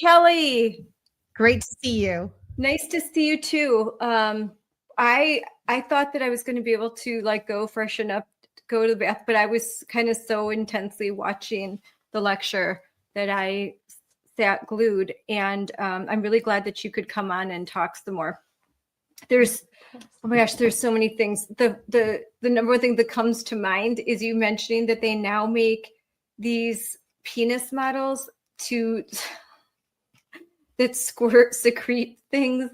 Kelly, Great to see you. nice to see you too. I thought that I was going to be able to like go freshen up, go to the bath, but I was kind of so intensely watching the lecture that I sat glued. And I'm really glad that you could come on and talk some more. There's, oh my gosh, there's so many things. The number one thing that comes to mind is you mentioning that they now make these penis models that secrete things.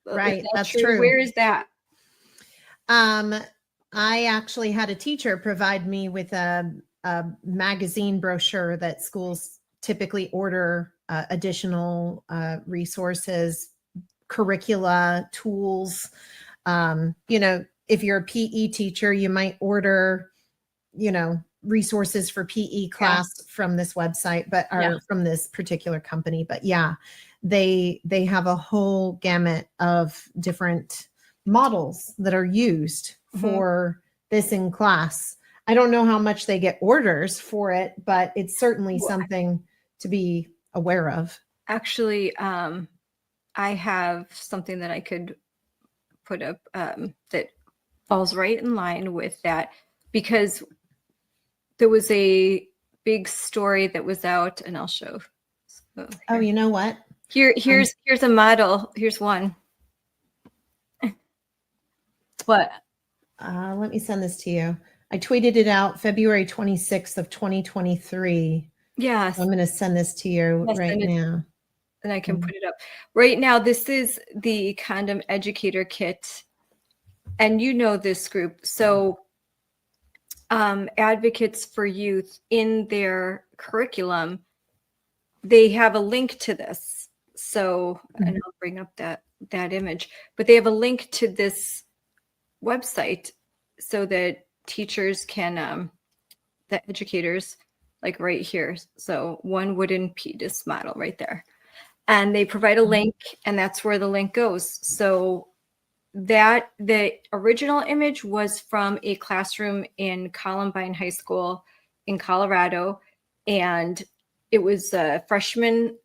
Right, that's true. Where is that? I actually had a teacher provide me with a magazine brochure that schools typically order additional resources, curricula, tools. If you're a PE teacher, you might order, resources for PE class from this website, but from this particular company. But they have a whole gamut of different models that are used for this in class. I don't know how much they get orders for it, but it's certainly something to be aware of. Actually, I have something that I could put up that falls right in line with that, because there was a big story that was out, and I'll show. Oh, you know what? Here's a model. Here's one. What? Let me send this to you. I tweeted it out February 26th of 2023. Yes. I'm going to send this to you right now. And I can put it up. Right now, this is the Condom Educator Kit. And you know this group. So Advocates for Youth, in their curriculum, they have a link to this. So, and I'll bring up that image, but they have a link to this website so that teachers can, the educators, like right here. So one wooden penis model right there. And they provide a link, and that's where the link goes. So that the original image was from a classroom in Columbine High School in Colorado. And it was a freshman,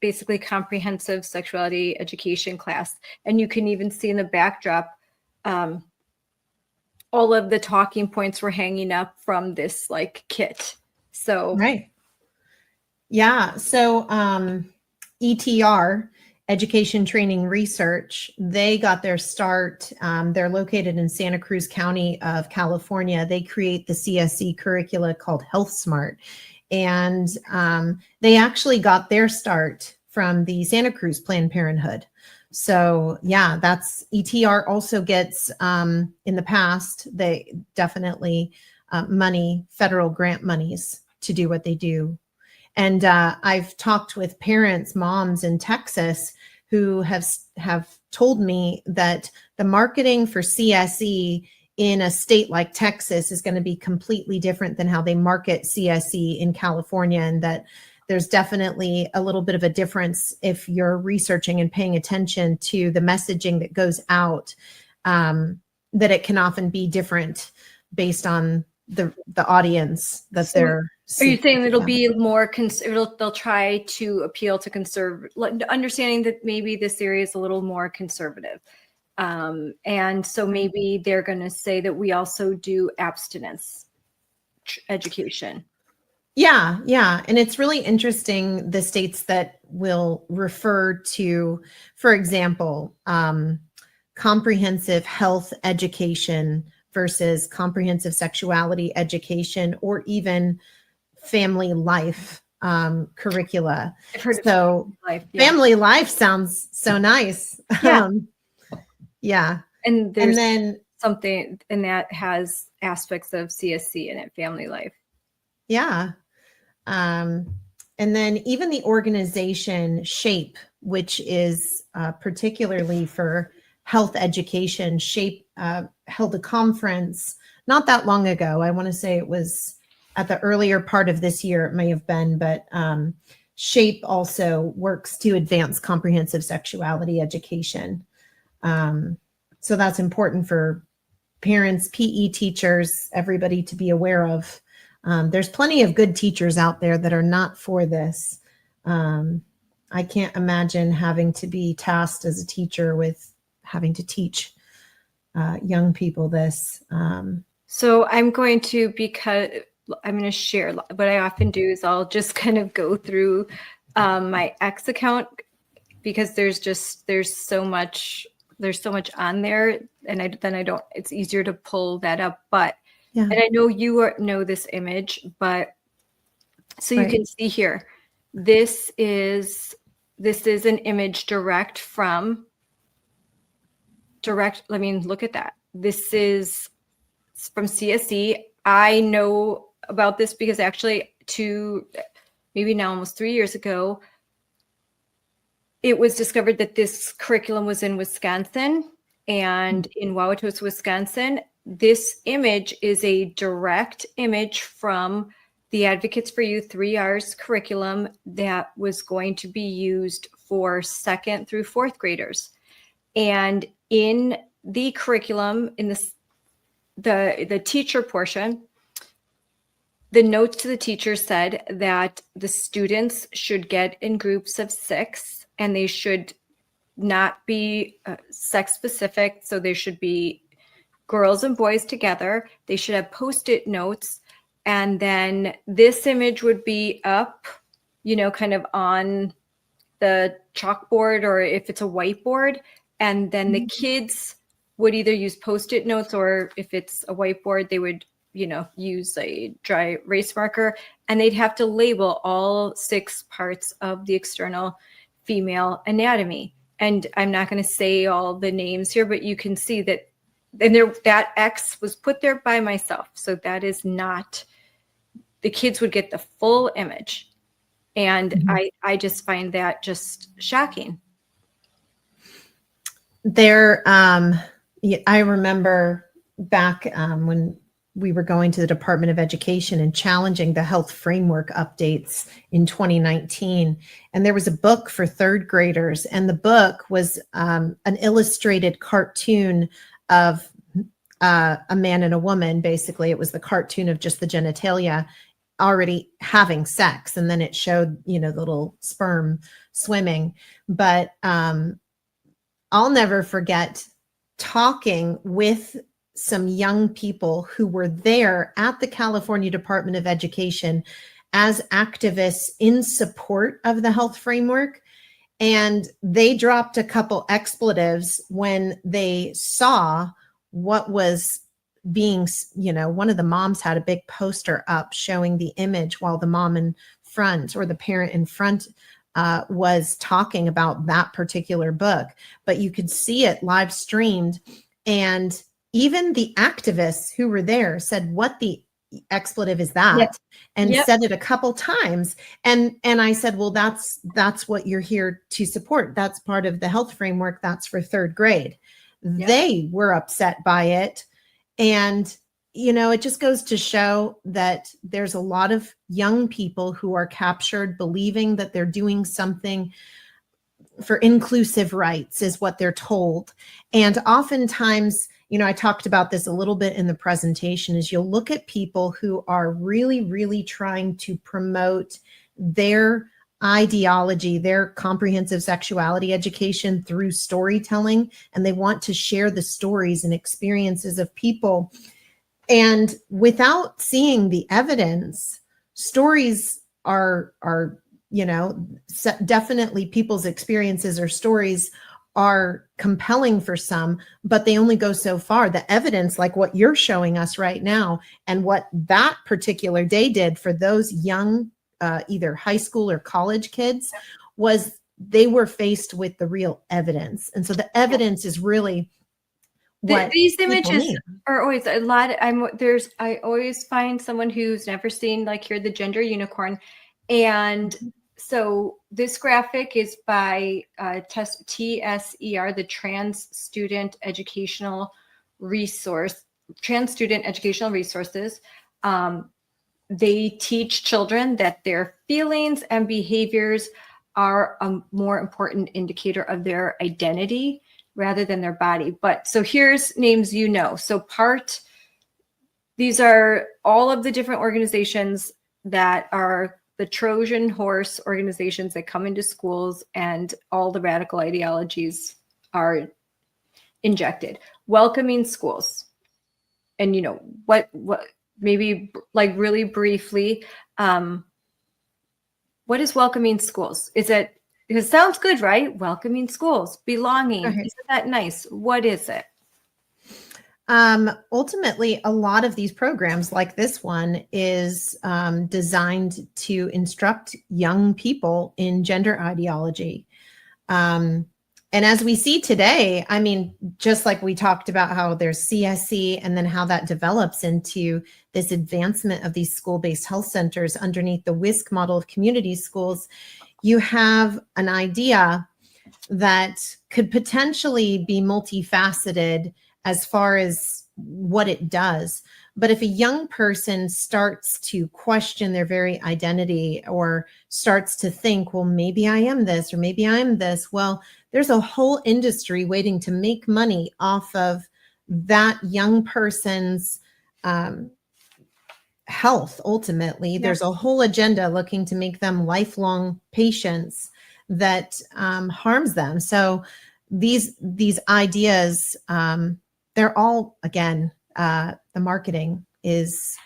basically comprehensive sexuality education class. And you can even see in the backdrop, all of the talking points were hanging up from this like kit. So, right. Yeah. So, ETR, Education Training Research, they got their start. They're located in Santa Cruz County of California. They create the CSE curricula called Health Smart. And they actually got their start from the Santa Cruz Planned Parenthood. So that's ETR also gets, in the past, they definitely federal grant monies to do what they do. And I've talked with parents, moms in Texas, who have told me that the marketing for CSE in a state like Texas is going to be completely different than how they market CSE in California, and that there's definitely a little bit of a difference if you're researching and paying attention to the messaging that goes out, that it can often be different based on the audience that they're. Are you saying it'll be more they'll try to appeal to understanding that maybe this area is a little more conservative, and so maybe they're going to say that we also do abstinence education. Yeah, and it's really interesting, the states that will refer to, for example, comprehensive health education versus comprehensive sexuality education, or even family life curricula. I've heard so family life sounds so nice. And there's then something, and that has aspects of CSC in it, family life. And then even the organization SHAPE, which is particularly for health education, SHAPE held a conference not that long ago. I want to say it was at the earlier part of this year, it may have been, but SHAPE also works to advance comprehensive sexuality education. So that's important for parents, PE teachers, everybody to be aware of. There's plenty of good teachers out there that are not for this. I can't imagine having to be tasked as a teacher with having to teach young people this. So I'm going to, because I'm going to share, what I often do is I'll just kind of go through my X account, because there's so much on there, and it's easier to pull that up. But Yeah. and I know you know this image, but so you can see here, this is an image direct. I mean, look at that. This is from CSE. I know about this because actually maybe now almost 3 years ago, it was discovered that this curriculum was in Wisconsin, and in Wauwatosa, Wisconsin. This image is a direct image from the Advocates for Youth 3 R's curriculum that was going to be used for 2nd through 4th graders. And in the curriculum, in the teacher portion, the notes to the teacher said that the students should get in groups of 6, and they should not be sex specific. So they should be girls and boys together. They should have Post-it notes. And then this image would be up, kind of on the chalkboard, or if it's a whiteboard. And then the kids would either use Post-it notes, or if it's a whiteboard, they would, use a dry erase marker, and they'd have to label all 6 parts of the external female anatomy. And I'm not going to say all the names here, but you can see that, and that X was put there by myself. So that is not, the kids would get the full image. And I just find that just shocking. I remember back when we were going to the Department of Education and challenging the health framework updates in 2019. And there was a book for 3rd graders. And the book was an illustrated cartoon of a man and a woman. Basically, it was the cartoon of just the genitalia already having sex. And then it showed, the little sperm swimming. But I'll never forget talking with some young people who were there at the California Department of Education as activists in support of the health framework. And they dropped a couple expletives when they saw what was being, one of the moms had a big poster up showing the image while the mom in front, or the parent in front, was talking about that particular book. But you could see it live streamed, and even the activists who were there said, "What the expletive is that?" Yep. And said it a couple times. And I said, well, that's what you're here to support. That's part of the health framework. That's for 3rd grade. Yep. They were upset by it. And, it just goes to show that there's a lot of young people who are captured believing that they're doing something for inclusive rights, is what they're told. And oftentimes, I talked about this a little bit in the presentation, is you'll look at people who are really, really trying to promote their ideology, their comprehensive sexuality education through storytelling, and they want to share the stories and experiences of people. And without seeing the evidence, stories are definitely people's experiences or stories are compelling for some, but they only go so far. The evidence, like what you're showing us right now, and what that particular day did for those young, either high school or college kids, was they were faced with the real evidence. And so the evidence is really what these images are always a lot. I always find someone who's never seen, like, here, the gender unicorn. And so this graphic is by TSER, the Trans Student Educational Resources. They teach children that their feelings and behaviors are a more important indicator of their identity rather than their body. But so here's names, So these are all of the different organizations that are the Trojan horse organizations that come into schools and all the radical ideologies are injected. Welcoming schools. And what maybe like really briefly, what is welcoming schools? Is it, because it sounds good, right? Welcoming schools, belonging. Okay. Isn't that nice? What is it? Ultimately, a lot of these programs like this one is designed to instruct young people in gender ideology. And as we see today, I mean, just like we talked about how there's CSE and then how that develops into this advancement of these school-based health centers underneath the WISC model of community schools, you have an idea that could potentially be multifaceted as far as what it does. But if a young person starts to question their very identity or starts to think, well, maybe I am this or maybe I'm this, well, there's a whole industry waiting to make money off of that young person's health. Ultimately, Yeah. there's a whole agenda looking to make them lifelong patients that harms them. So these ideas, they're all, again, the marketing is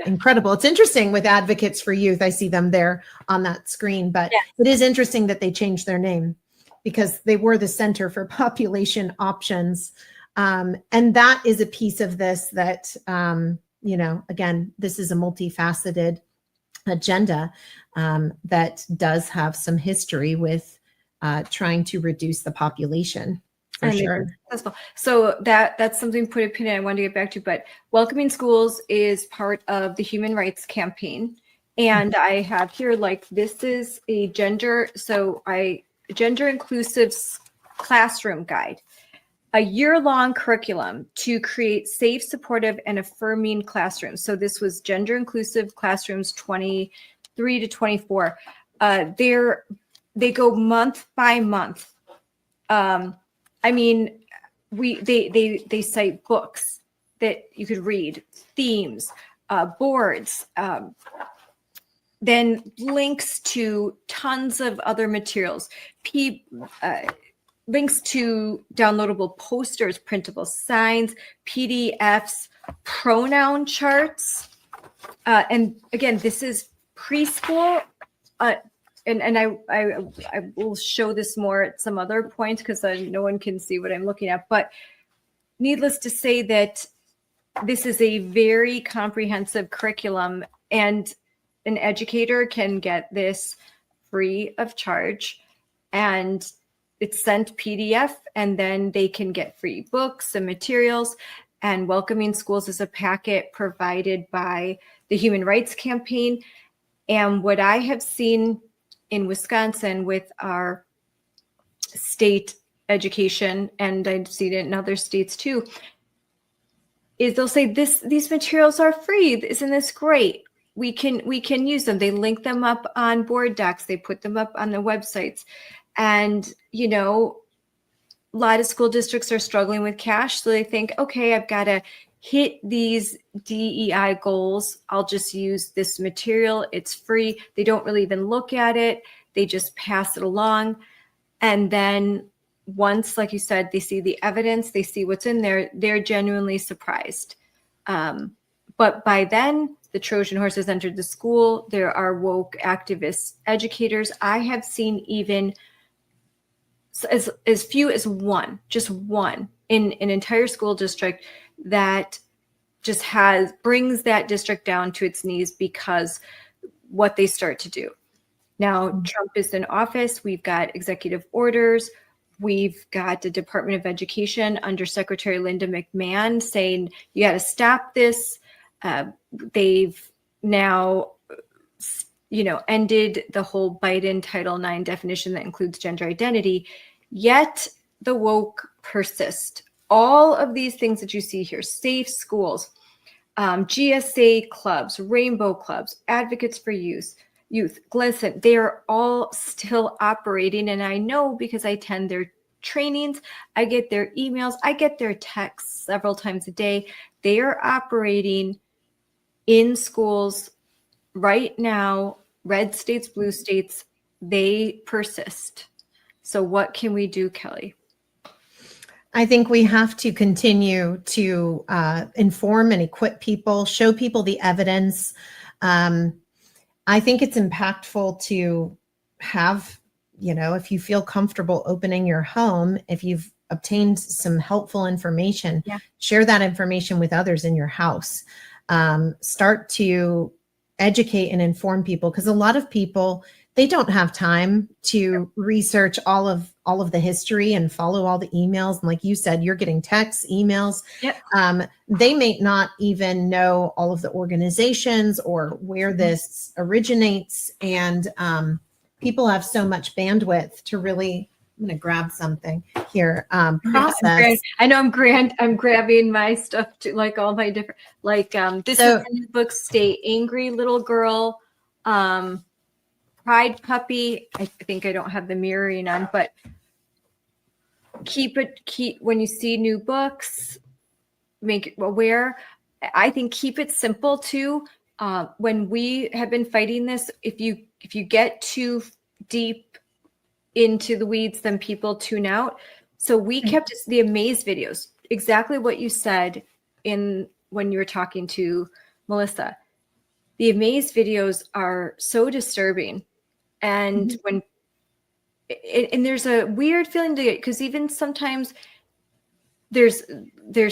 incredible. It's interesting with Advocates for Youth. I see them there on that screen, but it is interesting that they changed their name because they were the Center for Population Options. And that is a piece of this that, again, this is a multifaceted agenda that does have some history with trying to reduce the population. For sure. So that's something, put a pin in, I wanted to get back to, but Welcoming Schools is part of the Human Rights Campaign. And I have here, like, this is a gender inclusive classroom guide, a year-long curriculum to create safe, supportive, and affirming classrooms. So this was gender inclusive classrooms 23 to 24. They go month by month. I mean, they cite books that you could read, themes, boards, then links to tons of other materials, links to downloadable posters, printable signs, PDFs, pronoun charts. And again, this is preschool. And I will show this more at some other point because no one can see what I'm looking at. But needless to say that this is a very comprehensive curriculum, and an educator can get this free of charge, and it's sent PDF, and then they can get free books and materials. And Welcoming Schools is a packet provided by the Human Rights Campaign. And what I have seen in Wisconsin with our state education, and I've seen it in other states too, is they'll say these materials are free. Isn't this great? We can use them. They link them up on board docs. They put them up on the websites. And, a lot of school districts are struggling with cash. So they think, okay, I've got to hit these DEI goals. I'll just use this material. It's free. They don't really even look at it. They just pass it along. And then once, like you said, they see the evidence, they see what's in there, they're genuinely surprised. But by then, the Trojan horse has entered the school. There are woke activist educators. I have seen even as few as just one in an entire school district that just brings that district down to its knees because what they start to do. Now, Trump is in office. We've got executive orders. We've got the Department of Education under Secretary Linda McMahon saying, you got to stop this. They've now, ended the whole Biden Title IX definition that includes gender identity. Yet the woke persist. All of these things that you see here, safe schools, GSA clubs, rainbow clubs, advocates for youth, GLSEN, they are all still operating. And I know because I attend their trainings, I get their emails, I get their texts several times a day. They are operating in schools right now red states, blue states, they persist. So what can we do, Kelly? I think we have to continue to inform and equip people, show people the evidence. I think it's impactful to have, if you feel comfortable opening your home, if you've obtained some helpful information, share that information with others in your house. Start to educate and inform people, because a lot of people, they don't have time to research all of the history and follow all the emails. And like you said, you're getting texts, emails. They may not even know all of the organizations or where this originates. And people have so much bandwidth to really, I'm going to grab something here, process. I know I'm grabbing my stuff to like all my different, like this is a new book, Stay Angry Little Girl, Pride Puppy. I think I don't have the mirroring on, but keep when you see new books, make it aware. I think keep it simple too. When we have been fighting this, if you get too deep into the weeds, then people tune out. So we kept the Amaze videos, exactly what you said when you were talking to Melissa. The Amaze videos are so disturbing. And and there's a weird feeling to it, because even sometimes there's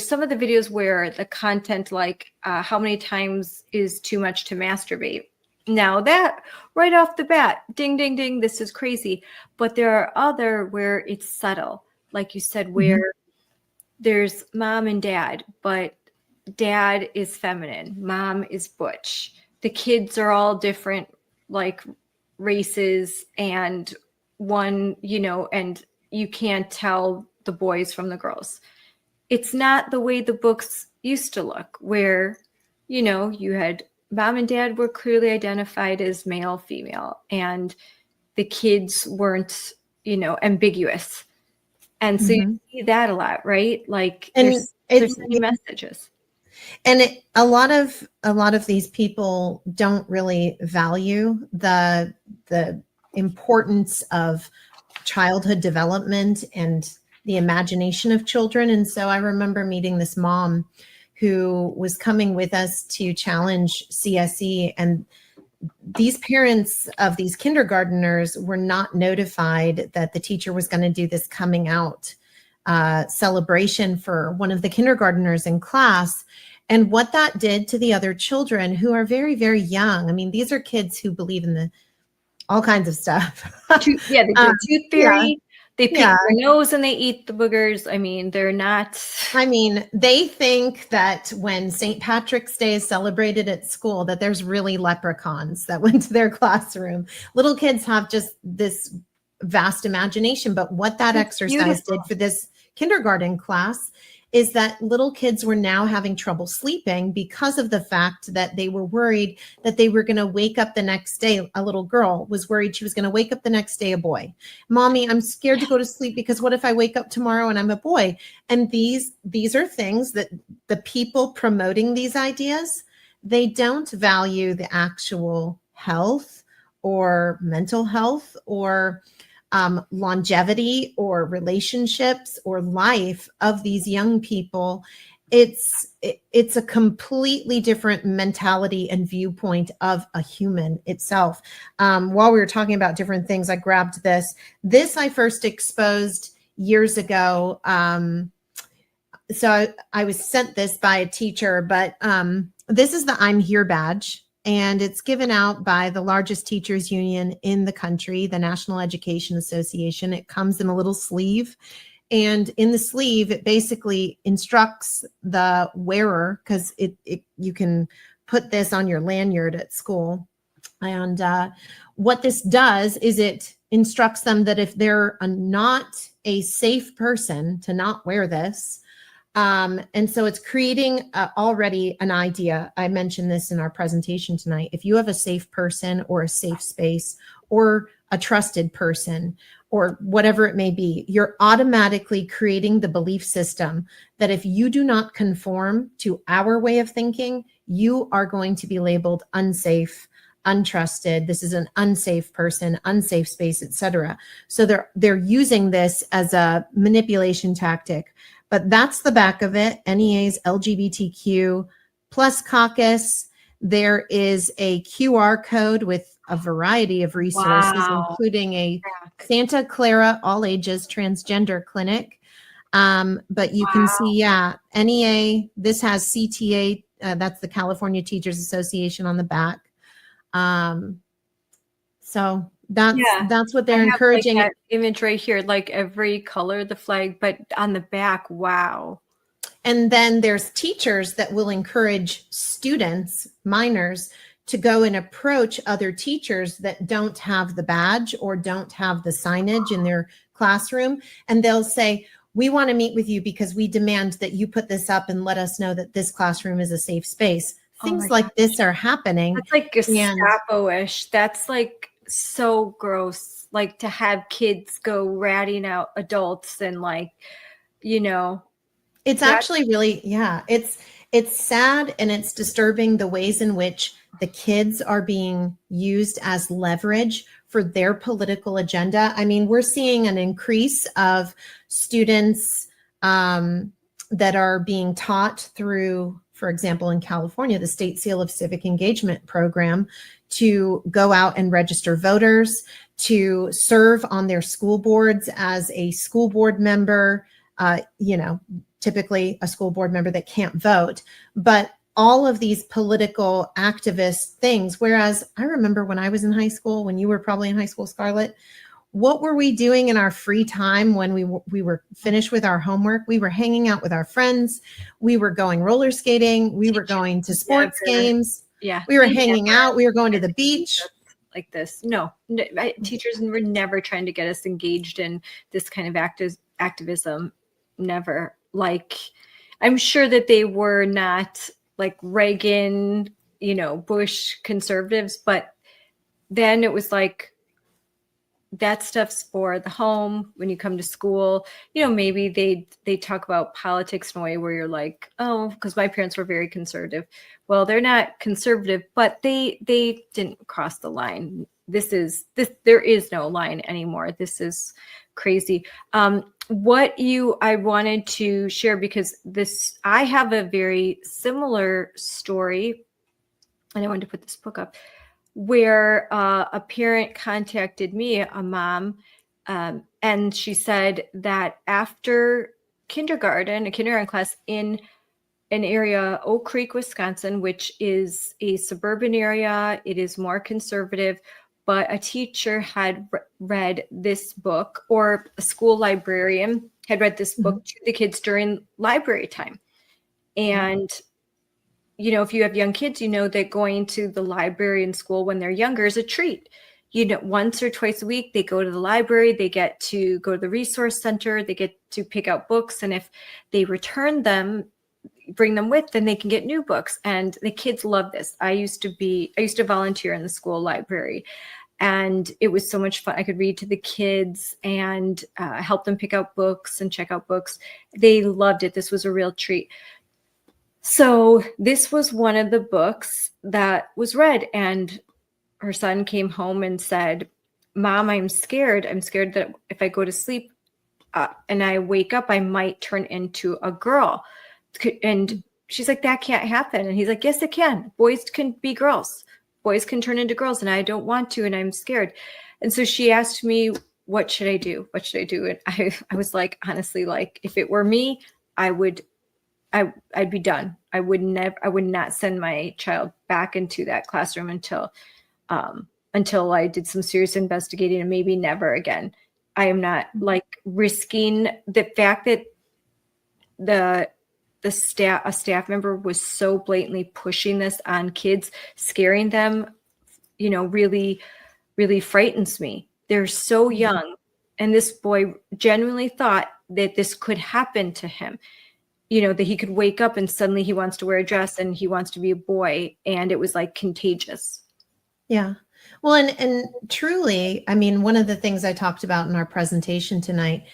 some of the videos where the content, like how many times is too much to masturbate. Now that right off the bat, ding, ding, ding, this is crazy. But there are other where it's subtle, like you said, where there's mom and dad, but dad is feminine, mom is butch. The kids are all different, like races, and one, and you can't tell the boys from the girls. It's not the way the books used to look, where, you had mom and dad were clearly identified as male, female, and the kids weren't, ambiguous. And so you see that a lot, right? Like there's many messages. And a lot of these people don't really value the importance of childhood development and the imagination of children. And so I remember meeting this mom who was coming with us to challenge CSE, and these parents of these kindergartners were not notified that the teacher was going to do this coming out celebration for one of the kindergartners in class. And what that did to the other children, who are very, very young. I mean, these are kids who believe in all kinds of stuff. They do tooth fairy. They pick their nose and they eat the boogers. I mean, they're not. I mean, they think that when St. Patrick's Day is celebrated at school, that there's really leprechauns that went to their classroom. Little kids have just this vast imagination. But what that exercise did for this kindergarten class is that little kids were now having trouble sleeping because of the fact that they were worried that they were going to wake up the next day. A little girl was worried she was going to wake up the next day a boy. Mommy, I'm scared to go to sleep because what if I wake up tomorrow and I'm a boy? And these are things that the people promoting these ideas, they don't value the actual health or mental health or longevity or relationships or life of these young people. It's a completely different mentality and viewpoint of a human itself. While we were talking about different things, I grabbed this. This I first exposed years ago. So I was sent this by a teacher, but this is the I'm Here badge. And it's given out by the largest teachers union in the country, the National Education Association. It comes in a little sleeve. And in the sleeve, it basically instructs the wearer, because you can put this on your lanyard at school. And what this does is it instructs them that if they're not a safe person to not wear this, and so it's creating already an idea. I mentioned this in our presentation tonight. If you have a safe person or a safe space or a trusted person or whatever it may be, you're automatically creating the belief system that if you do not conform to our way of thinking, you are going to be labeled unsafe, untrusted, this is an unsafe person, unsafe space, etc. So they're using this as a manipulation tactic. But that's the back of it. NEA's LGBTQ plus caucus. There is a QR code with a variety of resources, Wow. including a Santa Clara all ages transgender clinic. But you can see, yeah, NEA, this has CTA, that's the California Teachers Association on the back. So that's what they're encouraging. Like that image right here, like every color of the flag, but on the back, wow. And then there's teachers that will encourage students, minors, to go and approach other teachers that don't have the badge or don't have the signage in their classroom. And they'll say, we want to meet with you because we demand that you put this up and let us know that this classroom is a safe space. Things like this are happening. That's like Gestapo-ish. That's like so gross. Like to have kids go ratting out adults and like, It's actually really, it's sad and it's disturbing the ways in which the kids are being used as leverage for their political agenda. I mean, we're seeing an increase of students that are being taught through, for example, in California, the State Seal of Civic Engagement program, to go out and register voters, to serve on their school boards as a school board member, typically a school board member that can't vote, but all of these political activist things. Whereas I remember when I was in high school, when you were probably in high school, Scarlett, what were we doing in our free time when we were finished with our homework? We were hanging out with our friends. We were going roller skating. We were going to sports games. Yeah. We were hanging out. We were going to the beach. Like this. No, teachers were never trying to get us engaged in this kind of activism. Never. Like, I'm sure that they were not like Reagan, Bush conservatives, but then it was like, that stuff's for the home when you come to school. Maybe they talk about politics in a way where you're like, oh, because my parents were very conservative. Well, they're not conservative, but they didn't cross the line. There is no line anymore. This is crazy. I wanted to share, because I have a very similar story, and I wanted to put this book up, where a parent contacted me, a mom, and she said that after a kindergarten class in an area, Oak Creek, Wisconsin, which is a suburban area, it is more conservative, but a teacher had read this book, or a school librarian had read this book to the kids during library time. And if you have young kids, that going to the library in school when they're younger is a treat. Once or twice a week, they go to the library, they get to go to the resource center, they get to pick out books. And if they return them, bring them with, then they can get new books. And the kids love this. I used to volunteer in the school library, and it was so much fun. I could read to the kids and help them pick out books and check out books. They loved it. This was a real treat. So this was one of the books that was read, and her son came home and said, Mom, I'm scared. I'm scared that if I go to sleep and I wake up, I might turn into a girl. And she's like, that can't happen. And he's like, yes, it can. Boys can be girls. Boys can turn into girls, and I don't want to, and I'm scared. And so she asked me, what should I do? What should I do? And I was like, honestly, like, if it were me, I'd be done. I would not send my child back into that classroom until I did some serious investigating, and maybe never again. I am not like risking the fact that a staff member was so blatantly pushing this on kids, scaring them, really, really frightens me. They're so young. And this boy genuinely thought that this could happen to him. That he could wake up and suddenly he wants to wear a dress and he wants to be a boy. And it was like contagious. Yeah. Well, and truly, I mean, one of the things I talked about in our presentation tonight,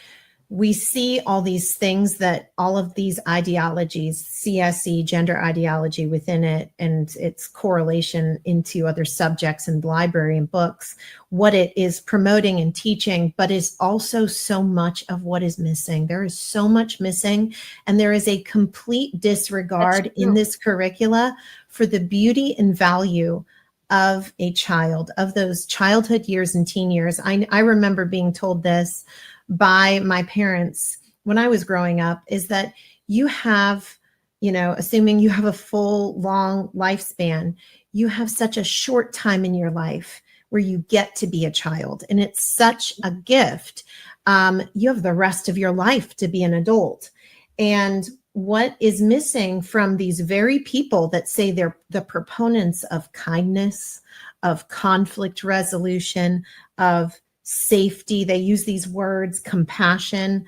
we see all these things that all of these ideologies, CSE, gender ideology within it, and its correlation into other subjects in the library and books, what it is promoting and teaching, but is also so much of what is missing. There is so much missing, and there is a complete disregard in this curricula for the beauty and value of a child, of those childhood years and teen years. I remember being told this by my parents when I was growing up, is that you have, assuming you have a full, long lifespan, you have such a short time in your life where you get to be a child. And it's such a gift. You have the rest of your life to be an adult. And what is missing from these very people that say they're the proponents of kindness, of conflict resolution, of safety, they use these words, compassion,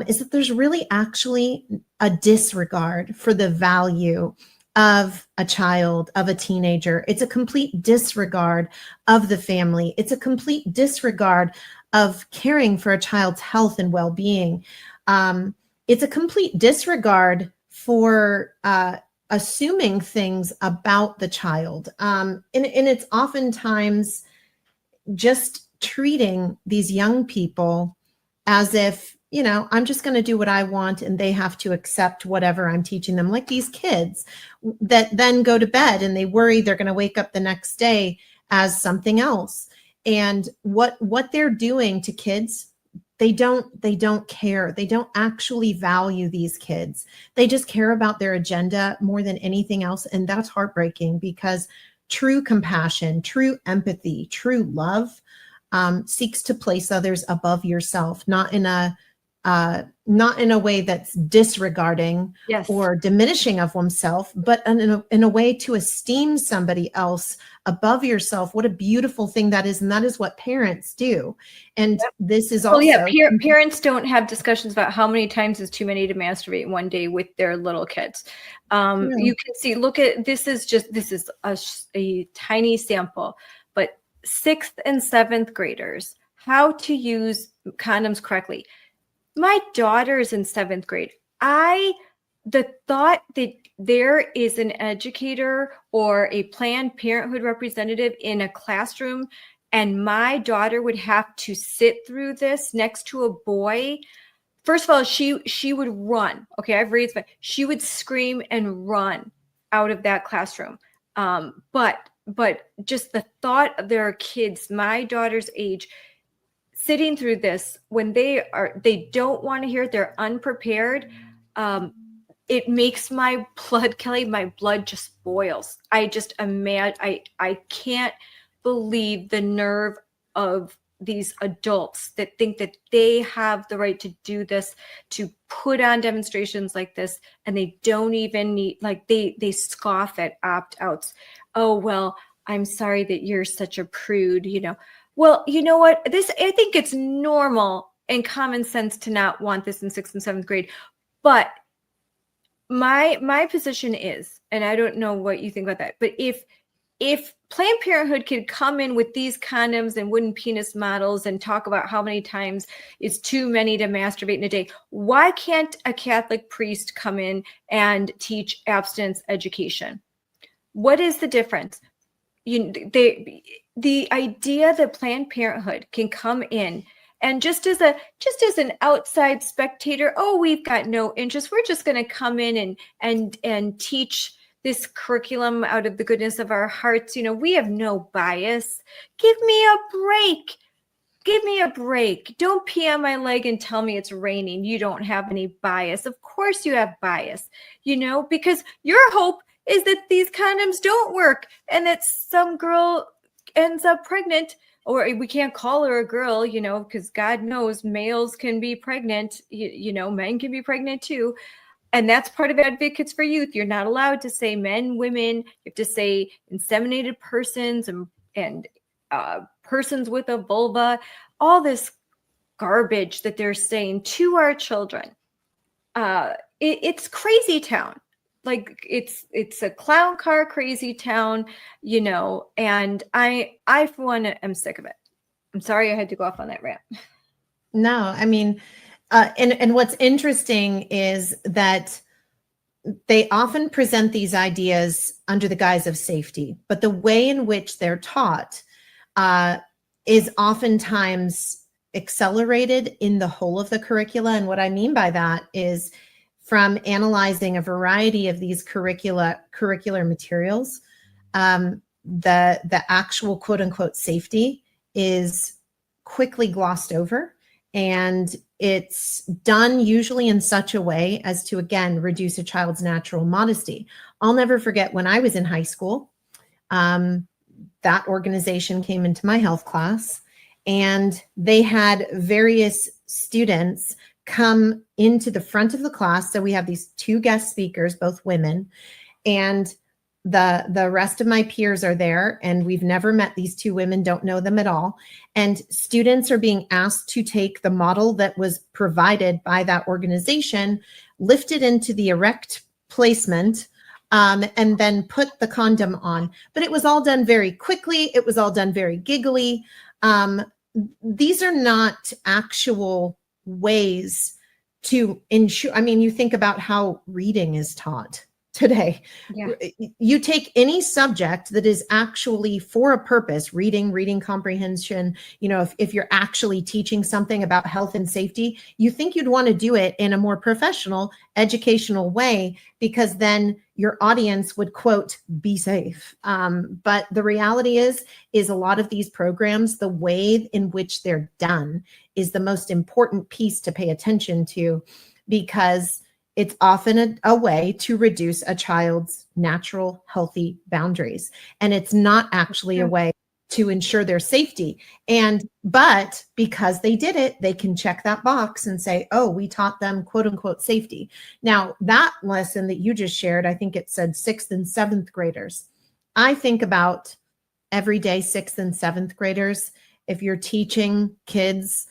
is that there's really actually a disregard for the value of a child, of a teenager. It's a complete disregard of the family. It's a complete disregard of caring for a child's health and well-being. It's a complete disregard for assuming things about the child. And it's oftentimes just treating these young people as if, I'm just going to do what I want and they have to accept whatever I'm teaching them, like these kids that then go to bed and they worry they're going to wake up the next day as something else. And what they're doing to kids, they don't care. They don't actually value these kids. They just care about their agenda more than anything else. And that's heartbreaking, because true compassion, true empathy, true love seeks to place others above yourself, not in a way that's disregarding or diminishing of oneself, but in a way to esteem somebody else above yourself. What a beautiful thing that is. And that is what parents do. And this is also... parents don't have discussions about how many times is too many to masturbate in one day with their little kids. You can see, this is a tiny sample, but 6th and 7th graders, how to use condoms correctly. My daughter's in 7th grade. The thought that there is an educator or a Planned Parenthood representative in a classroom and my daughter would have to sit through this next to a boy. First of all, she would run. Okay, I've raised my, she would scream and run out of that classroom. But just the thought of their kids, my daughter's age, sitting through this when they don't want to hear it, they're unprepared. It makes my blood, Kelly, my blood just boils. I just imagine, I can't believe the nerve of these adults that think that they have the right to do this, to put on demonstrations like this, and they don't even need, like they scoff at opt-outs. Oh, well, I'm sorry that you're such a prude, Well, you know what? I think it's normal and common sense to not want this in 6th and 7th grade. But my position is, and I don't know what you think about that, but if Planned Parenthood could come in with these condoms and wooden penis models and talk about how many times is too many to masturbate in a day, why can't a Catholic priest come in and teach abstinence education? What is the difference? The idea that Planned Parenthood can come in and just as an outside spectator, oh, we've got no interest. We're just going to come in and teach this curriculum out of the goodness of our hearts. We have no bias. Give me a break. Give me a break. Don't pee on my leg and tell me it's raining. You don't have any bias. Of course you have bias, because your hope is that these condoms don't work and that some girl ends up pregnant, or we can't call her a girl, because God knows males can be pregnant, men can be pregnant too. And that's part of Advocates for Youth. You're not allowed to say men, women. You have to say inseminated persons and persons with a vulva, all this garbage that they're saying to our children. It's crazy town. Like it's a clown car crazy town, and I for one am sick of it. I'm sorry I had to go off on that rant. No, I mean, And what's interesting is that they often present these ideas under the guise of safety, but the way in which they're taught is oftentimes accelerated in the whole of the curricula. And what I mean by that is from analyzing a variety of these curricular materials, the actual quote unquote safety is quickly glossed over, and it's done usually in such a way as to, again, reduce a child's natural modesty. I'll never forget when I was in high school, that organization came into my health class, and they had various students come into the front of the class. So we have these two guest speakers, both women, and the rest of my peers are there, and we've never met these two women, don't know them at all. And students are being asked to take the model that was provided by that organization, lift it into the erect placement, and then put the condom on. But it was all done very quickly. It was all done very giggly. These are not actual ways to ensure. I mean, you think about how reading is taught today. Yeah. You take any subject that is actually for a purpose, reading comprehension, if you're actually teaching something about health and safety, you think you'd want to do it in a more professional, educational way, because then your audience would, quote, be safe. But the reality is a lot of these programs, the way in which they're done is the most important piece to pay attention to, because it's often a way to reduce a child's natural, healthy boundaries. And it's not actually a way to ensure their safety. But because they did it, they can check that box and say, oh, we taught them quote unquote safety. Now, that lesson that you just shared, I think it said 6th and 7th graders. I think about everyday 6th and 7th graders. If you're teaching kids,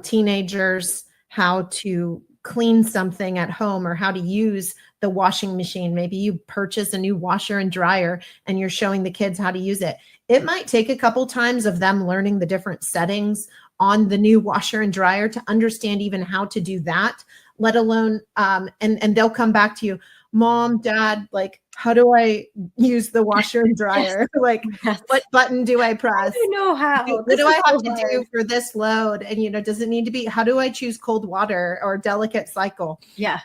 teenagers, how to clean something at home or how to use the washing machine. Maybe you purchase a new washer and dryer and you're showing the kids how to use it. It might take a couple times of them learning the different settings on the new washer and dryer to understand even how to do that, let alone, and they'll come back to you, Mom, Dad, like, how do I use the washer and dryer? Like, what button do I press? I don't know how. What do I have to do for this load? And, does it need to be, how do I choose cold water or delicate cycle? Yeah.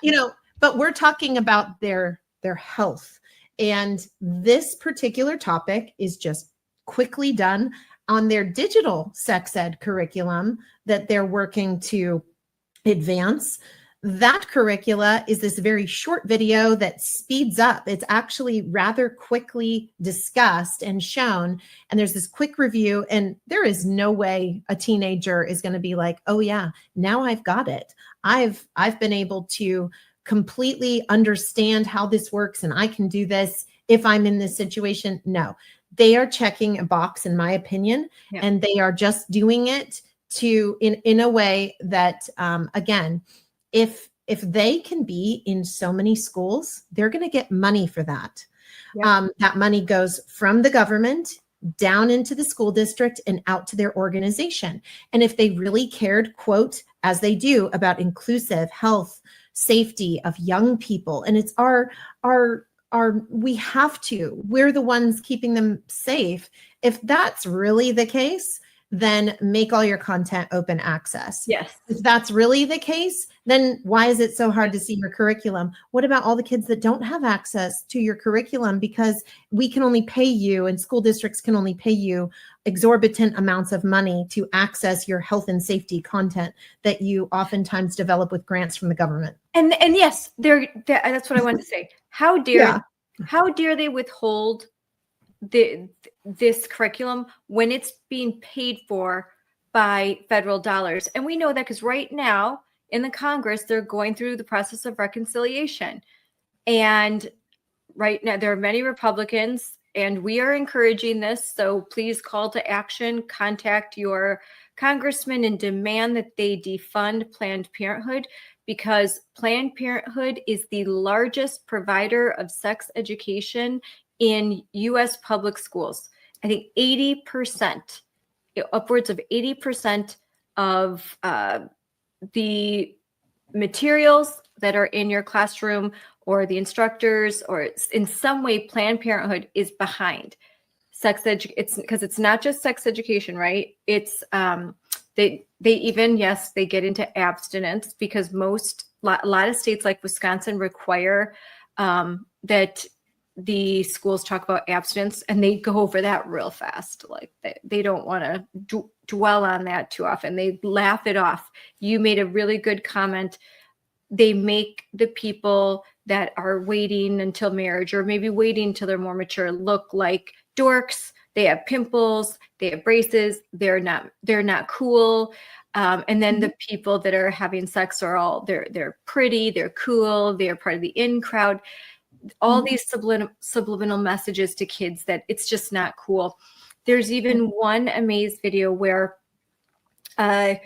But we're talking about their health. And this particular topic is just quickly done on their digital sex ed curriculum that they're working to advance. That curricula is this very short video that speeds up. It's actually rather quickly discussed and shown. And there's this quick review, and there is no way a teenager is going to be like, oh yeah, now I've got it. I've been able to completely understand how this works, and I can do this if I'm in this situation. No, they are checking a box, in my opinion, and they are just doing it in a way that, again, if they can be in so many schools, they're going to get money for that. That money goes from the government down into the school district and out to their organization. And if they really cared, quote, as they do, about inclusive health, safety of young people, and it's we're the ones keeping them safe. If that's really the case, then make all your content open access. Yes. If that's really the case, then why is it so hard to see your curriculum? What about all the kids that don't have access to your curriculum because we can only pay you, and school districts can only pay you exorbitant amounts of money to access your health and safety content that you oftentimes develop with grants from the government? And yes, that's what I wanted to say. How dare they withhold this curriculum when it's being paid for by federal dollars? And we know that because right now in the Congress, they're going through the process of reconciliation. And right now there are many Republicans, and we are encouraging this. So please call to action, contact your congressman and demand that they defund Planned Parenthood, because Planned Parenthood is the largest provider of sex education in U.S. public schools. I think 80%, upwards of 80% of the materials that are in your classroom or the instructors or in some way Planned Parenthood is behind it's because it's not just sex education, right? It's they even, yes, they get into abstinence because a lot of states like Wisconsin require that the schools talk about abstinence, and they go over that real fast. Like they don't want to dwell on that too often. They laugh it off. You made a really good comment. They make the people that are waiting until marriage or maybe waiting until they're more mature look like dorks. They have pimples, they have braces, they're not cool. And then the people that are having sex are all they're pretty, they're cool, they're part of the in crowd. All these subliminal messages to kids that it's just not cool. There's even one Amaze video where what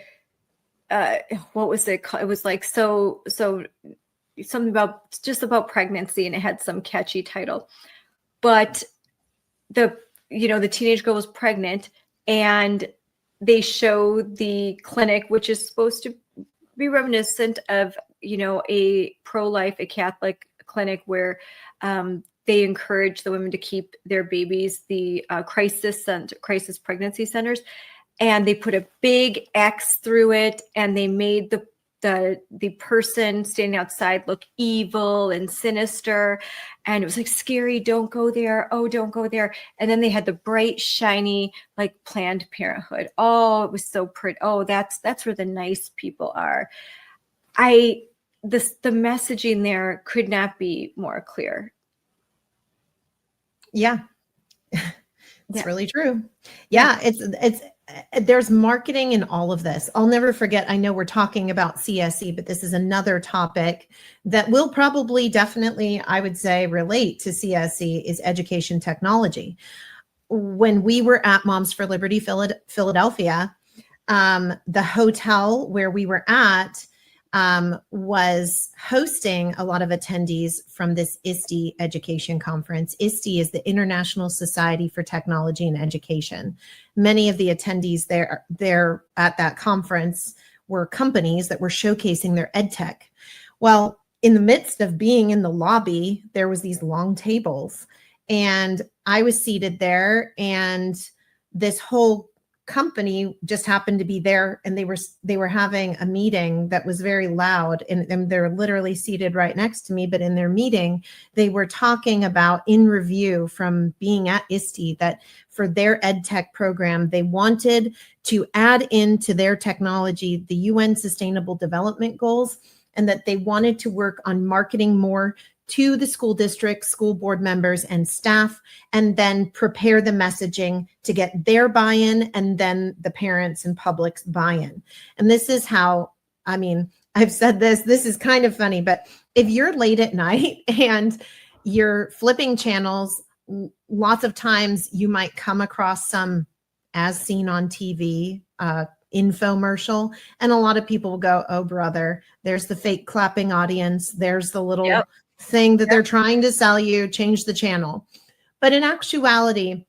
was it called? It was like so something about pregnancy, and it had some catchy title. But the teenage girl was pregnant, and they show the clinic, which is supposed to be reminiscent of a pro-life, a Catholic clinic where they encourage the women to keep their babies, the crisis pregnancy centers, and they put a big X through it, and they made the person standing outside look evil and sinister, and it was like scary. Don't go there. Oh, don't go there. And then they had the bright, shiny, like Planned Parenthood. Oh, it was so pretty. Oh, that's where the nice people are. The messaging there could not be more clear. Yeah. It's really true. Yeah. It's there's marketing in all of this. I'll never forget. I know we're talking about CSE, but this is another topic that will probably definitely, I would say, relate to CSE is education technology. When we were at Moms for Liberty, Philadelphia, the hotel where we were at was hosting a lot of attendees from this ISTE education conference. ISTE is the International Society for Technology and Education. Many of the attendees there at that conference were companies that were showcasing their ed tech. Well, in the midst of being in the lobby, there was these long tables, and I was seated there, and this whole company just happened to be there, and they were having a meeting that was very loud, and they're literally seated right next to me. But in their meeting, they were talking about, in review from being at ISTE, that for their ed tech program, they wanted to add into their technology the UN Sustainable Development Goals, and that they wanted to work on marketing more to the school district, school board members, and staff, and then prepare the messaging to get their buy-in and then the parents and public's buy-in. And this is how, I mean, I've said this is kind of funny, but if you're late at night and you're flipping channels, lots of times you might come across some as seen on TV infomercial, and a lot of people will go, oh brother, there's the fake clapping audience, there's the little thing that they're trying to sell you, change the channel. But in actuality,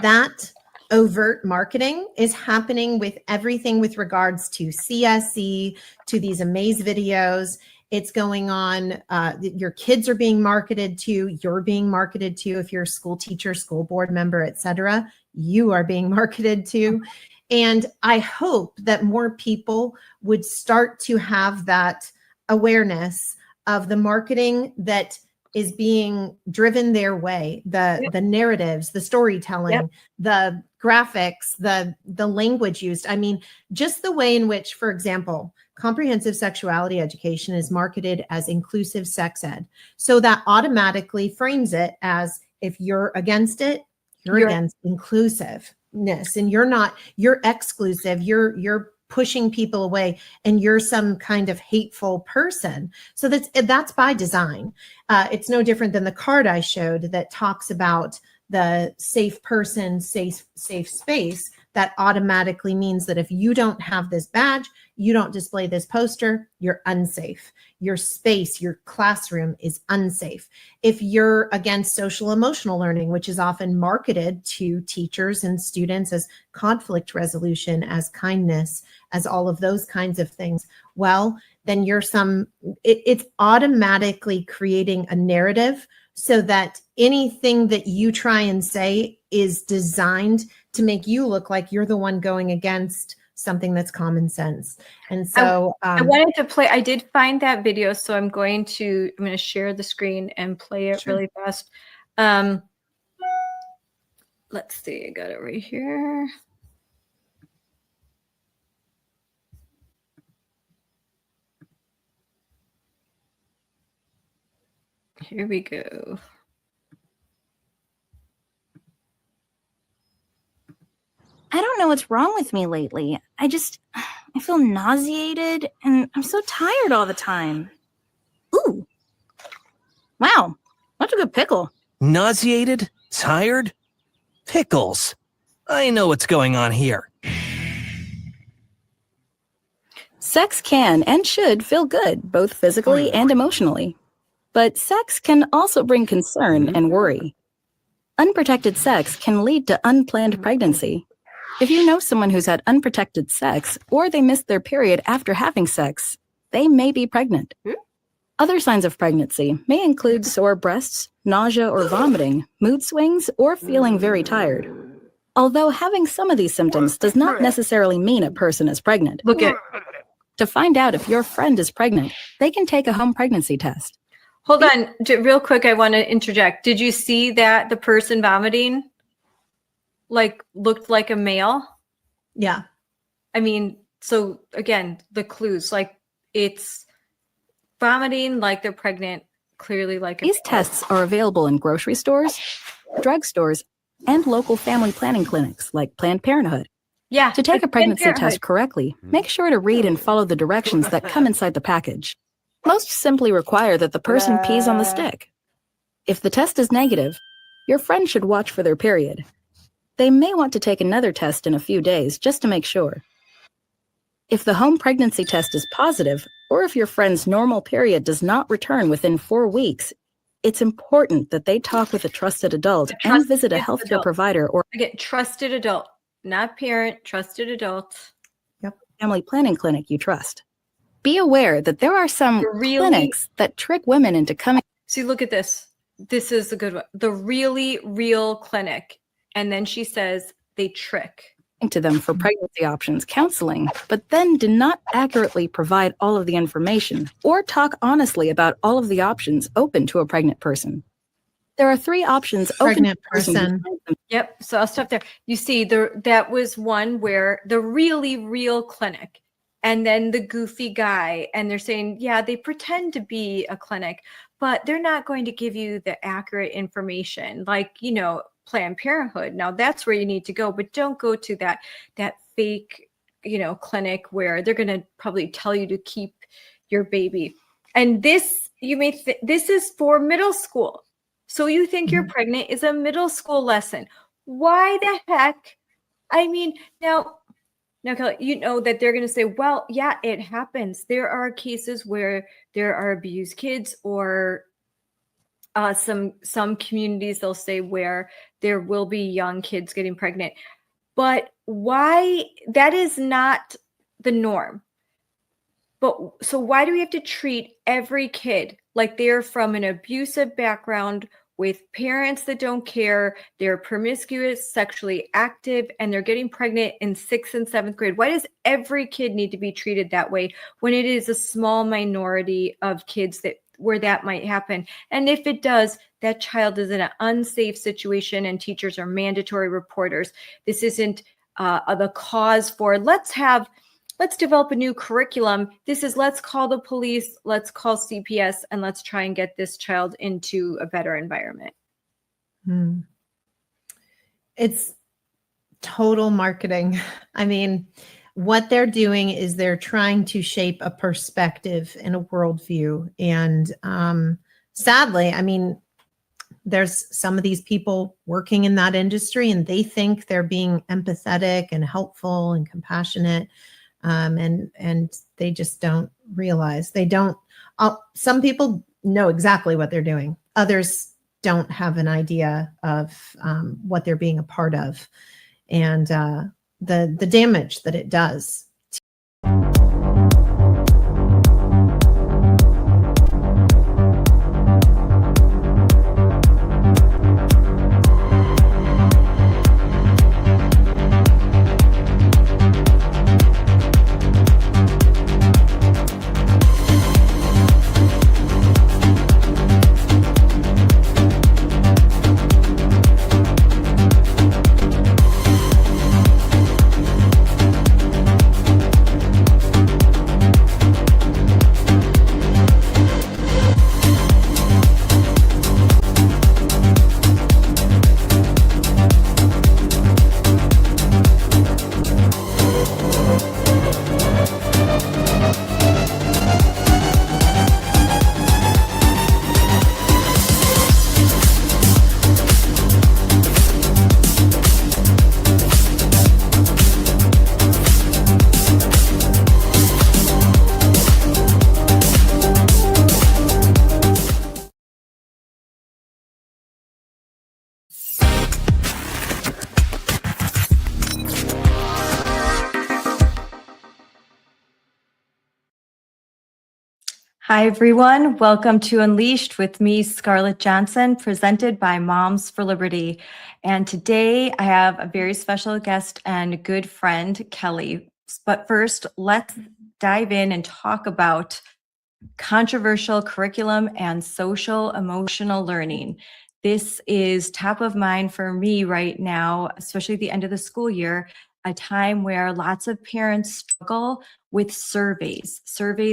that overt marketing is happening with everything with regards to CSE, to these Amaze videos. It's going on. Your kids are being marketed to, you're being marketed to. If you're a school teacher, school board member, etc., you are being marketed to. And I hope that more people would start to have that awareness of the marketing that is being driven their way, the narratives, the storytelling, the graphics, the language used. I mean, just the way in which, for example, comprehensive sexuality education is marketed as inclusive sex ed. So that automatically frames it as, if you're against it, you're against inclusiveness, and you're exclusive, you're pushing people away, and you're some kind of hateful person. So that's by design. It's no different than the card I showed that talks about the safe person, safe space, that automatically means that if you don't have this badge, you don't display this poster, you're unsafe. Your space, your classroom is unsafe. If you're against social emotional learning, which is often marketed to teachers and students as conflict resolution, as kindness, as all of those kinds of things, well, then it's automatically creating a narrative so that anything that you try and say is designed to make you look like you're the one going against something that's common sense. And so I wanted to play, I did find that video, so I'm going to share the screen and play it really fast. Let's see, I got it right here. Here we go. I don't know what's wrong with me lately. I feel nauseated and I'm so tired all the time. Ooh. Wow. That's a good pickle. Nauseated? Tired? Pickles. I know what's going on here. Sex can and should feel good, both physically and emotionally. But sex can also bring concern and worry. Unprotected sex can lead to unplanned pregnancy. If you know someone who's had unprotected sex or they missed their period after having sex, they may be pregnant. Other signs of pregnancy may include sore breasts, nausea or vomiting, mood swings, or feeling very tired. Although having some of these symptoms does not necessarily mean a person is pregnant. To find out if your friend is pregnant, they can take a home pregnancy test. Hold on, real quick, I want to interject. Did you see that the person vomiting looked like a male? Yeah. I mean, so again, the clues, it's vomiting like they're pregnant, clearly like a These tests are available in grocery stores, drugstores, and local family planning clinics like Planned Parenthood. Yeah. To take a pregnancy test correctly, make sure to read and follow the directions that come inside the package. Most simply require that the person pees on the stick. If the test is negative, your friend should watch for their period. They may want to take another test in a few days just to make sure. If the home pregnancy test is positive, or if your friend's normal period does not return within 4 weeks, it's important that they talk with a trusted adult and visit a healthcare provider or again, trusted adult, not parent, trusted adult. family planning clinic you trust. Be aware that there are some clinics that trick women into coming. See, look at this. This is a good one. The really real clinic. And then she says they trick. To them for pregnancy options counseling, but then do not accurately provide all of the information or talk honestly about all of the options open to a pregnant person. There are 3 options open to a person. Yep. So I'll stop there. You see, that was one where the really real clinic, and then the goofy guy, and they're saying, yeah, they pretend to be a clinic, but they're not going to give you the accurate information, Planned Parenthood. Now that's where you need to go, but don't go to that fake, clinic where they're going to probably tell you to keep your baby. And this, this is for middle school. So you think you're pregnant is a middle school lesson. Why the heck? I mean, now, Kelly, you know that they're going to say, well, yeah, it happens. There are cases where there are abused kids, or some communities, they'll say, where there will be young kids getting pregnant. But why? That is not the norm. But so why do we have to treat every kid like they're from an abusive background with parents that don't care, they're promiscuous, sexually active, and they're getting pregnant in 6th and 7th grade? Why does every kid need to be treated that way when it is a small minority of kids where that might happen? And if it does, that child is in an unsafe situation and teachers are mandatory reporters. This isn't the cause for let's develop a new curriculum. This is let's call the police, let's call CPS, and let's try and get this child into a better environment. It's total marketing. I mean, what they're doing is they're trying to shape a perspective and a worldview. And sadly, I mean, there's some of these people working in that industry and they think they're being empathetic and helpful and compassionate. And they just don't realize some people know exactly what they're doing. Others don't have an idea of what they're being a part of, and the damage that it does. Hi, everyone. Welcome to Unleashed with me, Scarlett Johnson, presented by Moms for Liberty. And today I have a very special guest and good friend, Kelly. But first, let's dive in and talk about controversial curriculum and social emotional learning. This is top of mind for me right now, especially at the end of the school year, a time where lots of parents struggle with surveys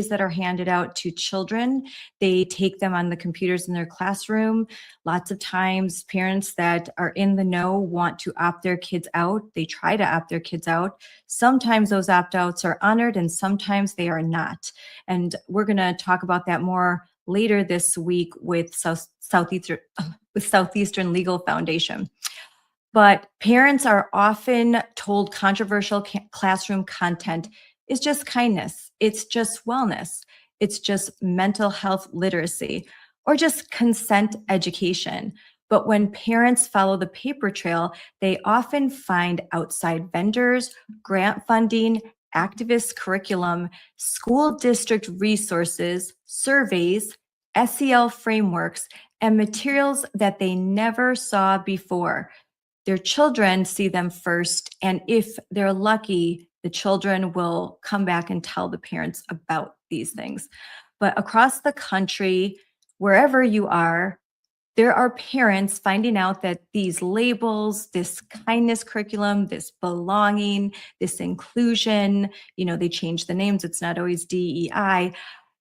that are handed out to children. They take them on the computers in their classroom. Lots of times parents that are in the know want to opt their kids out. They try to opt their kids out. Sometimes those opt-outs are honored and sometimes they are not. And we're going to talk about that more later this week with Southeastern Legal Foundation. But parents are often told controversial classroom content is just kindness. It's just wellness. It's just mental health literacy or just consent education. But when parents follow the paper trail, they often find outside vendors, grant funding, activist curriculum, school district resources, surveys, SEL frameworks, and materials that they never saw before. Their children see them first, and if they're lucky, the children will come back and tell the parents about these things. But across the country, wherever you are, there are parents finding out that these labels, this kindness curriculum, this belonging, this inclusion, they change the names, it's not always DEI,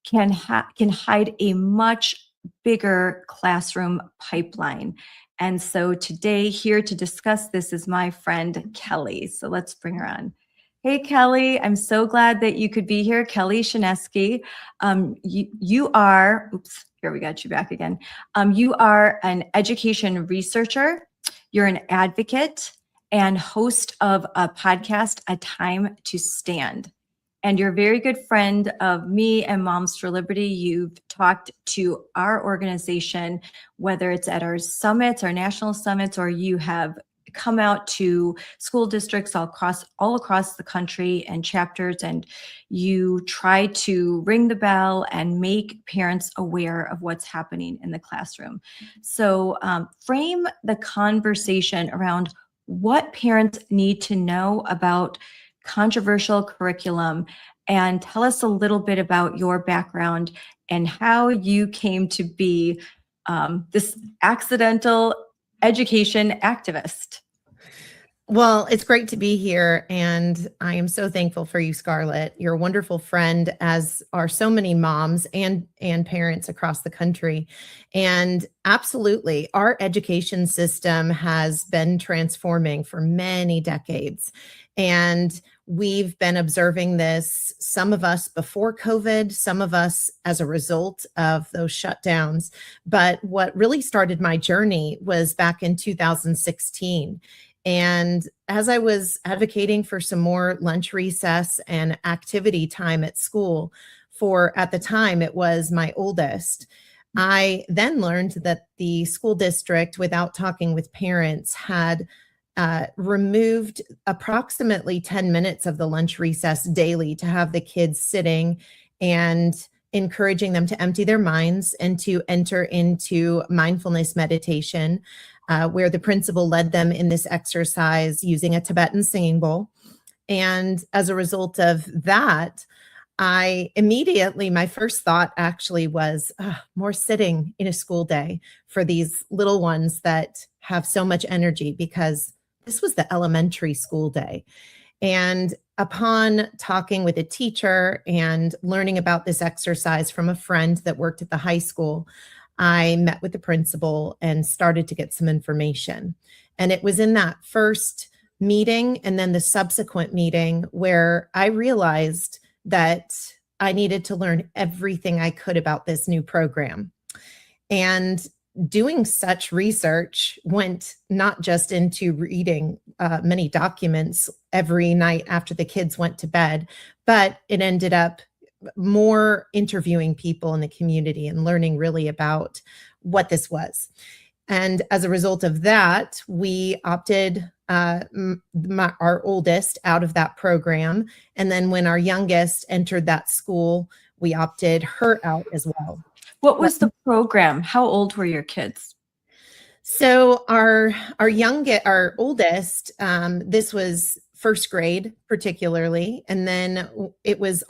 can hide a much bigger classroom pipeline. And so today, here to discuss this is my friend, Kelly. So let's bring her on. Hey, Kelly, I'm so glad that you could be here. Kelly Schenkoske, you are, here we got you back again. You are an education researcher, you're an advocate, and host of a podcast, A Time to Stand. And you're a very good friend of me and Moms for Liberty. You've talked to our organization, whether it's at our summits, our national summits, or you have come out to school districts all across the country and chapters, and you try to ring the bell and make parents aware of what's happening in the classroom. So frame the conversation around what parents need to know about controversial curriculum, and tell us a little bit about your background and how you came to be this accidental education activist. Well, it's great to be here, and I am so thankful for you, Scarlett. You're a wonderful friend, as are so many moms and parents across the country. And absolutely, our education system has been transforming for many decades. And we've been observing this, some of us before COVID, some of us as a result of those shutdowns. But what really started my journey was back in 2016. And as I was advocating for some more lunch recess and activity time at school for, at the time, it was my oldest, I then learned that the school district, without talking with parents, had removed approximately 10 minutes of the lunch recess daily to have the kids sitting and encouraging them to empty their minds and to enter into mindfulness meditation, where the principal led them in this exercise using a Tibetan singing bowl. And as a result of that, I immediately, my first thought actually was more sitting in a school day for these little ones that have so much energy, because this was the elementary school day. And upon talking with a teacher and learning about this exercise from a friend that worked at the high school, I met with the principal and started to get some information. And it was in that first meeting and then the subsequent meeting where I realized that I needed to learn everything I could about this new program. And doing such research went not just into reading many documents every night after the kids went to bed, but it ended up more interviewing people in the community and learning really about what this was. And as a result of that, we opted our oldest out of that program. And then when our youngest entered that school, we opted her out as well. What was the program? How old were your kids? So our oldest, this was first grade particularly, and then it was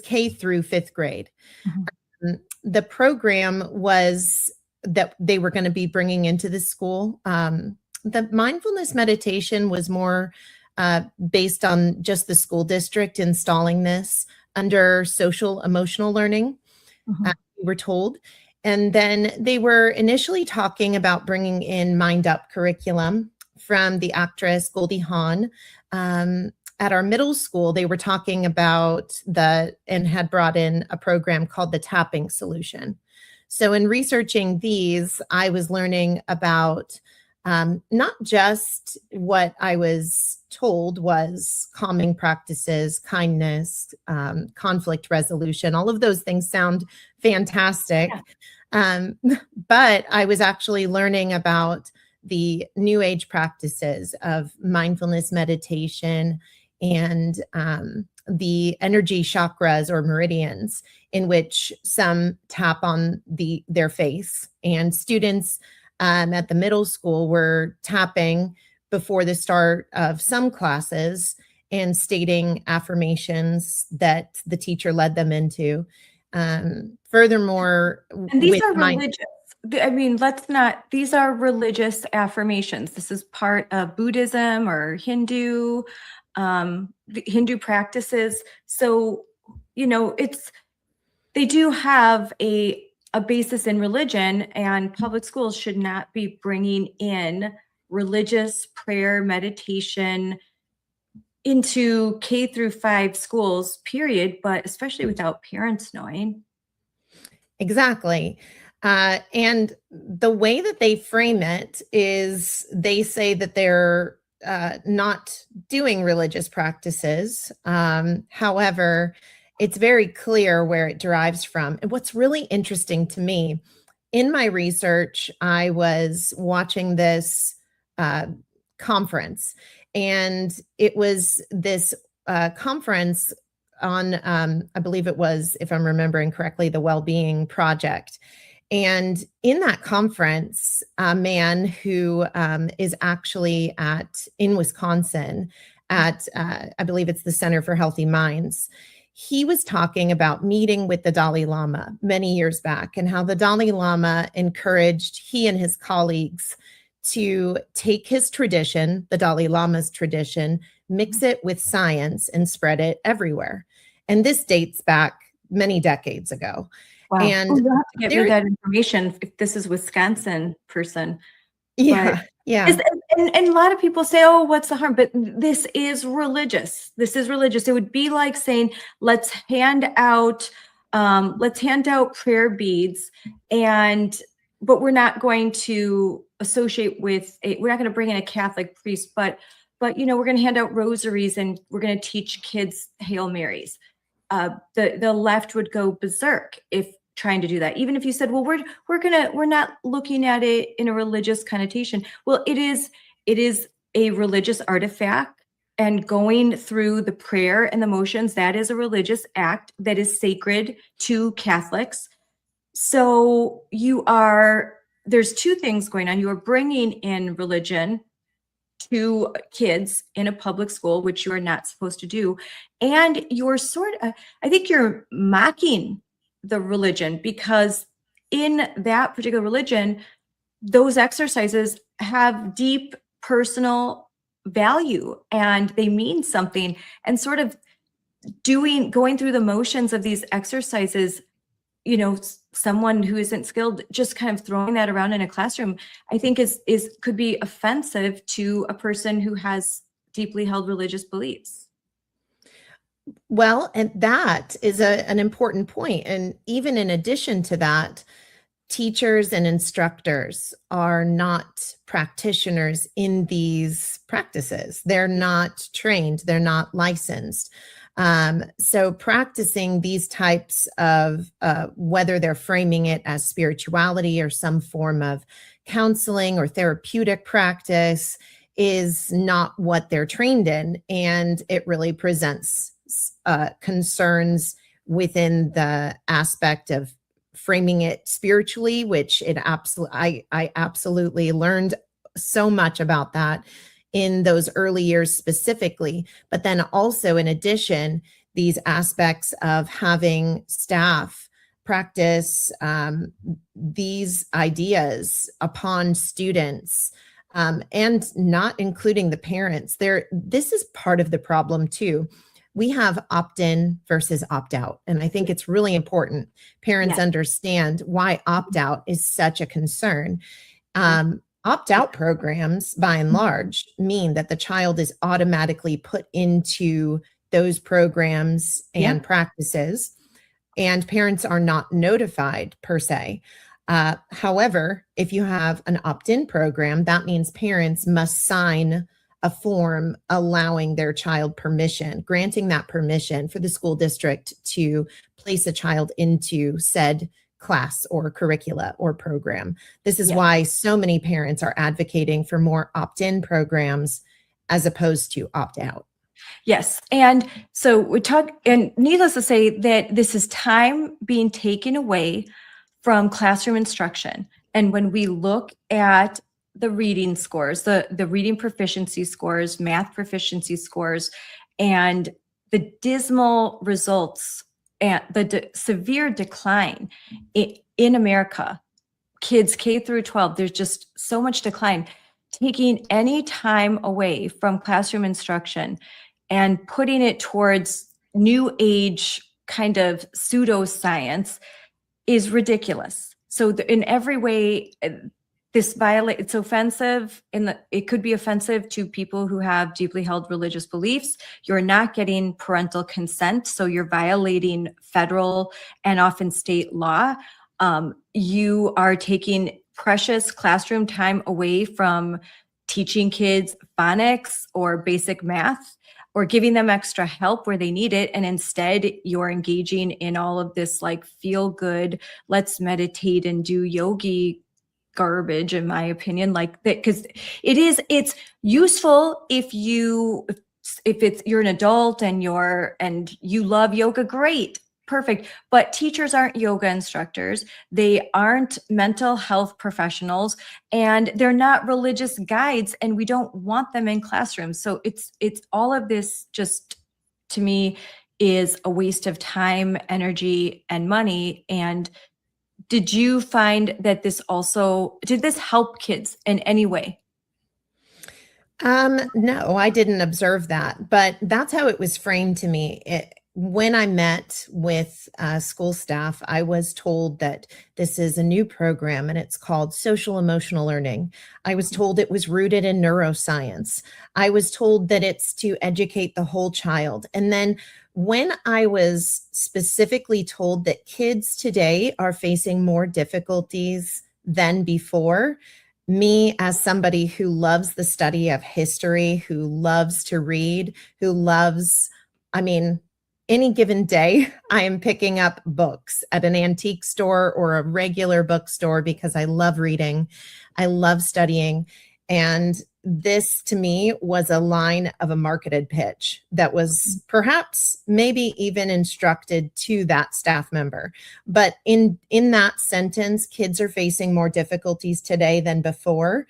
K through fifth grade. Mm-hmm. The program was that they were going to be bringing into the school. The mindfulness meditation was more based on just the school district installing this under social emotional learning. Mm-hmm. We were told. And then they were initially talking about bringing in Mind Up curriculum from the actress Goldie Hawn. At our middle school, they were talking about and had brought in a program called the Tapping Solution. So in researching these, I was learning about not just what I was told was calming practices, kindness, conflict resolution. All of those things sound fantastic. Yeah. But I was actually learning about the new age practices of mindfulness meditation and the energy chakras or meridians, in which some tap on their face. And students at the middle school were tapping before the start of some classes and stating affirmations that the teacher led them into. Furthermore, and these are religious. I mean, these are religious affirmations. This is part of Buddhism or Hindu practices. So, they do have a basis in religion, and public schools should not be bringing in religious prayer meditation into K through 5 schools, period, but especially without parents knowing. Exactly. And the way that they frame it is they say that they're not doing religious practices. However, it's very clear where it derives from. And what's really interesting to me, in my research, I was watching this conference, and it was this conference on, I believe it was, if I'm remembering correctly, the Wellbeing Project. And in that conference, a man who is actually in Wisconsin at, I believe it's the Center for Healthy Minds, he was talking about meeting with the Dalai Lama many years back and how the Dalai Lama encouraged he and his colleagues to take his tradition, the Dalai Lama's tradition, mix it with science and spread it everywhere. And this dates back many decades ago. Wow. And You'll have to get me there- that information if this is Wisconsin person. yeah, yeah. And a lot of people say, oh, what's the harm? But this is religious. This is religious. It would be like saying, let's hand out prayer beads, but we're not going to associate with we're not going to bring in a Catholic priest, but we're going to hand out rosaries and we're going to teach kids Hail Marys. The left would go berserk if trying to do that. Even if you said, well, we're not looking at it in a religious connotation. Well, it is a religious artifact, and going through the prayer and the motions, that is a religious act that is sacred to Catholics. So there's two things going on. You are bringing in religion to kids in a public school, which you are not supposed to do. And you're I think you're mocking the religion, because in that particular religion, those exercises have deep personal value and they mean something. And sort of going through the motions of these exercises, someone who isn't skilled, just kind of throwing that around in a classroom, I think could be offensive to a person who has deeply held religious beliefs. Well, and that is an important point. And even in addition to that, teachers and instructors are not practitioners in these practices. They're not trained, they're not licensed. So practicing these types of, whether they're framing it as spirituality or some form of counseling or therapeutic practice, is not what they're trained in. And it really presents concerns within the aspect of framing it spiritually, which I absolutely learned so much about that in those early years specifically. But then also, in addition, these aspects of having staff practice these ideas upon students, and not including the parents. This is part of the problem too. We have opt-in versus opt-out. And I think it's really important parents understand why opt-out is such a concern. Opt-out programs, by and large, mean that the child is automatically put into those programs and practices, and parents are not notified per se. However, if you have an opt-in program, that means parents must sign a form allowing their child permission, granting that permission for the school district to place a child into said class or curricula or program. This is why so many parents are advocating for more opt-in programs as opposed to opt-out. Yes. And so and needless to say that this is time being taken away from classroom instruction. And when we look at the reading scores, the reading proficiency scores, math proficiency scores, and the dismal results and the severe decline in America, kids K through 12, there's just so much decline. Taking any time away from classroom instruction and putting it towards new age kind of pseudoscience is ridiculous. So in every way, it's offensive. It could be offensive to people who have deeply held religious beliefs. You're not getting parental consent, so you're violating federal and often state law. You are taking precious classroom time away from teaching kids phonics or basic math, or giving them extra help where they need it. And instead you're engaging in all of this like feel good, let's meditate and do yogi garbage, in my opinion, like that, because it's useful if you're an adult and you love yoga, great, perfect. But teachers aren't yoga instructors. They aren't mental health professionals, and they're not religious guides, and we don't want them in classrooms. So it's all of this, just to me, is a waste of time, energy, and money. And did you find that did this help kids in any way? No, I didn't observe that, but that's how it was framed to me. When I met with school staff, I was told that this is a new program and it's called social emotional learning. I was told it was rooted in neuroscience. I was told that it's to educate the whole child. And then when I was specifically told that kids today are facing more difficulties than before, me as somebody who loves the study of history, who loves to read, who loves, any given day, I am picking up books at an antique store or a regular bookstore because I love reading. I love studying. And this to me was a line of a marketed pitch that was perhaps maybe even instructed to that staff member. But in that sentence, kids are facing more difficulties today than before.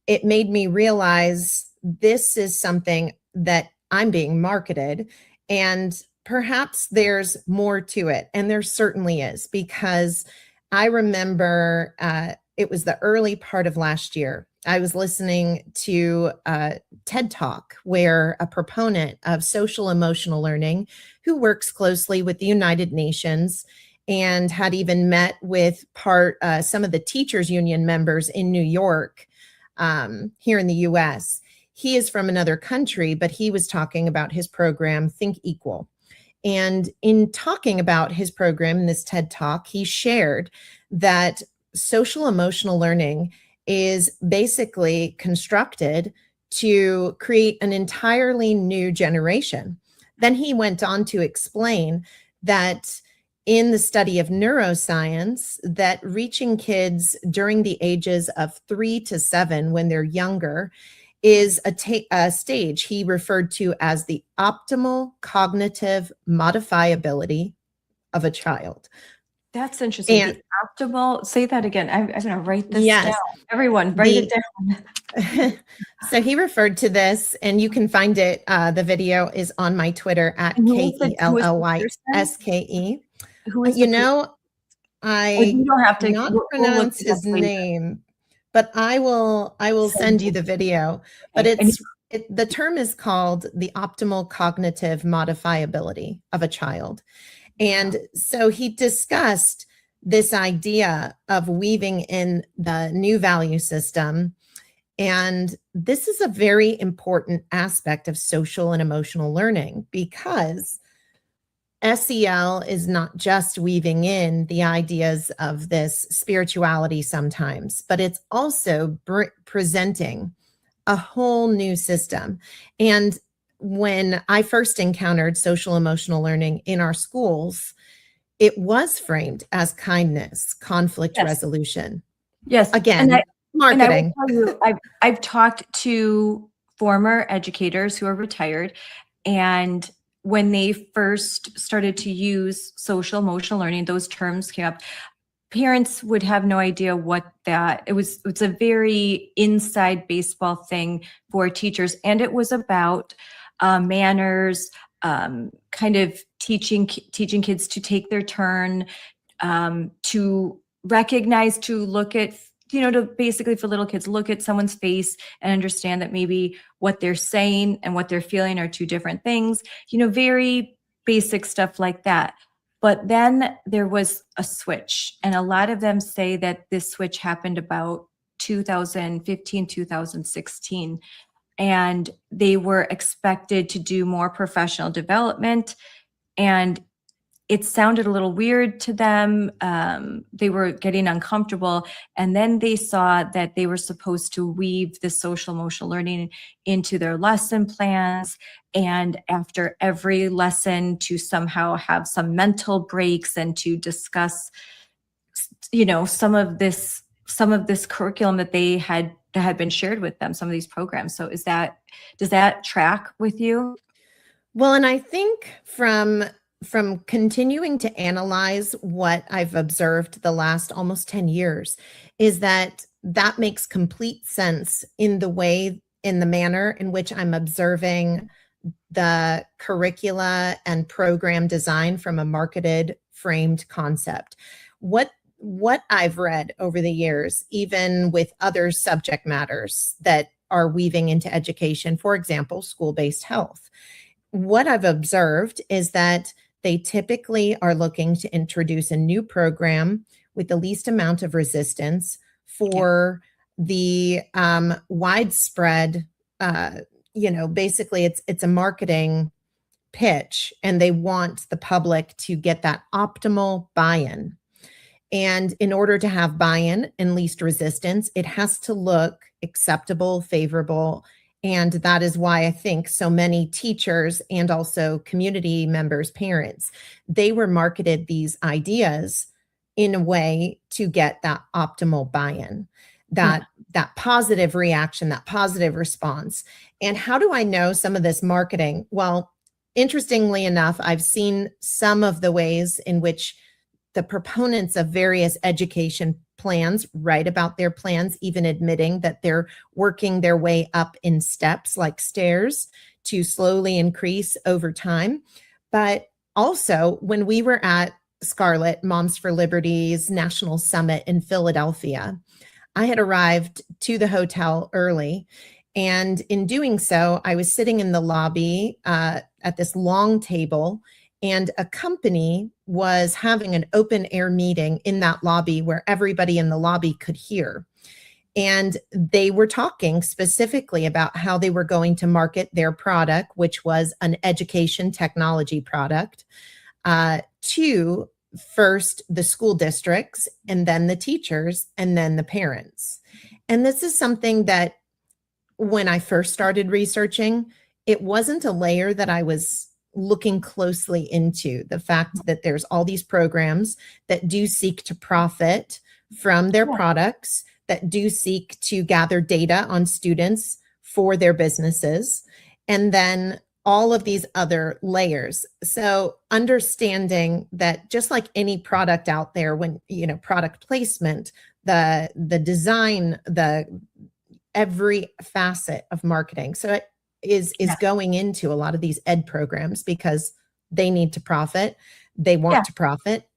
It made me realize this is something that I'm being marketed, and perhaps there's more to it. And there certainly is, because I remember it was the early part of last year. I was listening to a TED Talk where a proponent of social emotional learning, who works closely with the United Nations and had even met with some of the teachers union members in New York, here in the US. He is from another country, but he was talking about his program, Think Equal. And in talking about his program in this TED Talk, he shared that social emotional learning is basically constructed to create an entirely new generation. Then he went on to explain that in the study of neuroscience, that reaching kids during the ages of 3 to 7, when they're younger, is a stage he referred to as the optimal cognitive modifiability of a child. That's interesting. And The optimal, say that again. I'm going to write this yes, down. Everyone, write it down. So he referred to this, and you can find it. The video is on my Twitter at KELLYSKE. Who is I you don't have to not we'll pronounce look it up his later. name, but I will send you the video. But Okay. the term is called the optimal cognitive modifiability of a child. And so he discussed this idea of weaving in the new value system. And this is a very important aspect of social and emotional learning, because SEL is not just weaving in the ideas of this spirituality sometimes, but it's also presenting a whole new system. And when I first encountered social emotional learning in our schools, it was framed as kindness, conflict resolution. Yes. Again, marketing. And I will tell you, I've talked to former educators who are retired, and when they first started to use social emotional learning, those terms came up. Parents would have no idea what it's a very inside baseball thing for teachers. And it was about manners, kind of teaching kids to take their turn, to recognize, to look at, to basically, for little kids, look at someone's face and understand that maybe what they're saying and what they're feeling are two different things, very basic stuff like that. But then there was a switch, and a lot of them say that this switch happened about 2015, 2016, and they were expected to do more professional development, and it sounded a little weird to them. They were getting uncomfortable, and then they saw that they were supposed to weave the social emotional learning into their lesson plans, and after every lesson to somehow have some mental breaks and to discuss, some of this curriculum that had been shared with them, some of these programs. So does that track with you? Well, and I think from continuing to analyze what I've observed the last almost 10 years is that makes complete sense in the manner in which I'm observing the curricula and program design from a marketed framed concept. What what I've read over the years, even with other subject matters that are weaving into education, for example, school-based health, what I've observed is that they typically are looking to introduce a new program with the least amount of resistance for the widespread, basically it's a marketing pitch, and they want the public to get that optimal buy-in. And in order to have buy-in and least resistance, it has to look acceptable, favorable. And that is why I think so many teachers and also community members, parents, they were marketed these ideas in a way to get that optimal buy-in, that positive reaction, that positive response. And how do I know some of this marketing? Well, interestingly enough, I've seen some of the ways in which the proponents of various education plans write about their plans, even admitting that they're working their way up in steps like stairs to slowly increase over time. But also, when we were at Scarlett, Moms for Liberty's National Summit in Philadelphia, I had arrived to the hotel early. And in doing so, I was sitting in the lobby at this long table, and a company was having an open air meeting in that lobby where everybody in the lobby could hear. And they were talking specifically about how they were going to market their product, which was an education technology product, to first the school districts, and then the teachers, and then the parents. And this is something that when I first started researching, it wasn't a layer that I was looking closely into, the fact that there's all these programs that do seek to profit from their products, that do seek to gather data on students for their businesses, and then all of these other layers. So understanding that just like any product out there, when, product placement, the design, every facet of marketing. So it is going into a lot of these ed programs because they need to profit. They want to profit.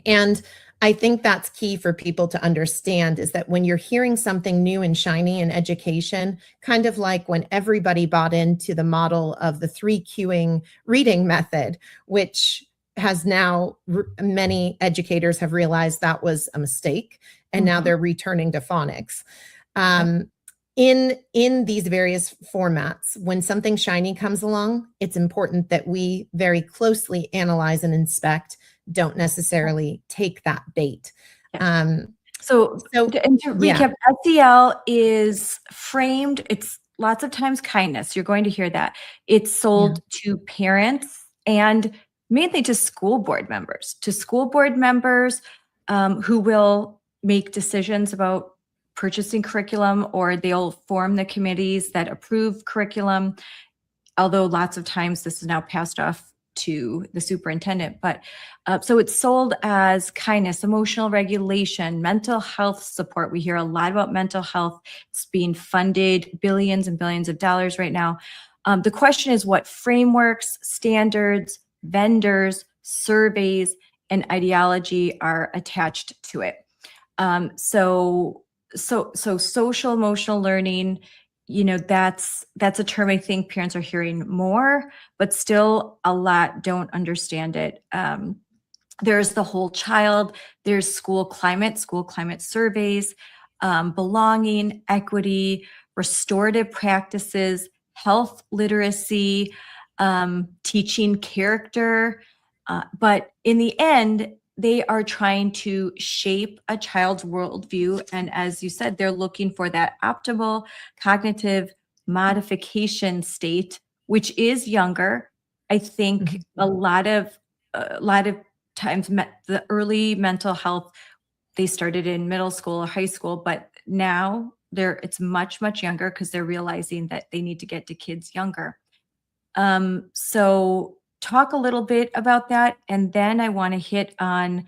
And I think that's key for people to understand, is that when you're hearing something new and shiny in education, kind of like when everybody bought into the model of the 3Qing reading method, which has now many educators have realized that was a mistake, and now they're returning to phonics. In these various formats, when something shiny comes along, it's important that we very closely analyze and inspect, don't necessarily take that bait. So to recap, SEL is framed, it's lots of times kindness. You're going to hear that. It's sold to parents and mainly to school board members, who will make decisions about purchasing curriculum, or they'll form the committees that approve curriculum. Although lots of times this is now passed off to the superintendent, but so it's sold as kindness, emotional regulation, mental health support. We hear a lot about mental health. It's being funded billions and billions of dollars right now. The question is what frameworks, standards, vendors, surveys, and ideology are attached to it. So social emotional learning, that's a term I think parents are hearing more, but still a lot don't understand it. There's the whole child, there's school climate surveys, belonging, equity, restorative practices, health literacy, teaching character. But in the end, they are trying to shape a child's worldview. And as you said, they're looking for that optimal cognitive modification state, which is younger. I think a lot of times the early mental health, they started in middle school or high school, but now it's much, much younger because they're realizing that they need to get to kids younger. So talk a little bit about that. And then I want to hit on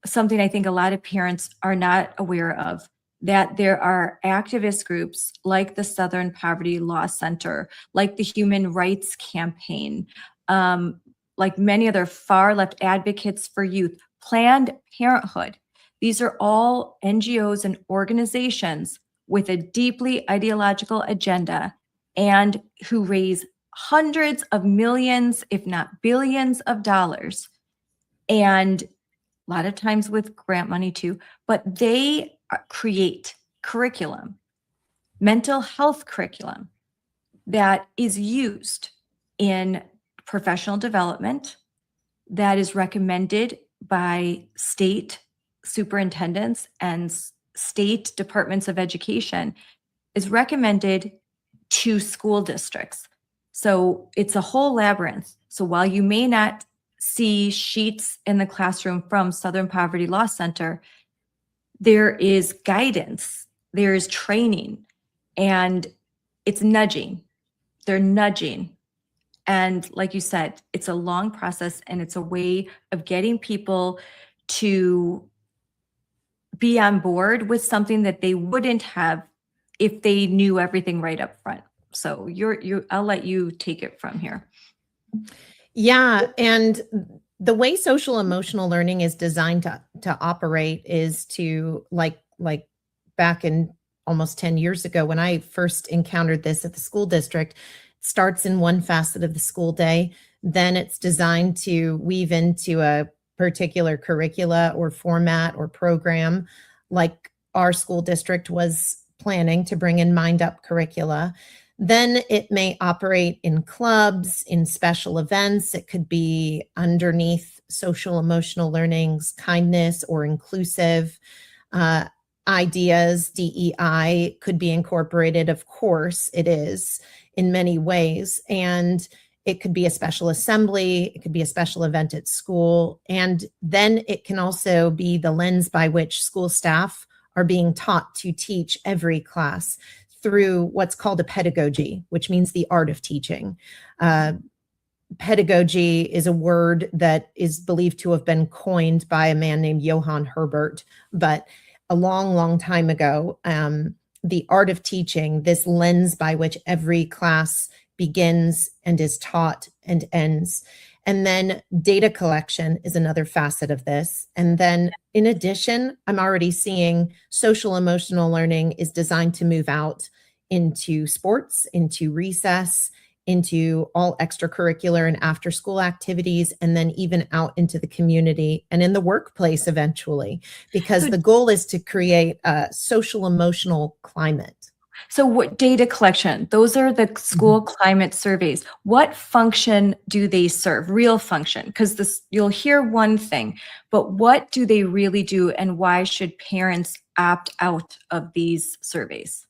something I think a lot of parents are not aware of, that there are activist groups like the Southern Poverty Law Center, like the Human Rights Campaign, like many other far left advocates for youth, Planned Parenthood. These are all NGOs and organizations with a deeply ideological agenda and who raise hundreds of millions, if not billions of dollars. And a lot of times with grant money too, but they create curriculum, mental health curriculum that is used in professional development, that is recommended by state superintendents and state departments of education, is recommended to school districts. So it's a whole labyrinth. So while you may not see sheets in the classroom from Southern Poverty Law Center, there is guidance, there is training, and it's nudging. They're nudging. And like you said, it's a long process, and it's a way of getting people to be on board with something that they wouldn't have if they knew everything right up front. So I'll let you take it from here. Yeah, and the way social emotional learning is designed to operate is to like back in almost 10 years ago when I first encountered this at the school district. It starts in one facet of the school day, then it's designed to weave into a particular curricula or format or program, like our school district was planning to bring in Mind Up curricula. Then it may operate in clubs, in special events. It could be underneath social emotional learning's kindness or inclusive ideas. DEI could be incorporated. Of course, it is in many ways. And it could be a special assembly. It could be a special event at school. And then it can also be the lens by which school staff are being taught to teach every class through what's called a pedagogy, which means the art of teaching. Pedagogy is a word that is believed to have been coined by a man named Johann Herbert, but a long, long time ago, the art of teaching, this lens by which every class begins and is taught and ends. And then data collection is another facet of this. And then in addition, I'm already seeing social emotional learning is designed to move out into sports, into recess, into all extracurricular and after school activities, and then even out into the community and in the workplace eventually, because the goal is to create a social emotional climate. So what data collection, those are the school climate surveys. What function do they serve? Real function, because this, you'll hear one thing, but what do they really do, and why should parents opt out of these surveys?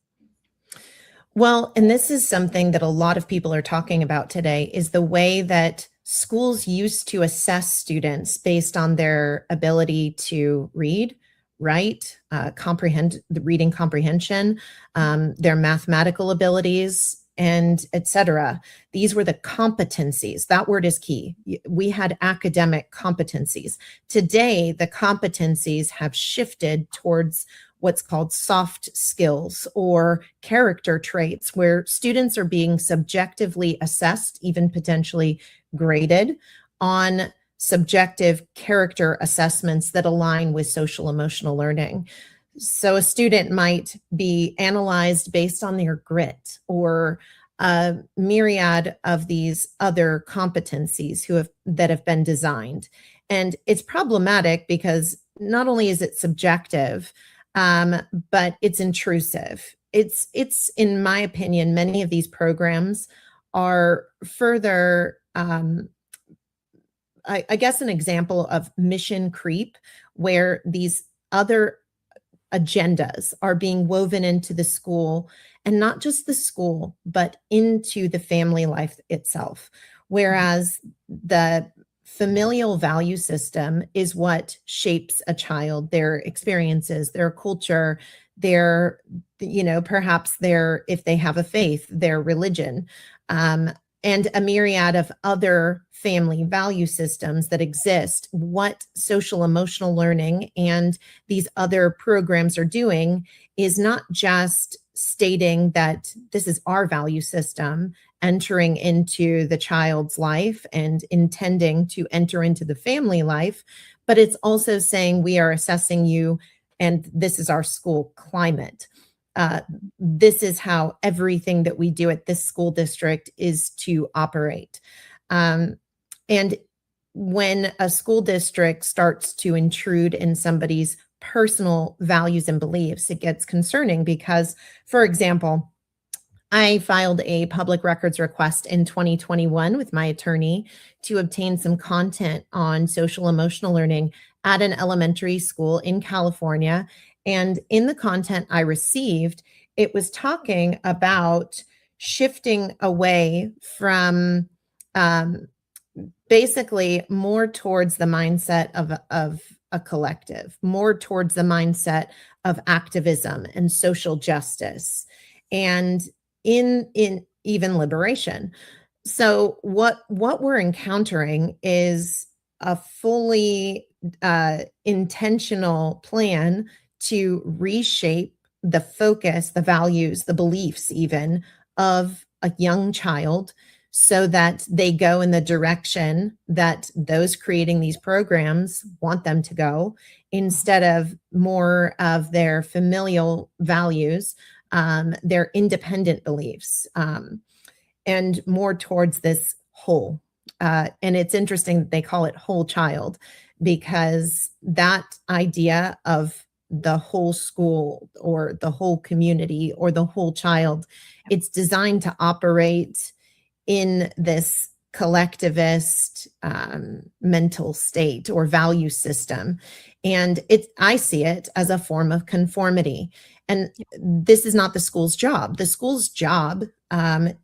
Well, and this is something that a lot of people are talking about today, is the way that schools used to assess students based on their ability to read, write, comprehend, the reading comprehension, their mathematical abilities, and etc. These were the competencies. That word is key. We had academic competencies. Today, the competencies have shifted towards what's called soft skills or character traits, where students are being subjectively assessed, even potentially graded on subjective character assessments that align with social emotional learning. So a student might be analyzed based on their grit or a myriad of these other competencies that have been designed. And it's problematic because not only is it subjective, but it's intrusive. It's in my opinion, many of these programs are further, I guess, an example of mission creep, where these other agendas are being woven into the school, and not just the school, but into the family life itself. Whereas the familial value system is what shapes a child, their experiences, their culture, their, perhaps if they have a faith, their religion, and a myriad of other family value systems that exist. What social emotional learning and these other programs are doing is not just stating that this is our value system entering into the child's life and intending to enter into the family life, but it's also saying we are assessing you, and this is our school climate. This is how everything that we do at this school district is to operate. And when a school district starts to intrude in somebody's personal values and beliefs, it gets concerning because, for example, I filed a public records request in 2021 with my attorney to obtain some content on social emotional learning at an elementary school in California. And in the content I received, it was talking about shifting away from basically more towards the mindset of a collective, more towards the mindset of activism and social justice, and in even liberation. So what we're encountering is a fully intentional plan to reshape the focus, the values, the beliefs even of a young child, so that they go in the direction that those creating these programs want them to go, instead of more of their familial values, their independent beliefs, and more towards this whole. And it's interesting that they call it whole child, because that idea of the whole school or the whole community or the whole child, it's designed to operate in this collectivist mental state or value system. And I see it as a form of conformity. And this is not the school's job. The school's job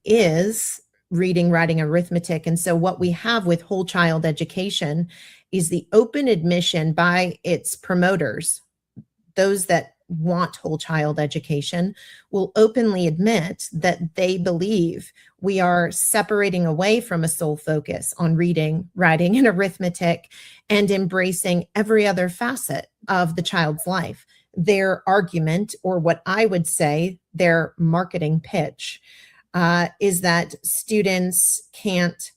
is reading, writing, arithmetic. And so what we have with whole child education is the open admission by its promoters, those that want whole child education, will openly admit that they believe we are separating away from a sole focus on reading, writing, and arithmetic, and embracing every other facet of the child's life. Their argument, or what I would say their marketing pitch, is that students can't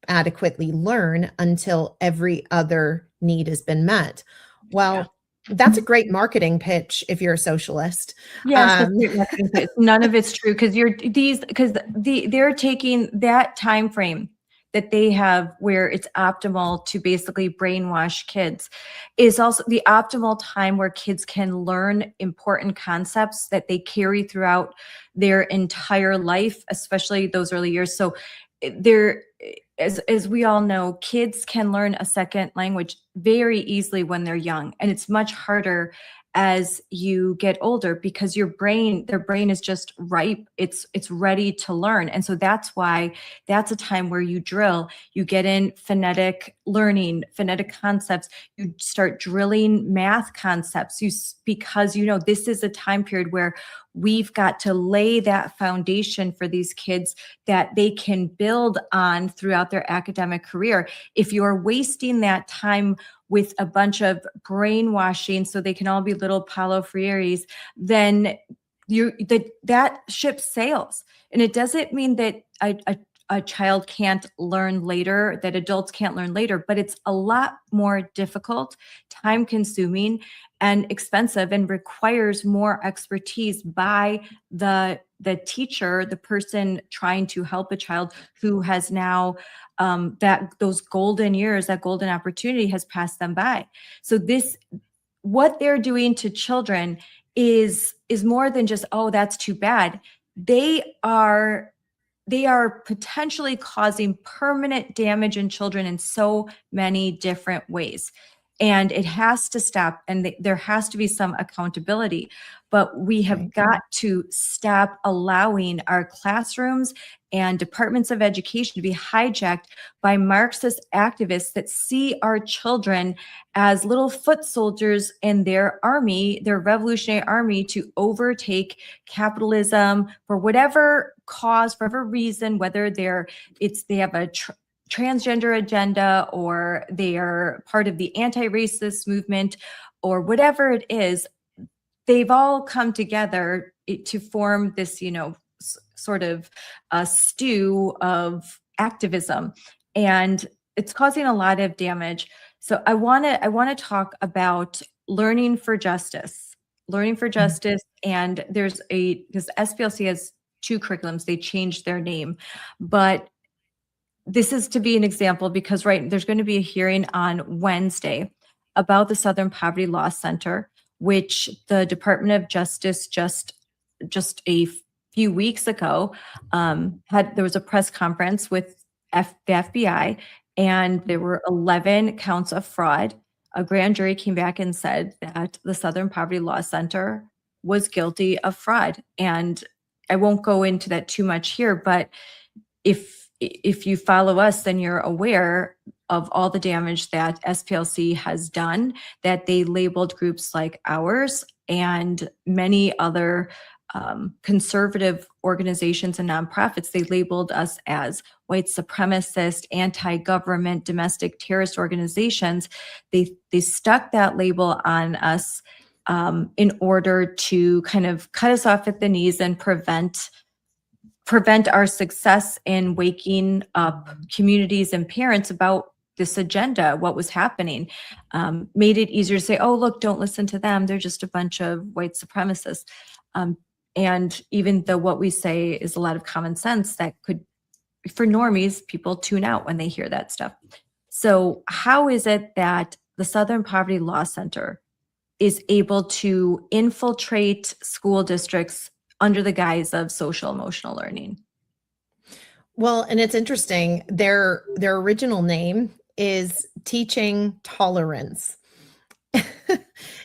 adequately learn until every other need has been met. Well, that's a great marketing pitch if you're a socialist. Yes, that's great marketing pitch. None of it's true, because they're taking that time frame that they have where it's optimal to basically brainwash kids is also the optimal time where kids can learn important concepts that they carry throughout their entire life, especially those early years. So they're, as we all know, kids can learn a second language very easily when they're young, and it's much harder as you get older because their brain is just ripe. It's ready to learn. And so that's why that's a time where you drill, you get in phonetic learning, phonetic concepts, you start drilling math concepts, because this is a time period where we've got to lay that foundation for these kids that they can build on throughout their academic career. If you're wasting that time with a bunch of brainwashing so they can all be little Paulo Freire's, then that ship sails. And it doesn't mean that a child can't learn later, that adults can't learn later, but it's a lot more difficult, time consuming, and expensive, and requires more expertise by the teacher, the person trying to help a child who has now those golden years, that golden opportunity has passed them by. So what they're doing to children is more than just, oh, that's too bad. They are potentially causing permanent damage in children in so many different ways. And it has to stop, and there has to be some accountability. But we have got to stop allowing our classrooms and departments of education to be hijacked by Marxist activists that see our children as little foot soldiers in their army, their revolutionary army, to overtake capitalism for whatever cause, for whatever reason, whether they have a transgender agenda, or they are part of the anti-racist movement, or whatever it is. They've all come together to form this, sort of a stew of activism. And it's causing a lot of damage. So I want to talk about learning for justice. Learning for justice, and because SPLC has 2 curriculums, they changed their name, but this is to be an example because there's going to be a hearing on Wednesday about the Southern Poverty Law Center, which the Department of Justice just a few weeks ago there was a press conference with the FBI, and there were 11 counts of fraud. A grand jury came back and said that the Southern Poverty Law Center was guilty of fraud. And I won't go into that too much here, but if you follow us, then you're aware of all the damage that SPLC has done, that they labeled groups like ours and many other conservative organizations and nonprofits. They labeled us as white supremacist, anti-government, domestic terrorist organizations. They stuck that label on us in order to kind of cut us off at the knees and prevent our success in waking up communities and parents about this agenda, what was happening. Made it easier to say, oh, look, don't listen to them. They're just a bunch of white supremacists. And even though what we say is a lot of common sense, that could, for normies, people tune out when they hear that stuff. So how is it that the Southern Poverty Law Center is able to infiltrate school districts under the guise of social emotional learning? Well, and it's interesting. Their original name is Teaching Tolerance.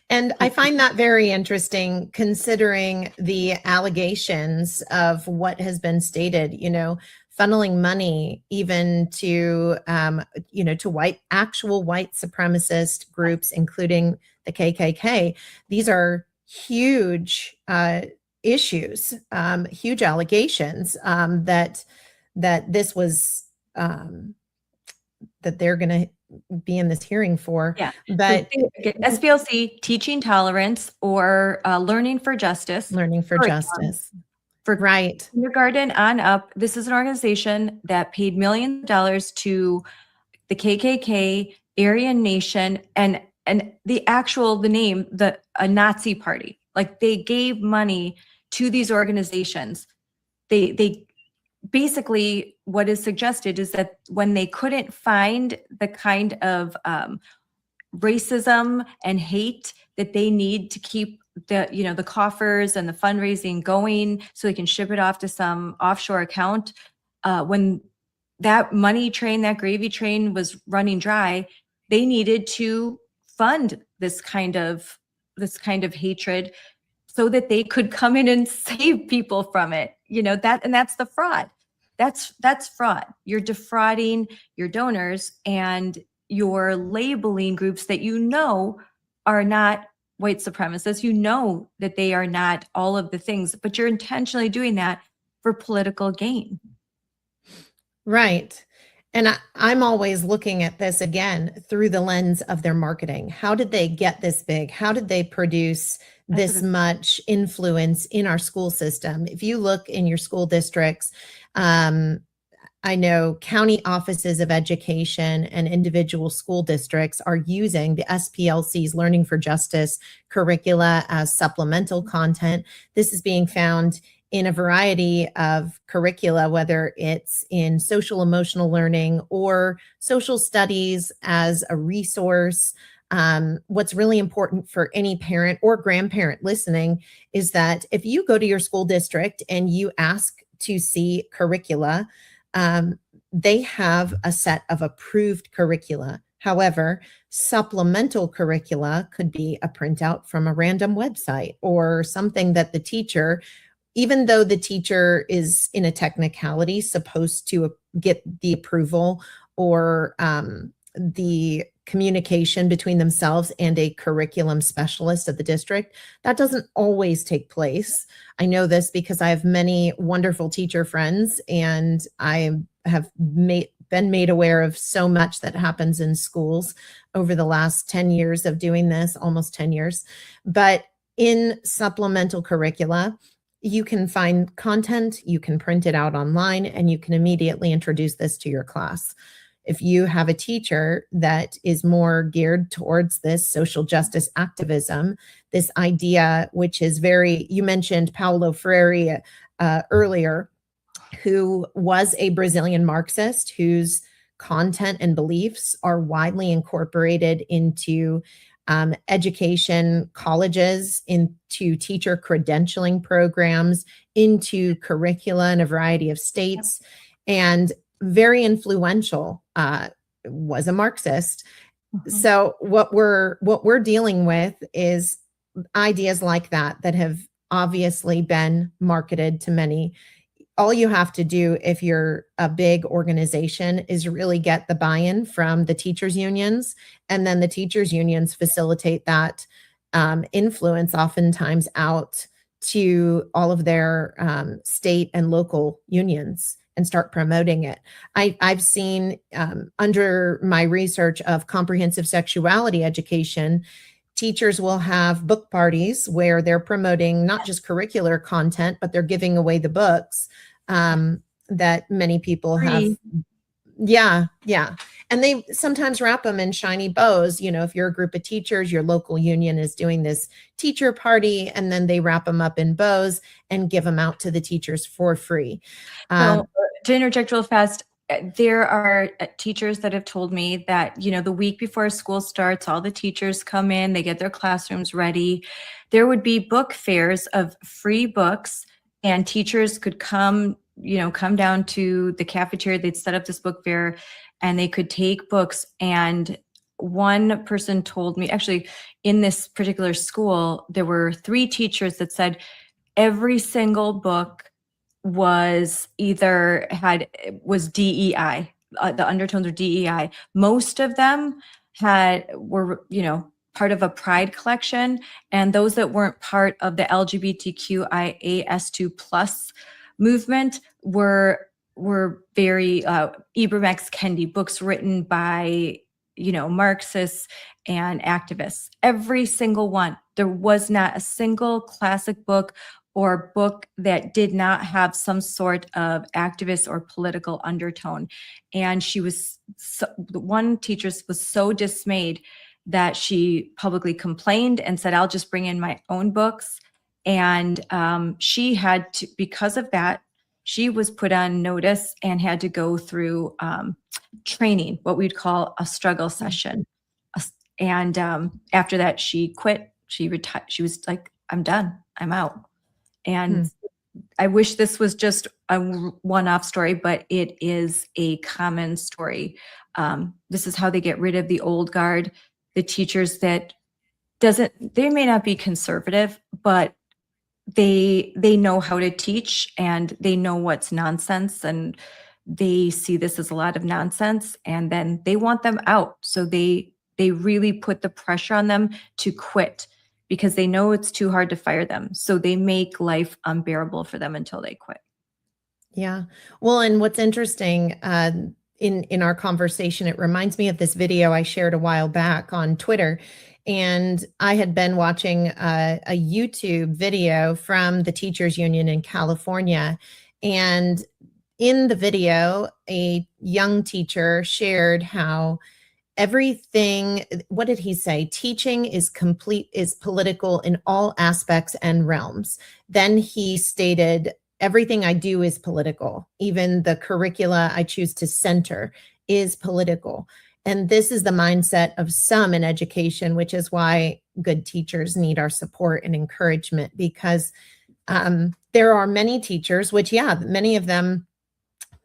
And I find that very interesting, considering the allegations of what has been stated, funneling money even to, to actual white supremacist groups, including the KKK. These are huge issues, huge allegations that this was, that they're going to be in this hearing for. Yeah. But SPLC, Teaching Tolerance, or Learning for Justice. Learning for Justice. For right. kindergarten on up, this is an organization that paid millions of dollars to the KKK, Aryan Nation, and the name, a Nazi party. Like, they gave money to these organizations. They basically, what is suggested is that when they couldn't find the kind of racism and hate that they need to keep the coffers and the fundraising going so they can ship it off to some offshore account, when that money train, that gravy train was running dry, they needed to fund this kind of hatred so that they could come in and save people from it. That's the fraud. That's fraud. You're defrauding your donors, and you're labeling groups that are not white supremacists. That they are not all of the things, but you're intentionally doing that for political gain. Right. And I'm always looking at this again through the lens of their marketing. How did they get this big? How did they produce this much influence in our school system? If you look in your school districts, I know county offices of education and individual school districts are using the SPLC's Learning for Justice curricula as supplemental content. This is being found in a variety of curricula, whether it's in social emotional learning or social studies as a resource. What's really important for any parent or grandparent listening is that if you go to your school district and you ask to see curricula, they have a set of approved curricula. However, supplemental curricula could be a printout from a random website or something that the teacher, even though the teacher is in a technicality supposed to get the approval or the communication between themselves and a curriculum specialist at the district, that doesn't always take place. I know this because I have many wonderful teacher friends, and I have been made aware of so much that happens in schools over the last 10 years of doing this, almost 10 years. But in supplemental curricula, you can find content, you can print it out online, and you can immediately introduce this to your class. if you have a teacher that is more geared towards this social justice activism, this idea, which is very, you mentioned Paulo Freire earlier, who was a Brazilian Marxist whose content and beliefs are widely incorporated into education, colleges, into teacher credentialing programs, into curricula in a variety of states, and very influential, was a Marxist. So what we're dealing with is ideas like that have obviously been marketed to many. All you have to do if you're a big organization is really get the buy-in from the teachers unions, and then the teachers unions facilitate that influence oftentimes out to all of their state and local unions and start promoting it. I've seen under my research of comprehensive sexuality education, teachers will have book parties where they're promoting not just curricular content, but they're giving away the books that many people have. Yeah. And they sometimes wrap them in shiny bows. You know, if you're a group of teachers, your local union is doing this teacher party, and then they wrap them up in bows and give them out to the teachers for free. So, to interject real fast, there are teachers that have told me that, you know, the week before school starts, all the teachers come in, they get their classrooms ready. There would be book fairs of free books, and teachers could come down to the cafeteria. They'd set up this book fair and they could take books. And one person told me, actually, in this particular school, there were 3 teachers that said every single book was DEI. The undertones were DEI. Most of them were part of a pride collection, and those that weren't part of the LGBTQIAS2 plus movement were very Ibram X. Kendi books written by Marxists and activists. Every single one. There was not a single classic book or book that did not have some sort of activist or political undertone. And one teacher was so dismayed that she publicly complained and said, I'll just bring in my own books. And she had to, because of that, she was put on notice and had to go through training, what we'd call a struggle session. And after that, she quit. She retired. She was like, I'm done. I'm out. And I wish this was just a one-off story, but it is a common story. This is how they get rid of the old guard, the teachers that they may not be conservative, but they know how to teach and they know what's nonsense, and they see this as a lot of nonsense, and then they want them out. So they really put the pressure on them to quit, because they know it's too hard to fire them. So they make life unbearable for them until they quit. Yeah. Well, and what's interesting in our conversation, it reminds me of this video I shared a while back on Twitter. And I had been watching a YouTube video from the teachers union in California. And in the video, a young teacher shared how everything, what did he say? Teaching is political in all aspects and realms. Then he stated, everything I do is political. Even the curricula I choose to center is political. And this is the mindset of some in education, which is why good teachers need our support and encouragement, because there are many teachers, which, many of them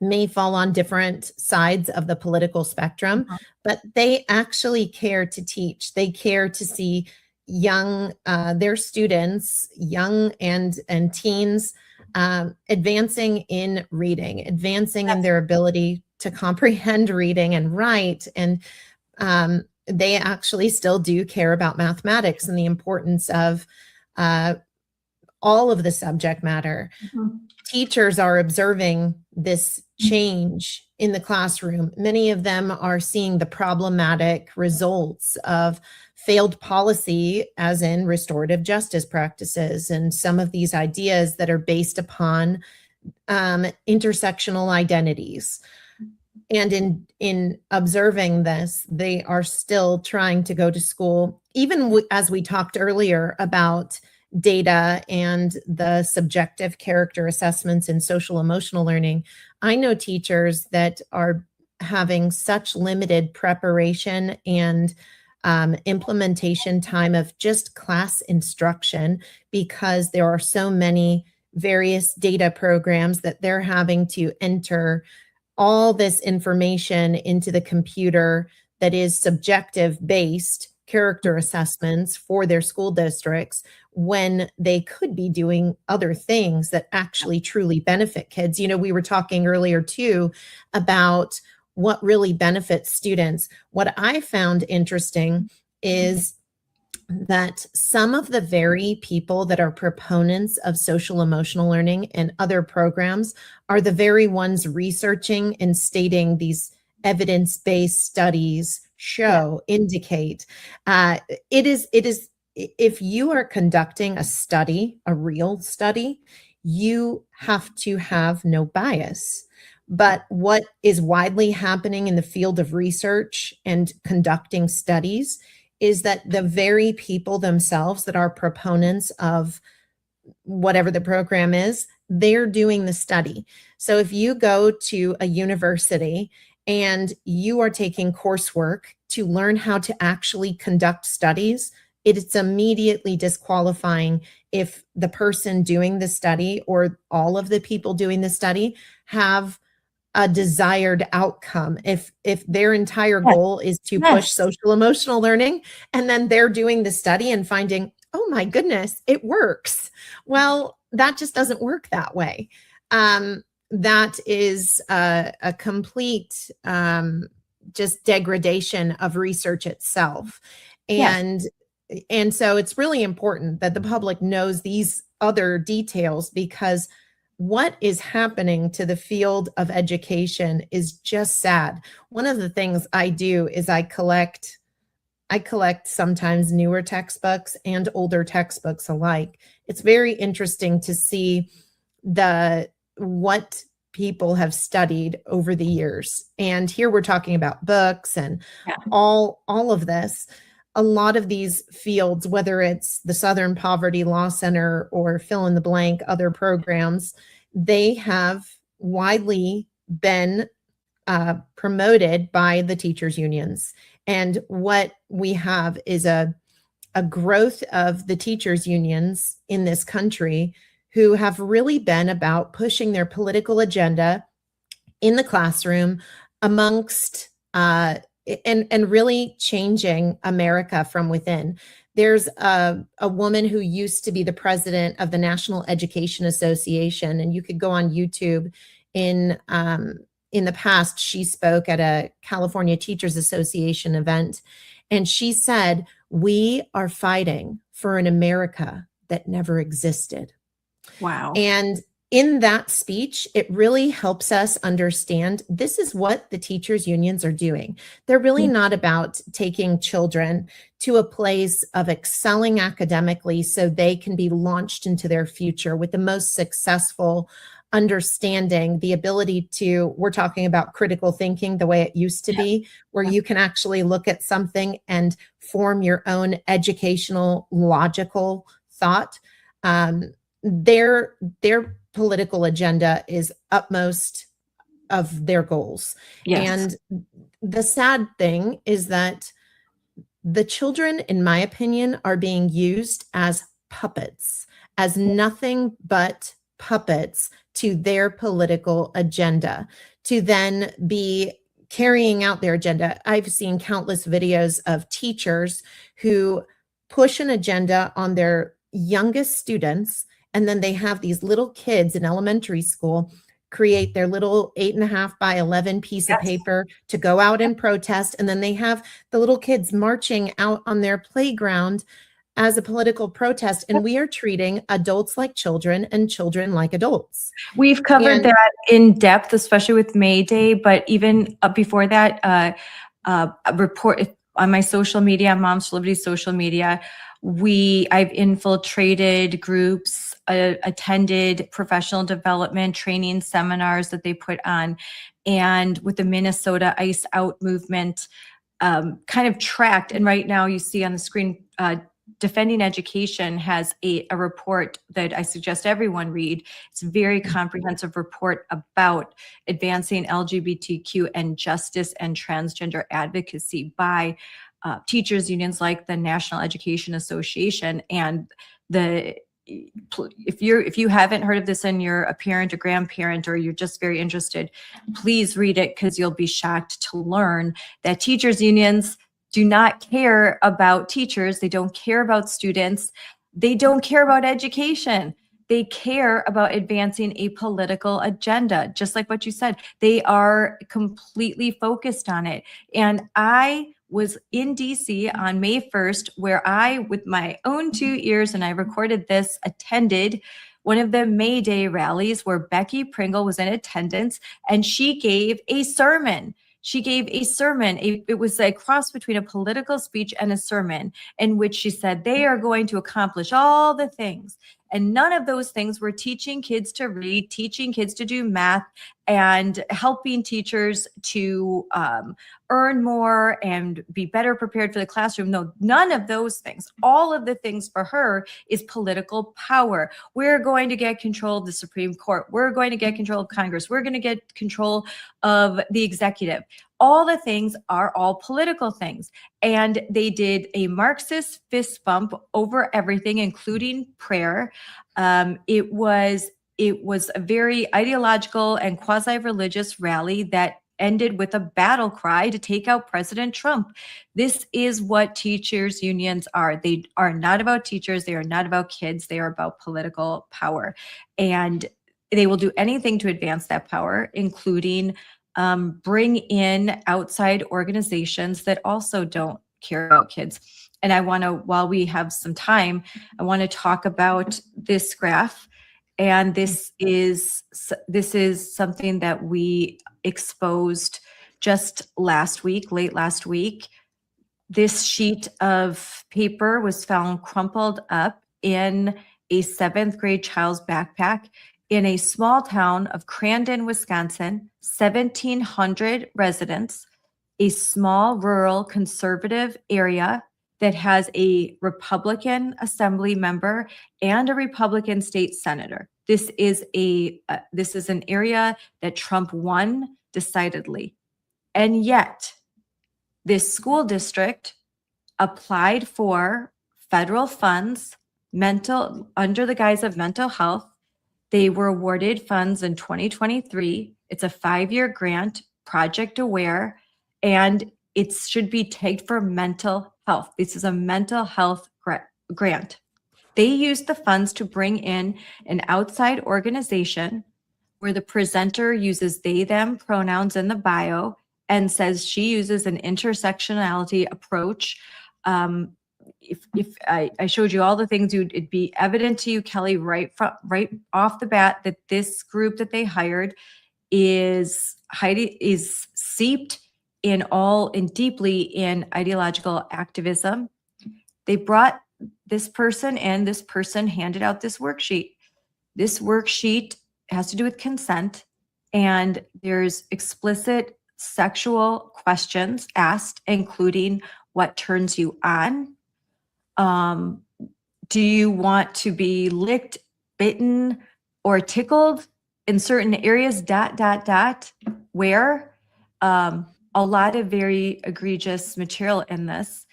may fall on different sides of the political spectrum, but they actually care to teach. They care to see their students, young and teens, advancing in reading, advancing in their ability to comprehend reading and write. And they actually still do care about mathematics and the importance of all of the subject matter. Teachers are observing this change in the classroom. Many of them are seeing the problematic results of failed policy, as in restorative justice practices, and some of these ideas that are based upon intersectional identities. And in observing this, they are still trying to go to school, even as we talked earlier about data and the subjective character assessments in social emotional learning. I know teachers that are having such limited preparation and implementation time of just class instruction because there are so many various data programs that they're having to enter all this information into the computer that is subjective based character assessments for their school districts when they could be doing other things that actually truly benefit kids. You know, we were talking earlier too about what really benefits students. What I found interesting is that some of the very people that are proponents of social emotional learning and other programs are the very ones researching and stating these evidence-based studies indicate. It is if you are conducting a study, a real study, you have to have no bias. But what is widely happening in the field of research and conducting studies is that the very people themselves that are proponents of whatever the program is, they're doing the study. So if you go to a university and you are taking coursework to learn how to actually conduct studies, it's immediately disqualifying if the person doing the study or all of the people doing the study have a desired outcome. If their entire goal is to push social emotional learning, and then they're doing the study and finding, oh my goodness, it works. Well, that just doesn't work that way. That is a complete just degradation of research itself. And so it's really important that the public knows these other details, because what is happening to the field of education is just sad. One of the things I do is I collect sometimes newer textbooks and older textbooks alike. It's very interesting to see what people have studied over the years. And here we're talking about books and all of this. A lot of these fields, whether it's the Southern Poverty Law Center or fill in the blank other programs, they have widely been promoted by the teachers' unions. And what we have is a growth of the teachers' unions in this country who have really been about pushing their political agenda in the classroom amongst and really changing America from within. There's a woman who used to be the president of the National Education Association, and you could go on YouTube. In the past, she spoke at a California Teachers Association event, and she said, "We are fighting for an America that never existed." Wow. And in that speech, it really helps us understand this is what the teachers' unions are doing. They're really not about taking children to a place of excelling academically so they can be launched into their future with the most successful understanding, the ability to, we're talking about critical thinking the way it used to be, where you can actually look at something and form your own educational, logical thought. Their political agenda is utmost of their goals. Yes. And the sad thing is that the children, in my opinion, are being used as puppets, as nothing but puppets to their political agenda, to then be carrying out their agenda. I've seen countless videos of teachers who push an agenda on their youngest students, and then they have these little kids in elementary school create their little 8.5 by 11 piece of paper to go out and protest. And then they have the little kids marching out on their playground as a political protest. And we are treating adults like children and children like adults. We've covered that in depth, especially with May Day, but even before that, a report on my social media, Moms for Liberty social media, I've infiltrated groups, attended professional development training seminars that they put on, and with the Minnesota Ice Out movement, kind of tracked. And right now you see on the screen, Defending Education has a report that I suggest everyone read. It's a very comprehensive report about advancing LGBTQ and justice and transgender advocacy by teachers unions like the National Education Association. And if you haven't heard of this and you're a parent, a grandparent, or you're just very interested, please read it, because you'll be shocked to learn that teachers unions do not care about teachers. They don't care about students. They don't care about education. They care about advancing a political agenda, just like what you said. They are completely focused on it. And I was in DC on May 1st, where I, with my own 2 ears, and I recorded this, attended one of the May Day rallies where Becky Pringle was in attendance, and she gave a sermon. She gave a sermon. It was a cross between a political speech and a sermon, in which she said they are going to accomplish all the things. And none of those things were teaching kids to read, teaching kids to do math, and helping teachers to earn more and be better prepared for the classroom. No, none of those things. All of the things for her is political power. We're going to get control of the Supreme Court. We're going to get control of Congress. We're going to get control of the executive. All the things are all political things. And they did a Marxist fist bump over everything, including prayer. It was a very ideological and quasi-religious rally that ended with a battle cry to take out President Trump. This is what teachers unions are. They are not about teachers. They are not about kids. They are about political power. And they will do anything to advance that power, including bring in outside organizations that also don't care about kids. And I want to, while we have some time, I want to talk about this graph. And this is something that we exposed just last week, late last week. This sheet of paper was found crumpled up in a 7th grade child's backpack in a small town of Crandon, Wisconsin, 1,700 residents, a small rural conservative area that has a Republican assembly member and a Republican state senator. This is an area that Trump won decidedly. And yet, this school district applied for federal funds under the guise of mental health. They were awarded funds in 2023. It's a 5-year grant, Project Aware, and it should be tagged for mental health. This is a mental health grant. They used the funds to bring in an outside organization where the presenter uses they, them pronouns in the bio and says she uses an intersectionality approach. If I showed you all the things, it'd be evident to you, Kelly, right off the bat, that this group that they hired is seeped deeply in ideological activism. They brought this person in. This person handed out this worksheet. This worksheet has to do with consent, and there's explicit sexual questions asked, including what turns you on. Do you want to be licked, bitten, or tickled in certain areas? ... Where? A lot of very egregious material in this.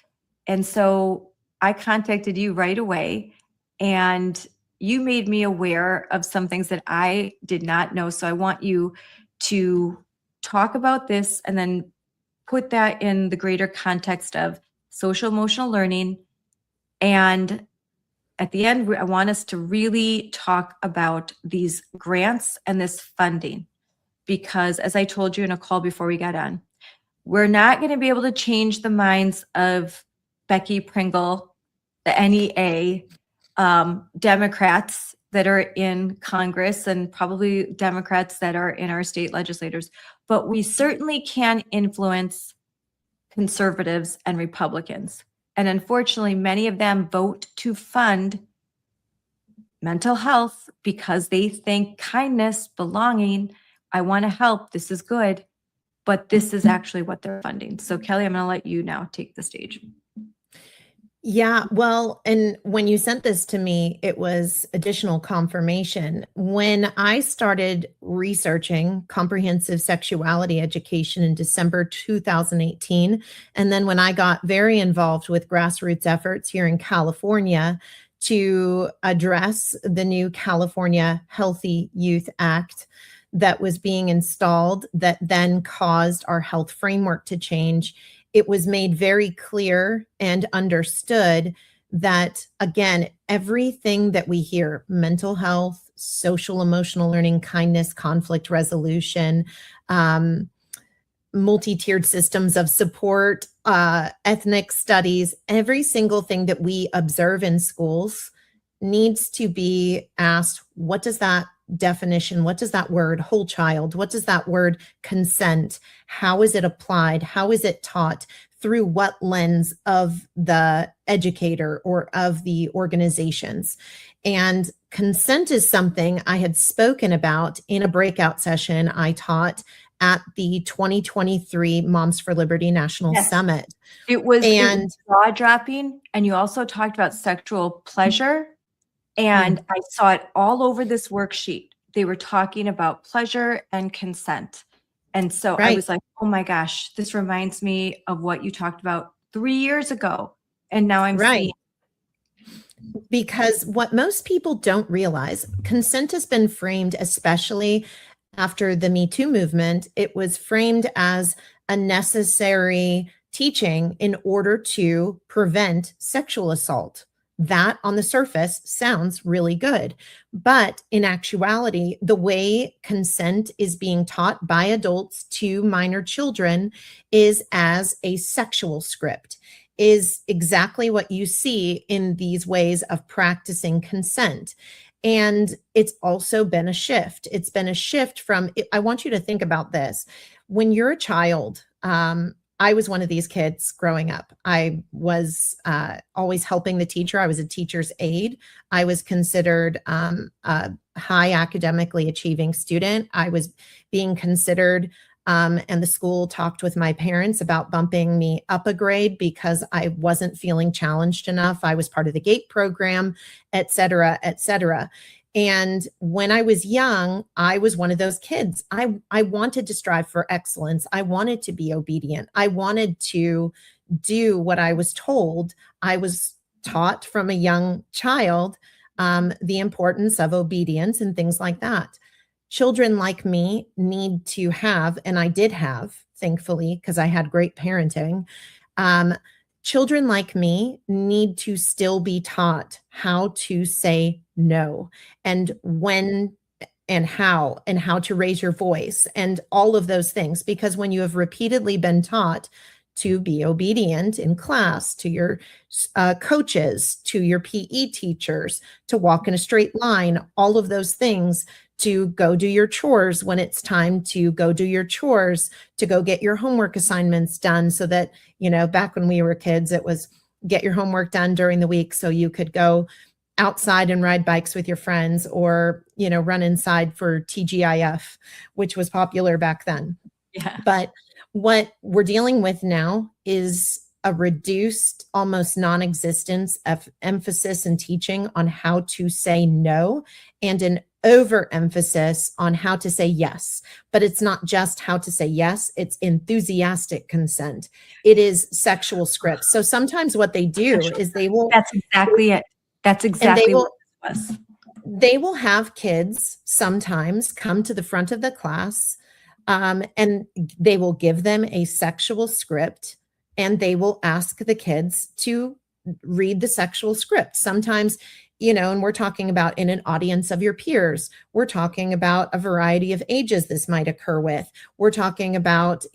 And so I contacted you right away, and you made me aware of some things that I did not know. So I want you to talk about this and then put that in the greater context of social emotional learning. And at the end, I want us to really talk about these grants and this funding, because as I told you in a call before we got on, we're not going to be able to change the minds of Becky Pringle, the NEA, Democrats that are in Congress, and probably Democrats that are in our state legislators. But we certainly can influence conservatives and Republicans. And unfortunately, many of them vote to fund mental health because they think kindness, belonging I want to help. This is good, but this is actually what they're funding. So Kelly, I'm going to let you now take the stage. Yeah, well, and when you sent this to me, it was additional confirmation. When I started researching comprehensive sexuality education in December 2018, and then when I got very involved with grassroots efforts here in California to address the new California Healthy Youth Act that was being installed, that then caused our health framework to change, it was made very clear and understood that, again, everything that we hear, mental health, social emotional learning, kindness, conflict resolution, multi-tiered systems of support, ethnic studies, every single thing that we observe in schools needs to be asked, what does that definition, what does that word whole child, what does that word consent, how is it applied, how is it taught, through what lens of the educator or of the organizations? And consent is something I had spoken about in a breakout session I taught at the 2023 Moms for Liberty National Summit. It was jaw dropping, and you also talked about sexual pleasure. And I saw it all over this worksheet. They were talking about pleasure and consent. And so I was like, oh my gosh, this reminds me of what you talked about 3 years ago. And now I'm seeing. Because what most people don't realize, consent has been framed, especially after the Me Too movement, it was framed as a necessary teaching in order to prevent sexual assault. That on the surface sounds really good. But in actuality, the way consent is being taught by adults to minor children is as a sexual script, is exactly what you see in these ways of practicing consent. And it's also been a shift. It's been a shift from, I want you to think about this. When you're a child, I was one of these kids growing up. I was always helping the teacher. I was a teacher's aide. I was considered a high academically achieving student. I was being considered, and the school talked with my parents about bumping me up a grade because I wasn't feeling challenged enough. I was part of the GATE program, et cetera, et cetera. And when I was young, I was one of those kids. I wanted to strive for excellence. I wanted to be obedient. I wanted to do what I was told. I was taught from a young child the importance of obedience and things like that. Children like me need to have, and I did have, thankfully, because I had great parenting, children like me need to still be taught how to say no, and when and how to raise your voice and all of those things. Because when you have repeatedly been taught to be obedient in class, to your coaches, to your PE teachers, to walk in a straight line, all of those things, to go do your chores when it's time to go do your chores, to go get your homework assignments done, so that, you know, back when we were kids, it was get your homework done during the week so you could go outside and ride bikes with your friends, or, you know, run inside for TGIF, which was popular back then. Yeah. But what we're dealing with now is a reduced, almost non-existence of emphasis and teaching on how to say no, and an overemphasis on how to say yes. But it's not just how to say yes, it's enthusiastic consent. It is sexual scripts. So sometimes what they do is they will— That's exactly it. That's exactly what it was. They will have kids sometimes come to the front of the class, and they will give them a sexual script, and they will ask the kids to read the sexual script. Sometimes, you know, and we're talking about in an audience of your peers. We're talking about a variety of ages this might occur with. We're talking about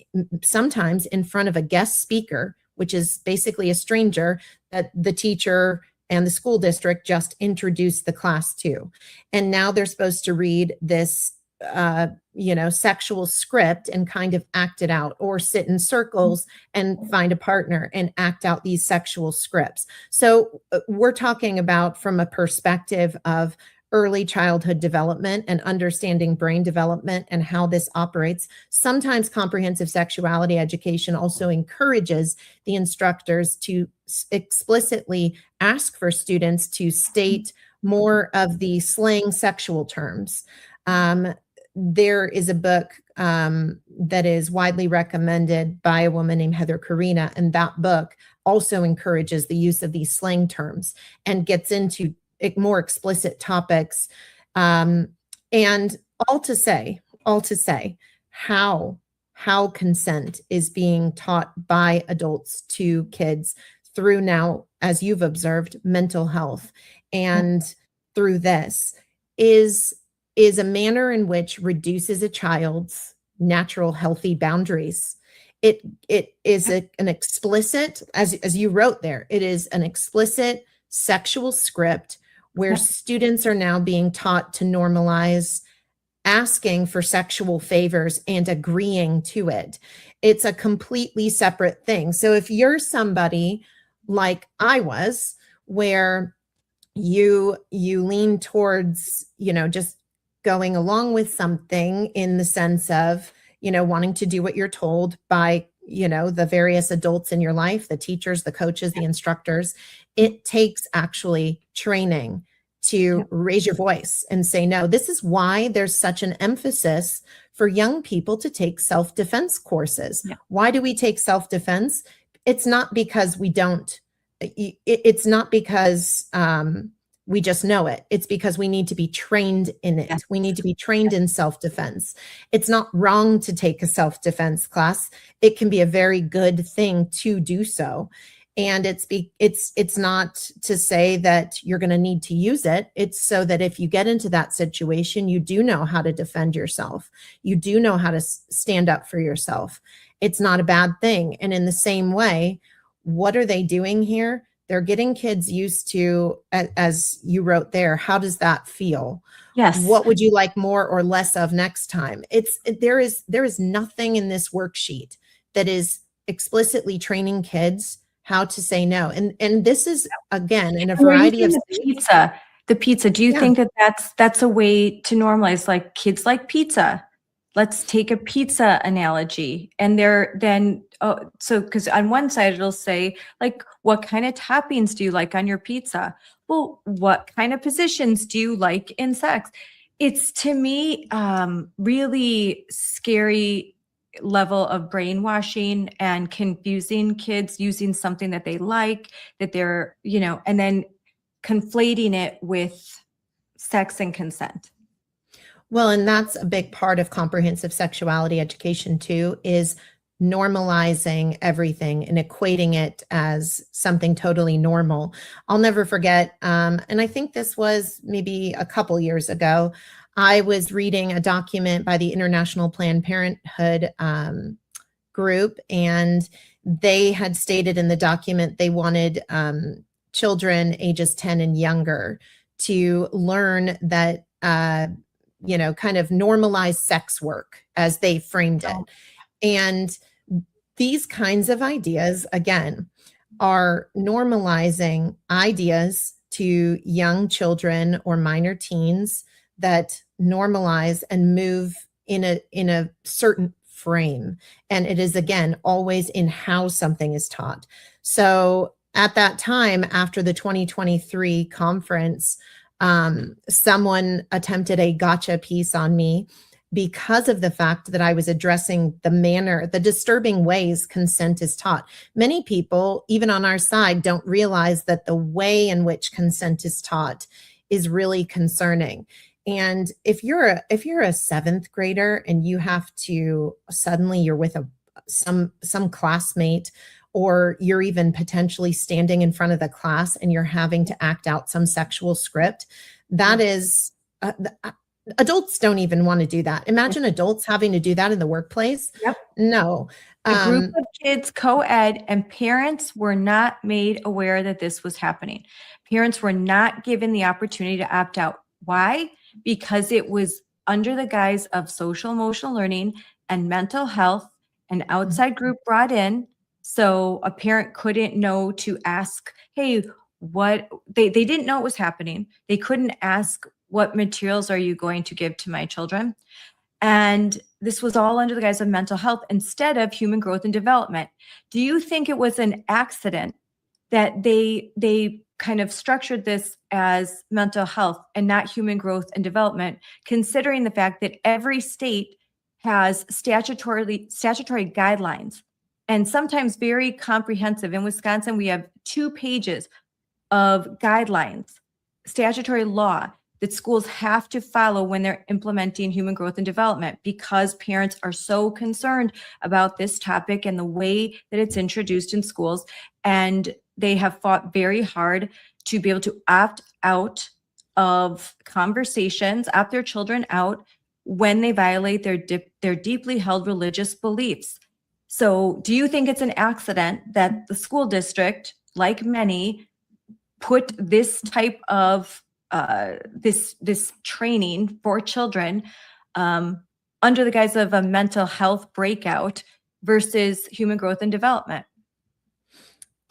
sometimes in front of a guest speaker, which is basically a stranger that the teacher and the school district just introduced the class to. And now they're supposed to read this, sexual script and kind of act it out, or sit in circles and find a partner and act out these sexual scripts. So we're talking about from a perspective of early childhood development and understanding brain development and how this operates. Sometimes comprehensive sexuality education also encourages the instructors to explicitly ask for students to state more of the slang sexual terms. There is a book that is widely recommended by a woman named Heather Karina, and that book also encourages the use of these slang terms and gets into more explicit topics. And all to say, how consent is being taught by adults to kids through now, as you've observed, mental health, and through this is a manner in which reduces a child's natural healthy boundaries. It is an explicit, as you wrote there, it is an explicit sexual script where students are now being taught to normalize asking for sexual favors and agreeing to it. It's a completely separate thing. So if you're somebody like I was, where you lean towards, just going along with something in the sense of, wanting to do what you're told by, the various adults in your life, the teachers, the coaches, the instructors, it takes actually training to raise your voice and say, no. This is why there's such an emphasis for young people to take self-defense courses. Yeah. Why do we take self-defense? It's not because we don't, it's not because we just know it. It's because we need to be trained in it. Yes. We need to be trained in self-defense. It's not wrong to take a self-defense class. It can be a very good thing to do so. And it's not to say that you're going to need to use it. It's so that if you get into that situation, you do know how to defend yourself. You do know how to stand up for yourself. It's not a bad thing. And in the same way, what are they doing here? They're getting kids used to, as you wrote there, how does that feel? Yes. What would you like more or less of next time? There is nothing in this worksheet that is explicitly training kids how to say no. And this is, again, in a variety of the pizza. Do you think that that's a way to normalize, like, kids like pizza? Let's take a pizza analogy. And because on one side it'll say, like, what kind of toppings do you like on your pizza? Well, what kind of positions do you like in sex? It's, to me, really scary level of brainwashing and confusing kids using something that they like, that they're, and then conflating it with sex and consent. Well, and that's a big part of comprehensive sexuality education too, is normalizing everything and equating it as something totally normal. I'll never forget, and I think this was maybe a couple years ago, I was reading a document by the International Planned Parenthood group, and they had stated in the document they wanted children ages 10 and younger to learn that kind of normalize sex work, as they framed it. And these kinds of ideas, again, are normalizing ideas to young children or minor teens that normalize and move in a certain frame. And it is, again, always in how something is taught. So at that time, after the 2023 conference, someone attempted a gotcha piece on me because of the fact that I was addressing the disturbing ways consent is taught. Many people, even on our side, don't realize that the way in which consent is taught is really concerning. And if you're a seventh grader and you have to, suddenly you're with some classmate, or you're even potentially standing in front of the class and you're having to act out some sexual script, that is, adults don't even want to do that. Imagine adults having to do that in the workplace. Yep. No. A group of kids, co-ed, and parents were not made aware that this was happening. Parents were not given the opportunity to opt out. Why? Because it was under the guise of social emotional learning and mental health, an outside group brought in. So a parent couldn't know to ask, hey, what they didn't know it was happening. They couldn't ask, what materials are you going to give to my children? And this was all under the guise of mental health instead of human growth and development. Do you think it was an accident that they kind of structured this as mental health and not human growth and development, considering the fact that every state has statutory guidelines, and sometimes very comprehensive? In Wisconsin, we have 2 pages of guidelines, statutory law that schools have to follow when they're implementing human growth and development, because parents are so concerned about this topic and the way that it's introduced in schools. And they have fought very hard to be able to opt out of conversations, opt their children out when they violate their deeply held religious beliefs. So do you think it's an accident that the school district, like many, put this type of this training for children under the guise of a mental health breakout versus human growth and development?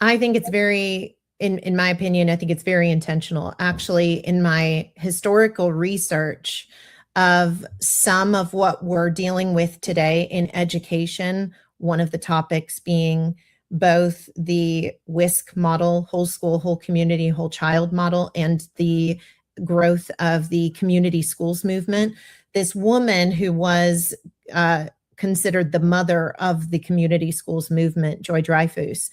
I think it's very, in my opinion, I think it's very intentional. Actually, in my historical research of some of what we're dealing with today in education, one of the topics being both the WISC model, whole school, whole community, whole child model, and the growth of the community schools movement. This woman who was considered the mother of the community schools movement, Joy Dreyfus,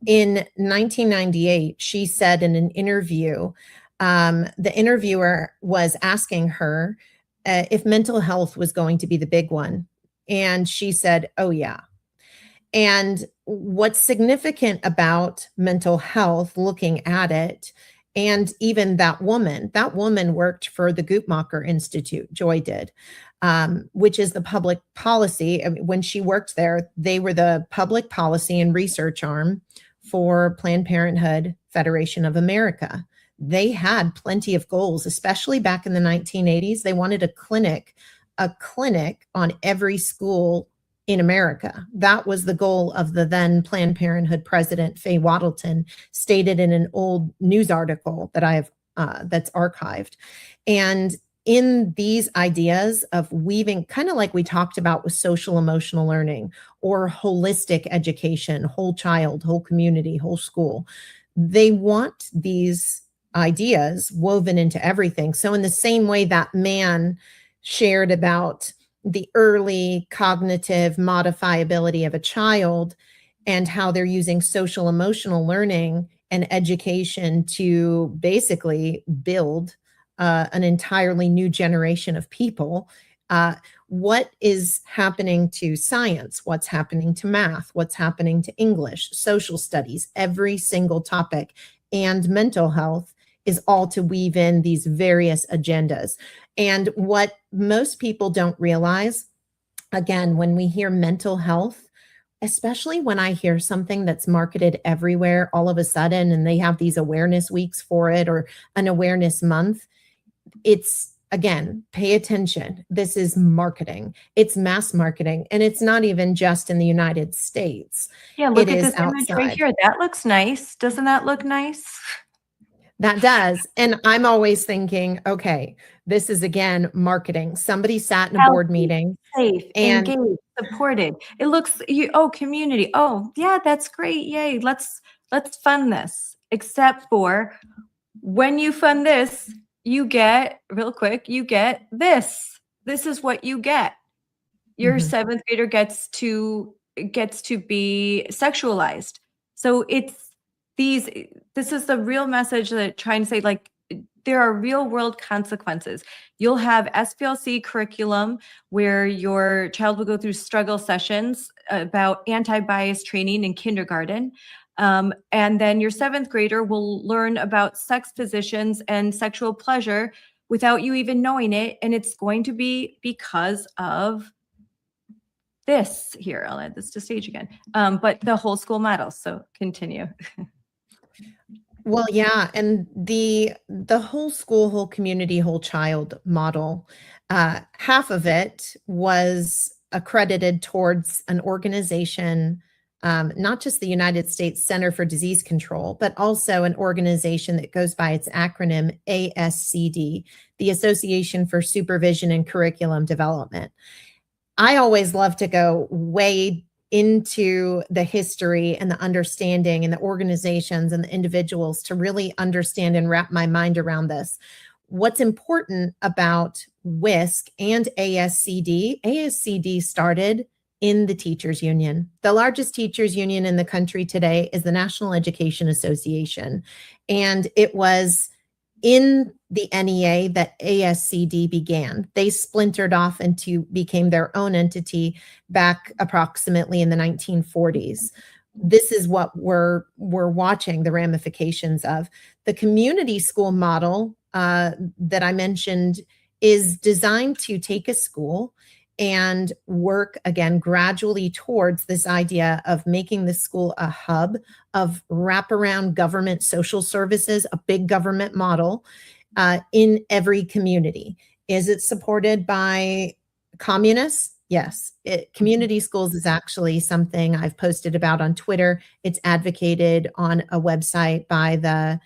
in 1998, she said in an interview, the interviewer was asking her if mental health was going to be the big one. And she said, oh yeah. And what's significant about mental health, looking at it, and even that woman worked for the Guttmacher Institute, Joy did, which is the public policy. I mean, when she worked there, they were the public policy and research arm for Planned Parenthood Federation of America. They had plenty of goals, especially back in the 1980s. They wanted a clinic on every school in America. That was the goal of the then Planned Parenthood president, Faye Waddleton, stated in an old news article that I have that's archived. And in these ideas of weaving, kind of like we talked about with social emotional learning or holistic education, whole child, whole community, whole school, they want these ideas woven into everything. So in the same way that man shared about the early cognitive modifiability of a child and how they're using social emotional learning and education to basically build an entirely new generation of people. What is happening to science? What's happening to math? What's happening to English, social studies, every single topic, and mental health is all to weave in these various agendas. And what most people don't realize, again, when we hear mental health, especially when I hear something that's marketed everywhere all of a sudden, and they have these awareness weeks for it or an awareness month, it's, again, pay attention. This is marketing. It's mass marketing. And it's not even just in the United States. Yeah, look It at is this image right outside. here. That looks nice. Doesn't that look nice? That does. And I'm always thinking, okay, this is again marketing. Somebody sat in a board Healthy, meeting safe, and engaged, supported. It looks community. Oh, yeah, that's great. Yay. Let's fund this. Except for when you fund this, you get this. This is what you get. Your Mhm. 7th grader gets to be sexualized. So this is the real message that trying to say, like, there are real world consequences. You'll have SPLC curriculum where your child will go through struggle sessions about anti-bias training in kindergarten. And then your 7th grader will learn about sex positions and sexual pleasure without you even knowing it. And it's going to be because of this here. I'll add this to stage again. But the whole school model. So continue. Well, yeah, and the whole school, whole community, whole child model, half of it was accredited towards an organization not just the United States Center for Disease Control, but also an organization that goes by its acronym ASCD, the Association for Supervision and Curriculum Development. I always love to go way into the history and the understanding and the organizations and the individuals to really understand and wrap my mind around this. What's important about WISC and ASCD started in the teachers union. The largest teachers union in the country today is the National Education Association. And it was in the NEA that ASCD began. They splintered off into became their own entity back approximately in the 1940s. This is what we're watching the ramifications of. The community school model that I mentioned is designed to take a school and work again gradually towards this idea of making the school a hub of wraparound government social services, a big government model in every community. Is it supported by communists? Yes. Community schools is actually something I've posted about on Twitter. It's advocated on a website by the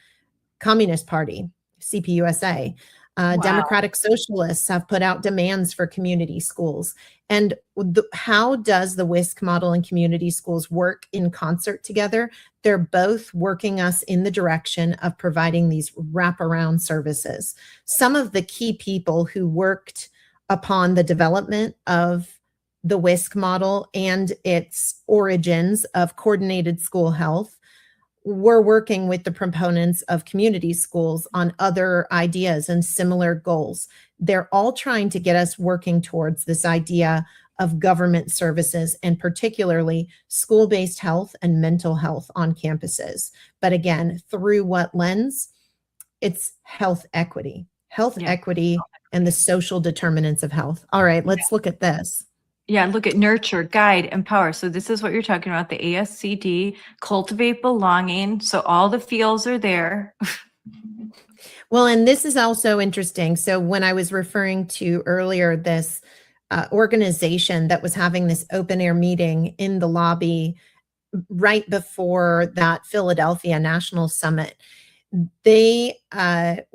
Communist Party, CPUSA. Wow. Democratic Socialists have put out demands for community schools. And how does the WISC model and community schools work in concert together? They're both working us in the direction of providing these wraparound services. Some of the key people who worked upon the development of the WISC model and its origins of coordinated school health, we're working with the proponents of community schools on other ideas and similar goals. They're all trying to get us working towards this idea of government services and particularly school-based health and mental health on campuses. But again, through what lens? It's health equity, and the social determinants of health. All right, let's look at this. Yeah, look at nurture, guide, empower. So this is what you're talking about, the ASCD, cultivate belonging. So all the feels are there. Well, and this is also interesting. So when I was referring to earlier this organization that was having this open air meeting in the lobby right before that Philadelphia National Summit, they had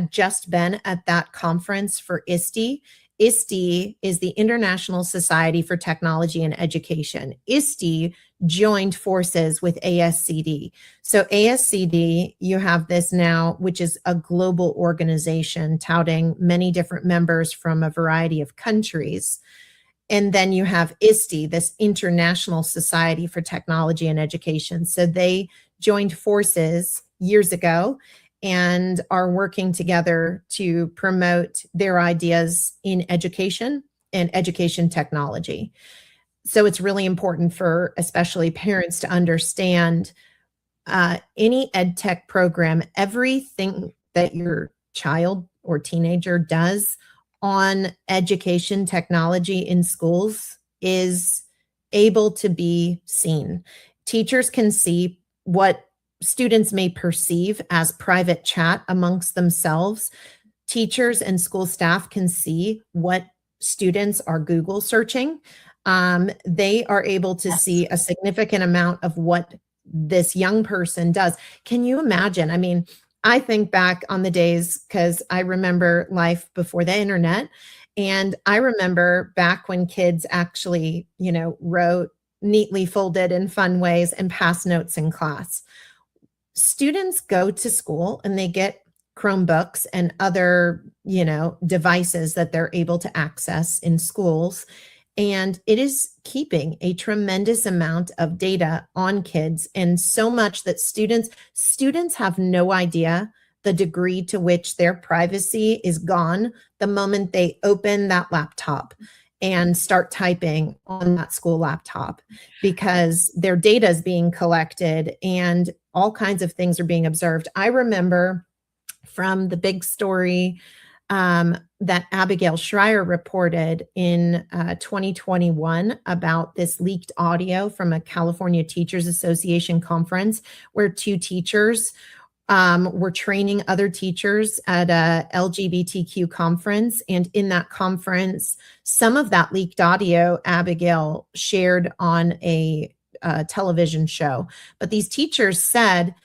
just been at that conference for ISTE. ISTE is the International Society for Technology and Education. ISTE joined forces with ASCD. So ASCD, you have this now, which is a global organization touting many different members from a variety of countries. And then you have ISTE, this International Society for Technology and Education. So they joined forces years ago and are working together to promote their ideas in education and education technology. So it's really important for especially parents to understand any ed tech program, everything that your child or teenager does on education technology in schools is able to be seen. Teachers can see what students may perceive as private chat amongst themselves. Teachers and school staff can see what students are Google searching. They are able to see a significant amount of what this young person does. Can you imagine? I mean, I think back on the days because I remember life before the internet. And I remember back when kids actually, wrote neatly folded in fun ways and passed notes in class. Students go to school and they get Chromebooks and other, devices that they're able to access in schools. And it is keeping a tremendous amount of data on kids, and so much that students have no idea the degree to which their privacy is gone the moment they open that laptop and start typing on that school laptop, because their data is being collected and all kinds of things are being observed. I remember from the big story that Abigail Schreier reported in 2021 about this leaked audio from a California Teachers Association conference where two teachers were training other teachers at a LGBTQ conference. And in that conference, some of that leaked audio Abigail shared on a television show. But these teachers said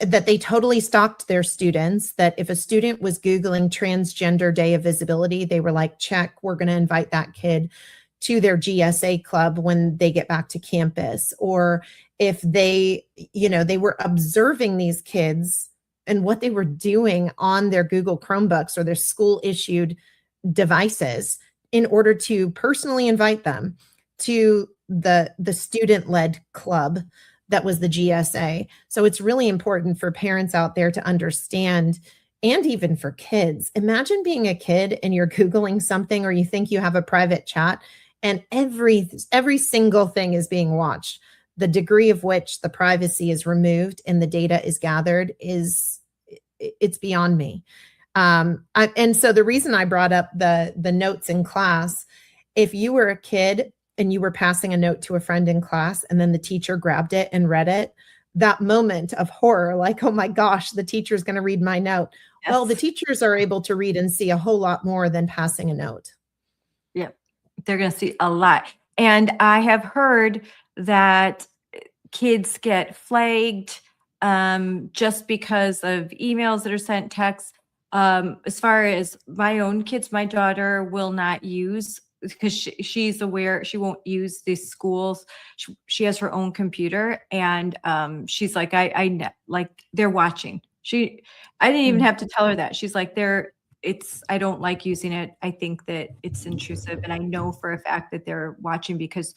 that they totally stalked their students, that if a student was Googling Transgender Day of Visibility, they were like, check, we're going to invite that kid to their GSA club when they get back to campus. Or if they, they were observing these kids and what they were doing on their Google Chromebooks or their school issued devices in order to personally invite them to the student-led club that was the GSA. So it's really important for parents out there to understand, and even for kids. Imagine being a kid and you're Googling something, or you think you have a private chat, and every single thing is being watched. The degree of which the privacy is removed and the data is gathered it's beyond me. And so the reason I brought up the notes in class, if you were a kid and you were passing a note to a friend in class and then the teacher grabbed it and read it, that moment of horror, like, oh my gosh, the teacher's going to read my note. Yes. Well, the teachers are able to read and see a whole lot more than passing a note. Yep. They're going to see a lot. And I have heard that kids get flagged just because of emails that are sent, texts. As far as my own kids, my daughter will not use, because she's aware she won't use these schools. She has her own computer, and she's like, I like they're watching. I didn't even have to tell her that. She's like, I don't like using it. I think that it's intrusive, and I know for a fact that they're watching because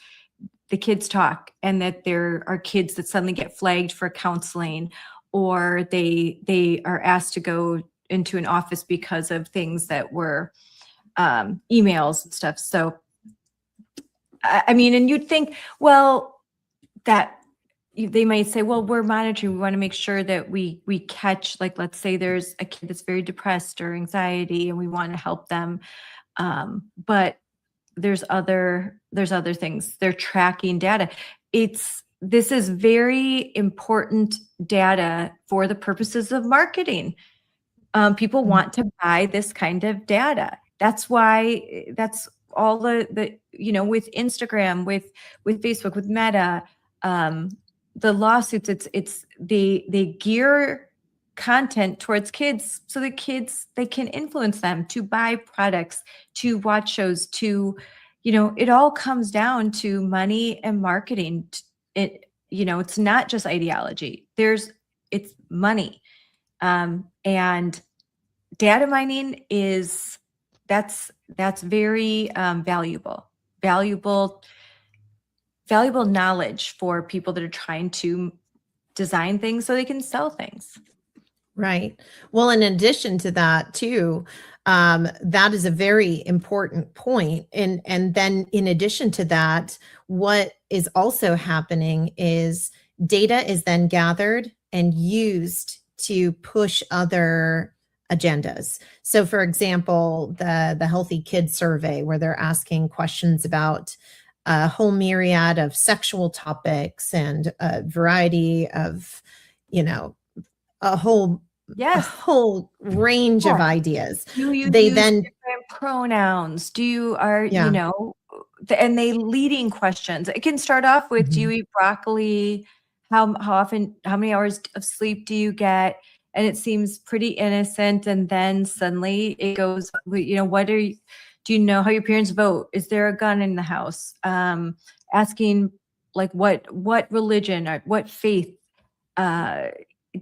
the kids talk, and that there are kids that suddenly get flagged for counseling, or they are asked to go into an office because of things that were emails and stuff. So, I mean, and you'd think, well, that they might say, well, we're monitoring. We want to make sure that we catch, like, let's say there's a kid that's very depressed or anxiety, and we want to help them. But there's other things. They're tracking data. This is very important data for the purposes of marketing. People want to buy this kind of data. That's why, that's all the with Instagram, with Facebook, with Meta, the lawsuits, they gear content towards kids so that kids, they can influence them to buy products, to watch shows, to, it all comes down to money and marketing. It's not just ideology. It's money. And data mining that's very valuable knowledge for people that are trying to design things so they can sell things. Right. Well, in addition to that too, that is a very important point. And then in addition to that, what is also happening is data is then gathered and used to push other agendas. So for example, the Healthy Kids Survey, where they're asking questions about a whole myriad of sexual topics and a variety of, a whole range of ideas. Do you they use then different pronouns? Yeah. And they leading questions. It can start off with, do you eat broccoli? How often, how many hours of sleep do you get? And it seems pretty innocent. And then suddenly it goes, do you know how your parents vote? Is there a gun in the house? Asking like what religion or what faith,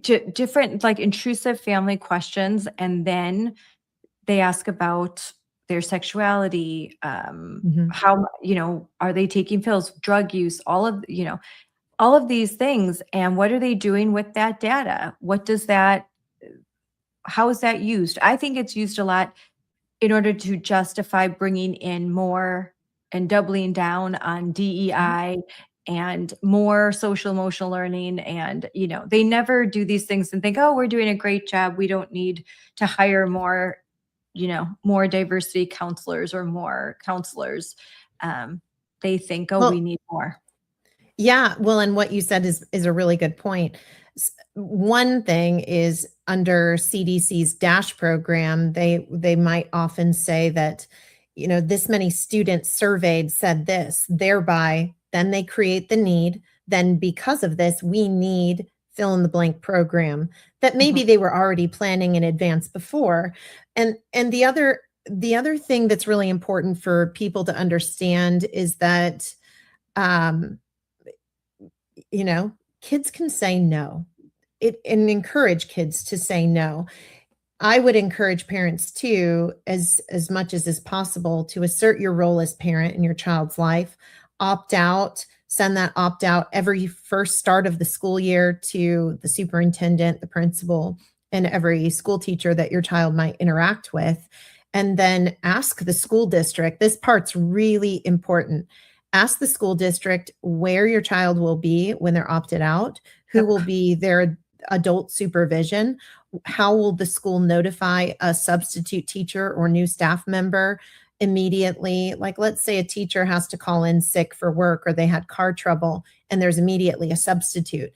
different like intrusive family questions. And then they ask about their sexuality, how, are they taking pills, drug use, all of these things. And what are they doing with that data? How is that used? I think it's used a lot in order to justify bringing in more and doubling down on DEI and more social emotional learning. And, they never do these things and think, oh, we're doing a great job. We don't need to hire more diversity counselors or more counselors. They think, we need more. Yeah. Well, and what you said is a really good point. One thing is under CDC's DASH program, they might often say that, this many students surveyed said this, thereby then they create the need then because of this, we need fill in the blank program that maybe they were already planning in advance before. And the other thing that's really important for people to understand is that, kids can say no. And encourage kids to say no. I would encourage parents too, as much as is possible, to assert your role as parent in your child's life. Opt out, send that opt out every first start of the school year to the superintendent, the principal, and every school teacher that your child might interact with. And then ask the school district. This part's really important. Ask the school district where your child will be when they're opted out, who will be their adult supervision, how will the school notify a substitute teacher or new staff member immediately. Like, let's say a teacher has to call in sick for work, or they had car trouble, and there's immediately a substitute.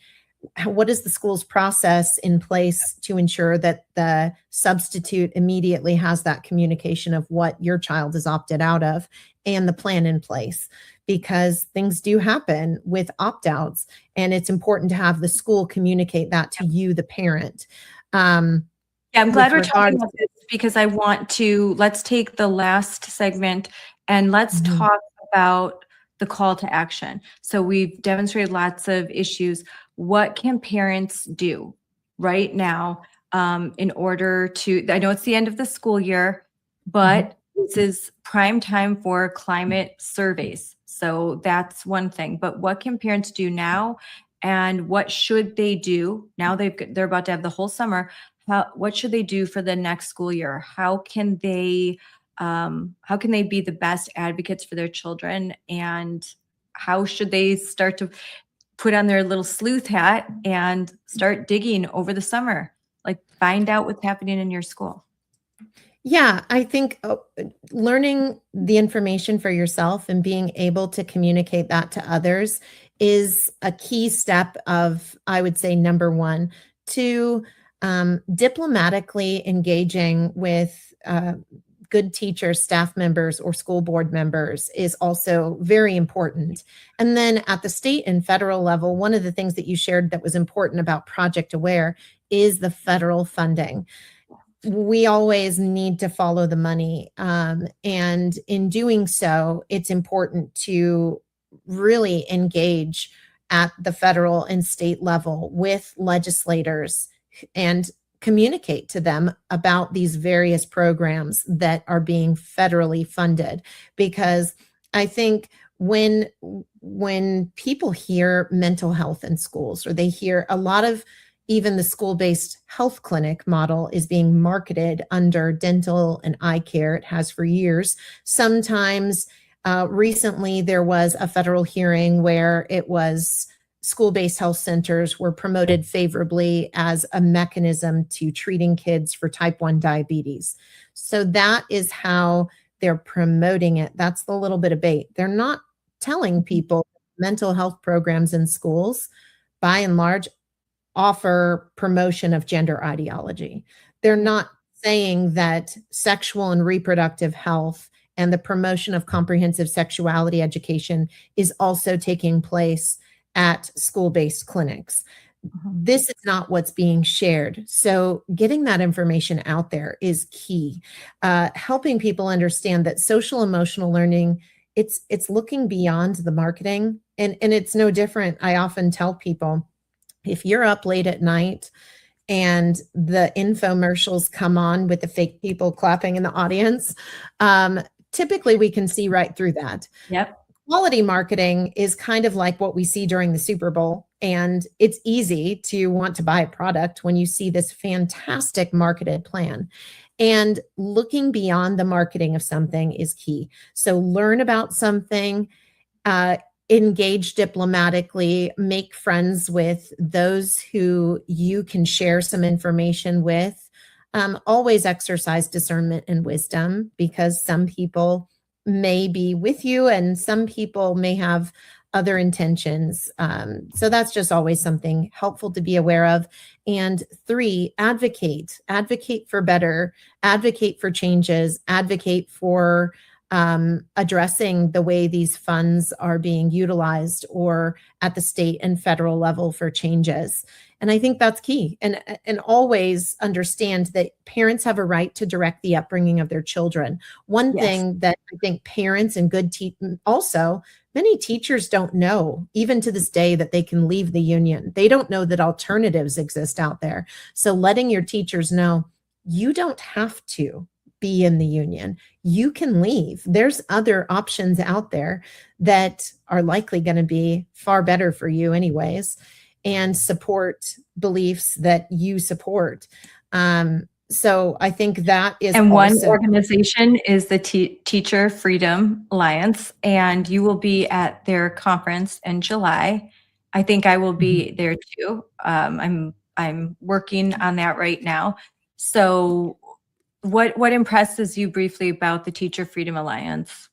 What is the school's process in place to ensure that the substitute immediately has that communication of what your child is opted out of and the plan in place? Because things do happen with opt-outs, and it's important to have the school communicate that to you, the parent. I'm glad we're talking about this, because I want to, let's take the last segment and let's talk about the call to action. So we've demonstrated lots of issues. What can parents do right now in order to, I know it's the end of the school year, but this is prime time for climate surveys. So that's one thing. But what can parents do now, and what should they do now? They're about to have the whole summer. What should they do for the next school year? How can they be the best advocates for their children? And how should they start to put on their little sleuth hat and start digging over the summer? Like, find out what's happening in your school. Yeah, I think learning the information for yourself and being able to communicate that to others is a key step of, I would say, number one. Two, diplomatically engaging with good teachers, staff members, or school board members is also very important. And then at the state and federal level, one of the things that you shared that was important about Project Aware is the federal funding. We always need to follow the money. And in doing so, it's important to really engage at the federal and state level with legislators and communicate to them about these various programs that are being federally funded. Because I think when people hear mental health in schools, or they hear a lot of, even the school-based health clinic model is being marketed under dental and eye care. It has for years. Sometimes recently there was a federal hearing where it was school-based health centers were promoted favorably as a mechanism to treating kids for type 1 diabetes. So that is how they're promoting it. That's the little bit of bait. They're not telling people mental health programs in schools, by and large, offer promotion of gender ideology. They're not saying that sexual and reproductive health and the promotion of comprehensive sexuality education is also taking place at school-based clinics. This is not what's being shared. So getting that information out there is key. Helping people understand that social emotional learning, it's looking beyond the marketing, and it's no different. I often tell people, if you're up late at night and the infomercials come on with the fake people clapping in the audience, typically we can see right through that. Yep. Quality marketing is kind of like what we see during the Super Bowl. And it's easy to want to buy a product when you see this fantastic marketed plan. And looking beyond the marketing of something is key. So learn about something, engage diplomatically, make friends with those who you can share some information with. Always exercise discernment and wisdom, because some people may be with you and some people may have other intentions. So that's just always something helpful to be aware of. And 3, advocate for better, advocate for changes, advocate for addressing the way these funds are being utilized, or at the state and federal level for changes. And I think that's key. And always understand that parents have a right to direct the upbringing of their children. One Yes. thing that I think parents and also many teachers don't know, even to this day, that they can leave the union. They don't know that alternatives exist out there. So letting your teachers know, you don't have to be in the union. You can leave. There's other options out there that are likely going to be far better for you anyways, and support beliefs that you support. So I think that is And one also organization is the Teacher Freedom Alliance, and you will be at their conference in July. I think I will be there too. I'm working on that right now. So what impresses you briefly about the Teacher Freedom Alliance?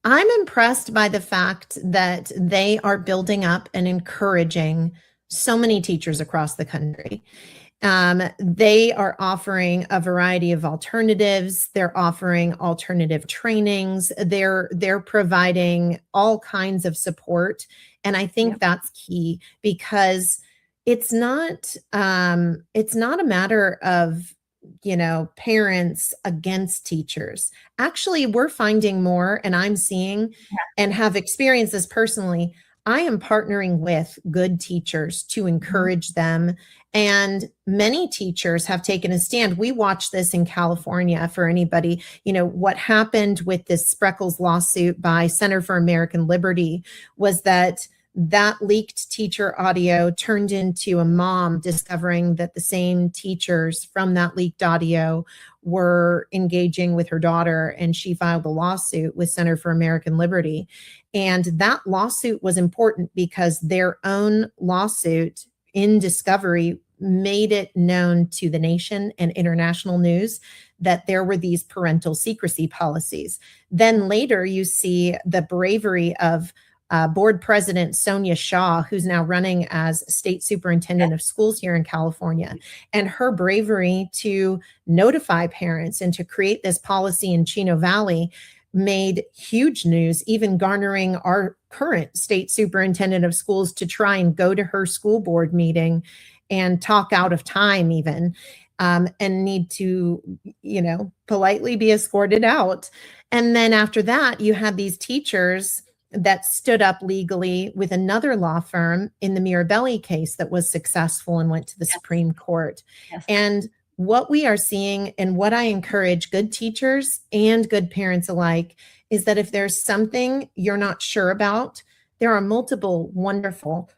I'm impressed by the fact that they are building up and encouraging so many teachers across the country. They are offering a variety of alternatives. They're offering alternative trainings. They're providing all kinds of support. And I think that's key, because it's not a matter of, parents against teachers. Actually, we're finding more, and I'm seeing and have experienced this personally. I am partnering with good teachers to encourage them. And many teachers have taken a stand. We watched this in California. For anybody, what happened with this Spreckles lawsuit by Center for American Liberty was that leaked teacher audio turned into a mom discovering that the same teachers from that leaked audio were engaging with her daughter, and she filed a lawsuit with Center for American Liberty. And that lawsuit was important because their own lawsuit in discovery made it known to the nation and international news that there were these parental secrecy policies. Then later you see the bravery of board president Sonia Shaw, who's now running as state superintendent of schools here in California, and her bravery to notify parents and to create this policy in Chino Valley made huge news, even garnering our current state superintendent of schools to try and go to her school board meeting and talk out of time even, and need to, politely be escorted out. And then after that, you had these teachers that stood up legally with another law firm in the Mirabelli case that was successful and went to the Supreme Court. Yes. And what we are seeing, and what I encourage good teachers and good parents alike, is that if there's something you're not sure about, there are multiple wonderful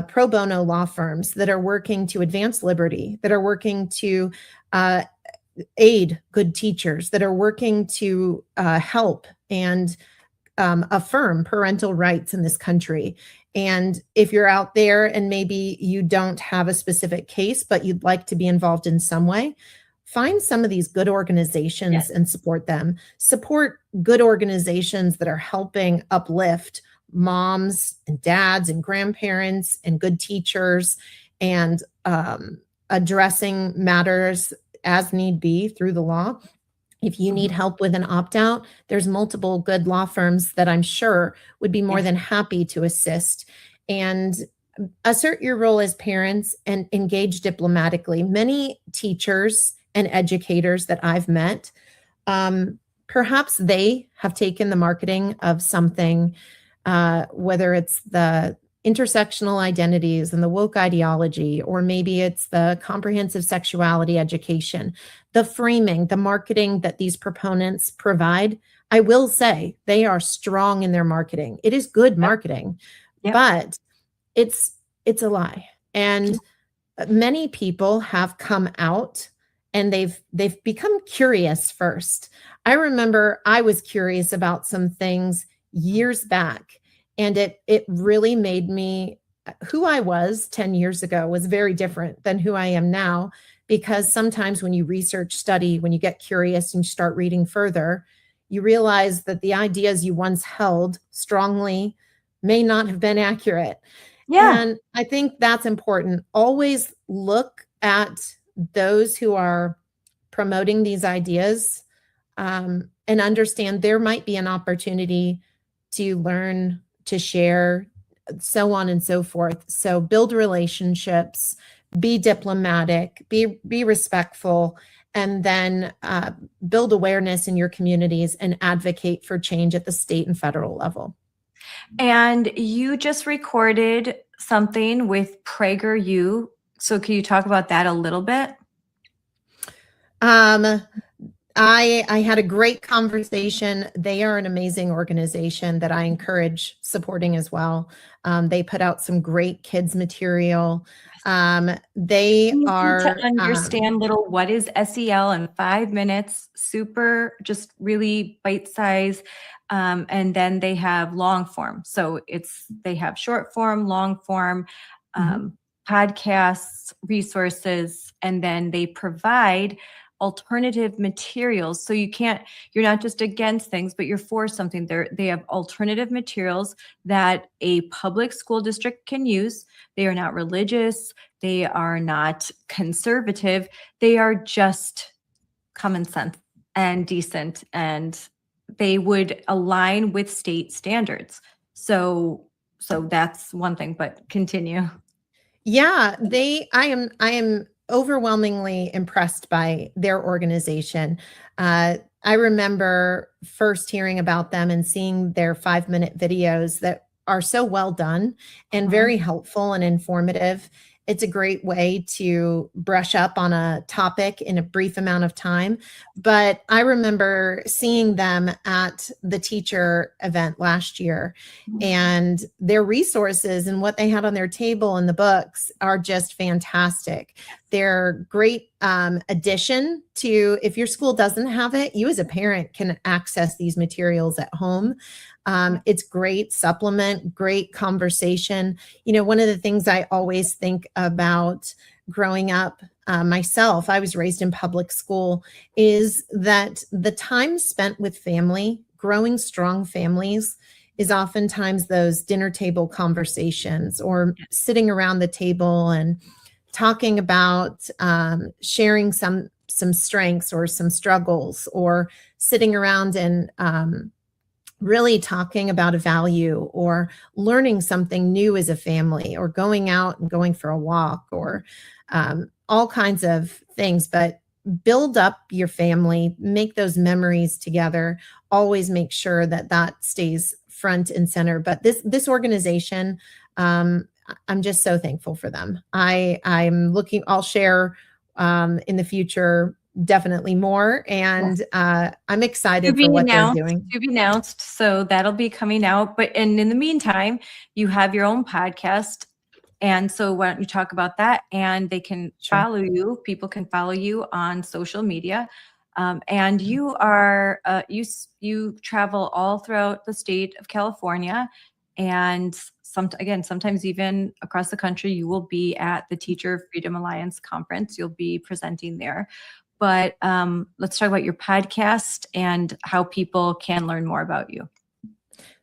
pro bono law firms that are working to advance liberty, that are working to aid good teachers, that are working to help and affirm parental rights in this country. And if you're out there and maybe you don't have a specific case, but you'd like to be involved in some way, find some of these good organizations and support them. Support good organizations that are helping uplift moms and dads and grandparents and good teachers, and addressing matters as need be through the law. If you need help with an opt-out, there's multiple good law firms that I'm sure would be more than happy to assist. And assert your role as parents and engage diplomatically. Many teachers and educators that I've met, perhaps they have taken the marketing of something, whether it's the intersectional identities and the woke ideology, or maybe it's the comprehensive sexuality education, the framing, the marketing that these proponents provide. I will say they are strong in their marketing. It is good marketing, but it's a lie. And many people have come out and they've become curious first. I remember I was curious about some things years back, and it really made me, who I was 10 years ago was very different than who I am now, because sometimes when you research, study, when you get curious and you start reading further, you realize that the ideas you once held strongly may not have been accurate. And I think that's important. Always look at those who are promoting these ideas and understand there might be an opportunity to learn, to share, so on and so forth. So build relationships, be diplomatic, be respectful, and then build awareness in your communities and advocate for change at the state and federal level. And you just recorded something with PragerU. So can you talk about that a little bit? I had a great conversation. They are an amazing organization that I encourage supporting as well. They put out some great kids material. They Easy are to understand little what is SEL in 5 minutes, super, just really bite size. And then they have long form. So they have short form, long form, podcasts, resources, and then they provide alternative materials. So you're not just against things, but you're for something. They have alternative materials that a public school district can use. They are not religious. They are not conservative. They are just common sense and decent, and they would align with state standards. So that's one thing, but continue. Yeah, I am overwhelmingly impressed by their organization. I remember first hearing about them and seeing their 5-minute videos that are so well done and very helpful and informative. It's a great way to brush up on a topic in a brief amount of time. But I remember seeing them at the teacher event last year, and their resources and what they had on their table and the books are just fantastic. They're great addition to, if your school doesn't have it, you as a parent can access these materials at home. It's great supplement, great conversation. You know, one of the things I always think about growing up myself, I was raised in public school, is that the time spent with family, growing strong families, is oftentimes those dinner table conversations or sitting around the table and talking about sharing some strengths or some struggles, or sitting around and really talking about a value or learning something new as a family, or going out and going for a walk, or all kinds of things. But build up your family, make those memories together, always make sure that stays front and center. But this organization, I'm just so thankful for them. I'll share in the future definitely more, and I'm excited for what they're doing. To be announced, so that'll be coming out. But in the meantime, you have your own podcast, and so why don't you talk about that? And they can follow you. People can follow you on social media, and you are you travel all throughout the state of California, and sometimes even across the country. You will be at the Teacher Freedom Alliance conference. You'll be presenting there. But let's talk about your podcast and how people can learn more about you.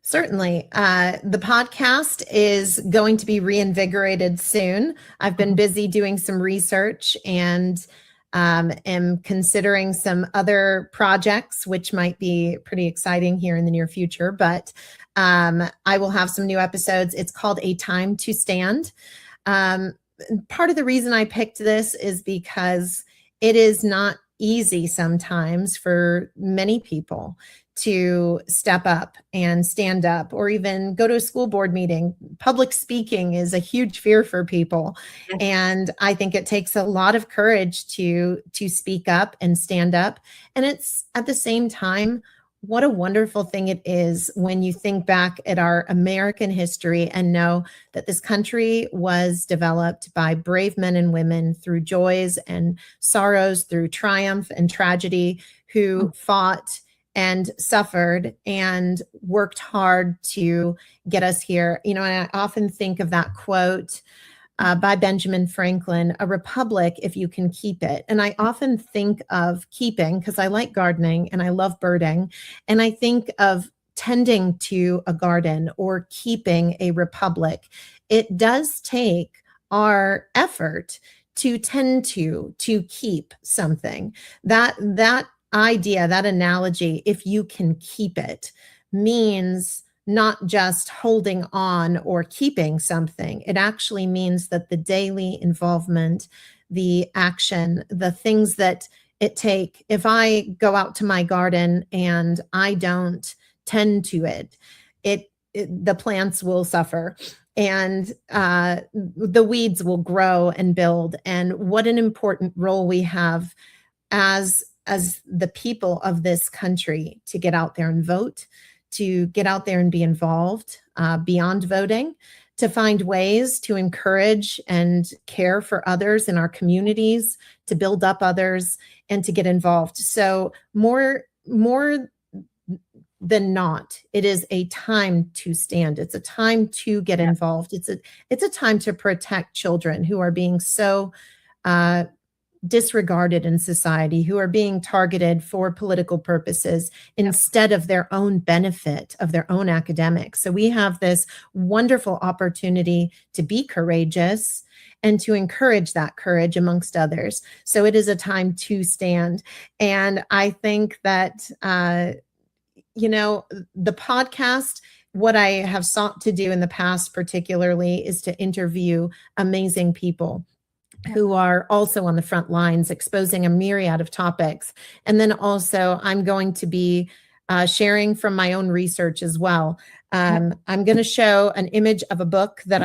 Certainly. The podcast is going to be reinvigorated soon. I've been busy doing some research and am considering some other projects, which might be pretty exciting here in the near future. But I will have some new episodes. It's called A Time to Stand. Part of the reason I picked this is because it is not easy sometimes for many people to step up and stand up, or even go to a school board meeting. Public speaking is a huge fear for people. Yes. And I think it takes a lot of courage to speak up and stand up. And it's at the same time, what a wonderful thing it is when you think back at our American history and know that this country was developed by brave men and women through joys and sorrows, through triumph and tragedy, who fought and suffered and worked hard to get us here. You know, and I often think of that quote by Benjamin Franklin, "A republic if you can keep it." And I often think of keeping, because I like gardening and I love birding. And I think of tending to a garden or keeping a republic. It does take our effort to tend to keep something. That idea, that analogy, if you can keep it, means not just holding on or keeping something. It actually means that the daily involvement, the action, the things that it take, if I go out to my garden and I don't tend to it, the plants will suffer, and the weeds will grow and build. And what an important role we have as the people of this country to get out there and vote, to get out there and be involved beyond voting, to find ways to encourage and care for others in our communities, to build up others, and to get involved. So more than not, it is a time to stand. It's a time to get involved. It's a time to protect children who are being so disregarded in society, who are being targeted for political purposes instead of their own benefit, of their own academics. So we have this wonderful opportunity to be courageous and to encourage that courage amongst others. So it is a time to stand. And I think that, the podcast, what I have sought to do in the past particularly is to interview amazing people who are also on the front lines, exposing a myriad of topics. And then also I'm going to be sharing from my own research as well. I'm going to show an image of a book that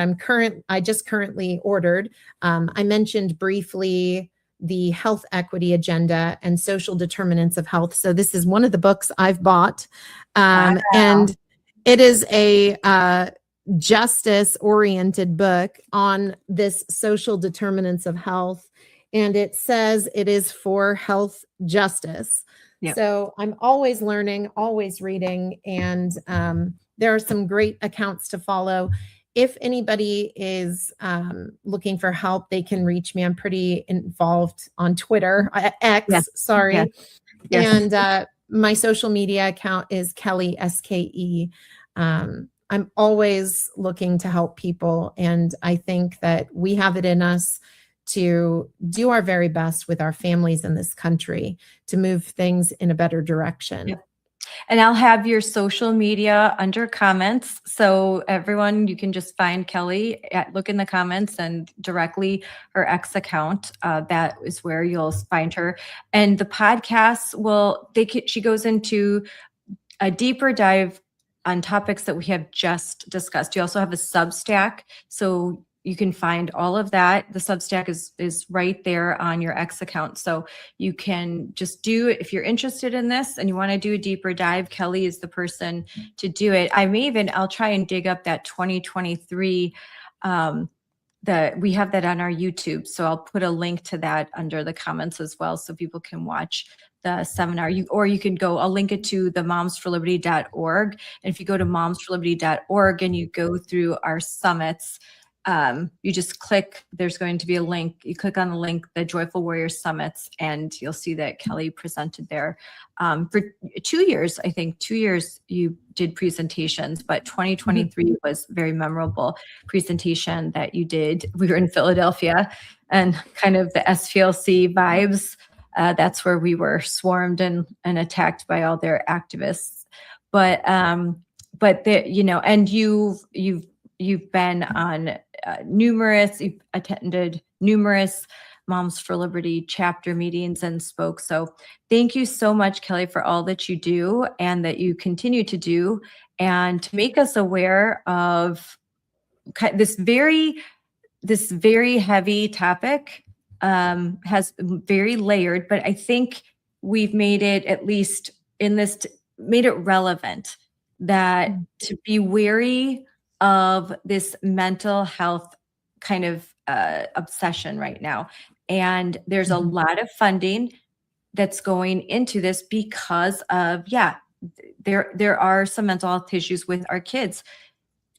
I just currently ordered. I mentioned briefly the health equity agenda and social determinants of health. So this is one of the books I've bought. And it is a justice-oriented book on this social determinants of health. And it says it is for health justice. Yep. So I'm always learning, always reading, and there are some great accounts to follow. If anybody is looking for help, they can reach me. I'm pretty involved on Twitter, X, Yes. sorry. Yes. Yes. And my social media account is Kelly SKE. I'm always looking to help people. And I think that we have it in us to do our very best with our families in this country to move things in a better direction. Yep. And I'll have your social media under comments. So everyone, you can just find Kelly, look in the comments, and directly her X account. That is where you'll find her. And the podcasts she goes into a deeper dive on topics that we have just discussed. You also have a Substack, so you can find all of that. The Substack is right there on your X account. So you can just if you're interested in this and you want to do a deeper dive, Kelly is the person to do it. I'll try and dig up that 2023, we have that on our YouTube. So I'll put a link to that under the comments as well, so people can watch the seminar. You can go, I'll link it to the momsforliberty.org. And if you go to momsforliberty.org and you go through our summits, you just click, there's going to be a link. You click on the link, the Joyful Warrior Summits, and you'll see that Kelly presented there. For 2 years, I think 2 years you did presentations, but 2023 was a very memorable presentation that you did. We were in Philadelphia and kind of the SPLC vibes. That's where we were swarmed and attacked by all their activists. But and you've been on you've attended numerous Moms for Liberty chapter meetings and spoke. So thank you so much, Kelly, for all that you do and that you continue to do, and to make us aware of this very heavy topic. Has very layered, but I think we've made it, at least in this, made it relevant that to be wary of this mental health kind of obsession right now. And there's a lot of funding that's going into this because of, there are some mental health issues with our kids.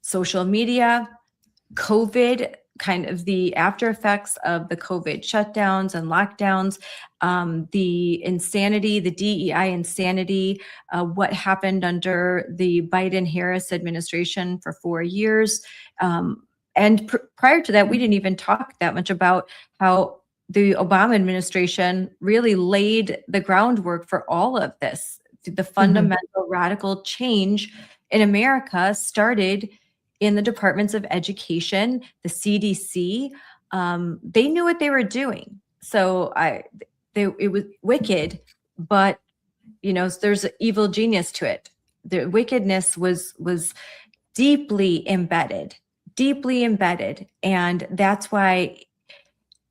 Social media, COVID, kind of the after effects of the COVID shutdowns and lockdowns, the insanity, the DEI insanity, what happened under the Biden-Harris administration for 4 years. And prior to that, we didn't even talk that much about how the Obama administration really laid the groundwork for all of this. The fundamental radical change in America started in the departments of education, the CDC. They knew what they were doing. So it was wicked, but there's an evil genius to it. The wickedness was deeply embedded. And that's why,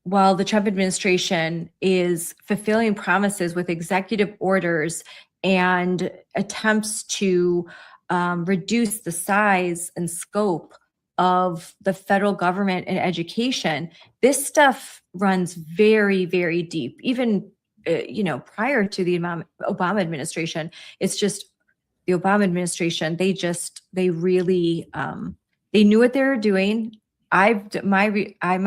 while the Trump administration is fulfilling promises with executive orders and attempts to reduce the size and scope of the federal government in education, this stuff runs very, very deep. Even prior to the Obama administration, it's just the Obama administration. They really they knew what they were doing. My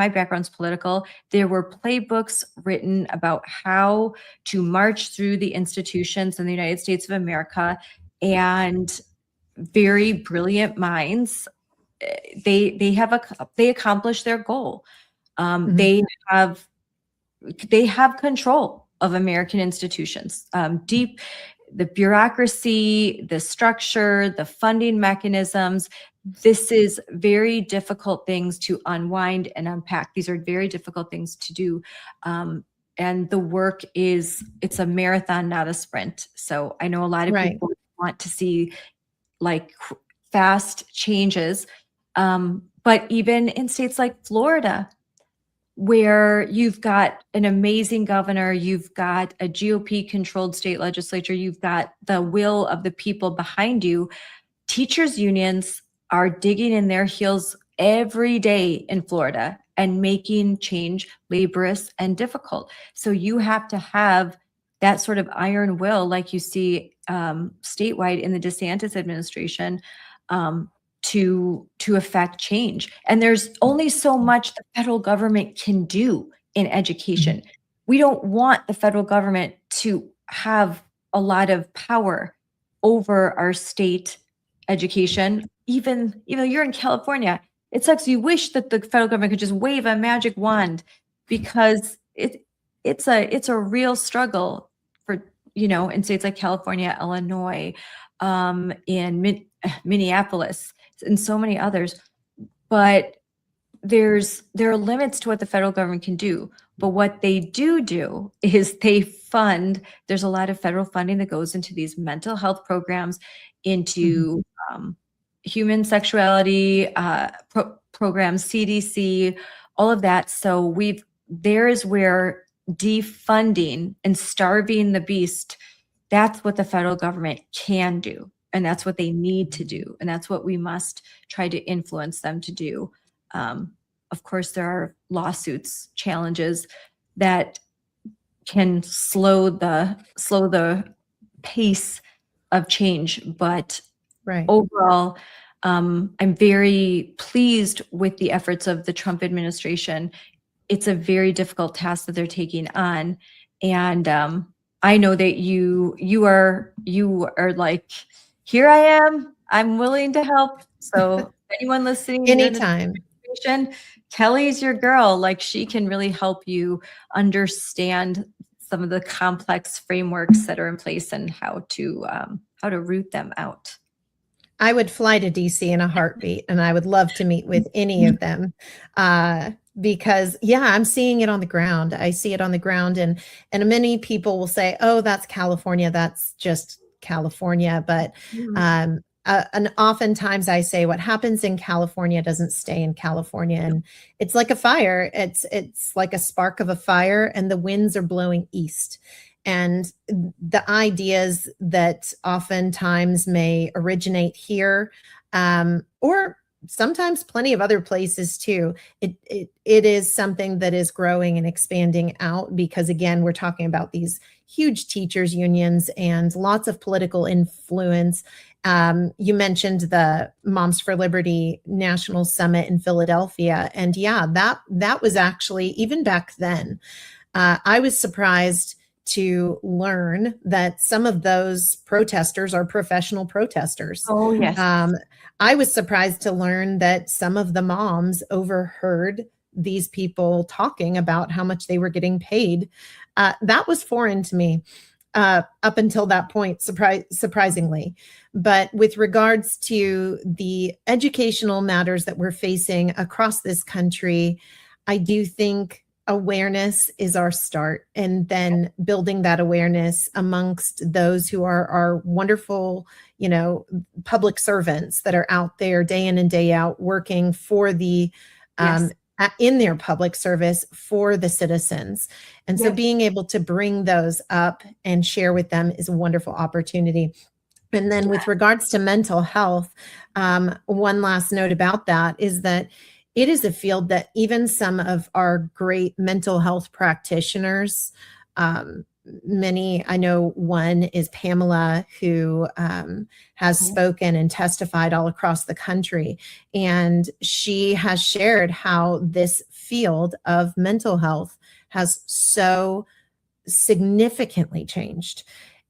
background's political. There were playbooks written about how to march through the institutions in the United States of America, and very brilliant minds. They accomplished their goal. They have control of American institutions. The bureaucracy, the structure, the funding mechanisms. This is very difficult things to unwind and unpack. These are very difficult things to do. And the work it's a marathon, not a sprint. So I know a lot of people want to see fast changes. But even in states like Florida, where you've got an amazing governor, you've got a GOP-controlled state legislature, you've got the will of the people behind you, teachers' unions are digging in their heels every day in Florida and making change laborious and difficult. So you have to have that sort of iron will, like you see statewide in the DeSantis administration, to affect change. And there's only so much the federal government can do in education. We don't want the federal government to have a lot of power over our state education. Even you're in California, it sucks. You wish that the federal government could just wave a magic wand, because it's a real struggle for in states like California, Illinois, in Minneapolis, and so many others. But there are limits to what the federal government can do. But what they do is they fund. There's a lot of federal funding that goes into these mental health programs, into human sexuality programs, CDC, all of that. So there is where defunding and starving the beast, that's what the federal government can do. And that's what they need to do. And that's what we must try to influence them to do. Of course, there are lawsuits, challenges that can slow the pace of change. But overall, I'm very pleased with the efforts of the Trump administration. It's a very difficult task that they're taking on. And I know that you are like, here I am. I'm willing to help. So anyone listening, anytime. Kelly's your girl. Like, she can really help you understand some of the complex frameworks that are in place and how to root them out. I would fly to DC in a heartbeat, and I would love to meet with any of them. Because I'm seeing it on the ground. I see it on the ground, and many people will say, "Oh, that's California. That's just California." But and oftentimes I say, what happens in California doesn't stay in California, and it's like a fire. It's like a spark of a fire, and the winds are blowing east. And the ideas that oftentimes may originate here, or sometimes plenty of other places too, it is something that is growing and expanding out, because again, we're talking about these huge teachers unions and lots of political influence. You mentioned the Moms for Liberty National Summit in Philadelphia, and that was actually, even back then, I was surprised to learn that some of those protesters are professional protesters. Oh, yes. I was surprised to learn that some of the moms overheard these people talking about how much they were getting paid. That was foreign to me up until that point, surprisingly. But with regards to the educational matters that we're facing across this country, I do think awareness is our start, and then building that awareness amongst those who are our wonderful, public servants that are out there day in and day out working for the in their public service for the citizens. And so being able to bring those up and share with them is a wonderful opportunity. And then with regards to mental health, one last note about that is that it is a field that even some of our great mental health practitioners, I know one is Pamela, who has spoken and testified all across the country. And she has shared how this field of mental health has so significantly changed.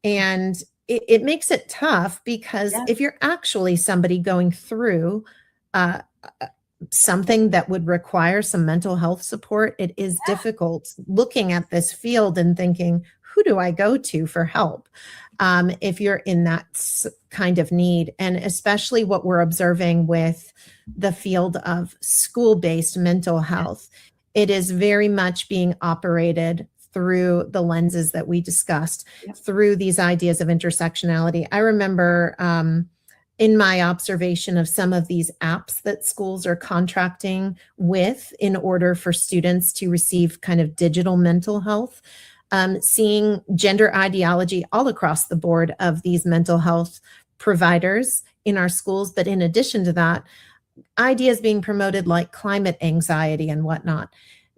And it makes it tough because if you're actually somebody going through something that would require some mental health support, it is difficult looking at this field and thinking, who do I go to for help if you're in that kind of need? And especially what we're observing with the field of school-based mental health, it is very much being operated through the lenses that we discussed, through these ideas of intersectionality. I remember in my observation of some of these apps that schools are contracting with in order for students to receive kind of digital mental health, seeing gender ideology all across the board of these mental health providers in our schools. But in addition to that, ideas being promoted like climate anxiety and whatnot.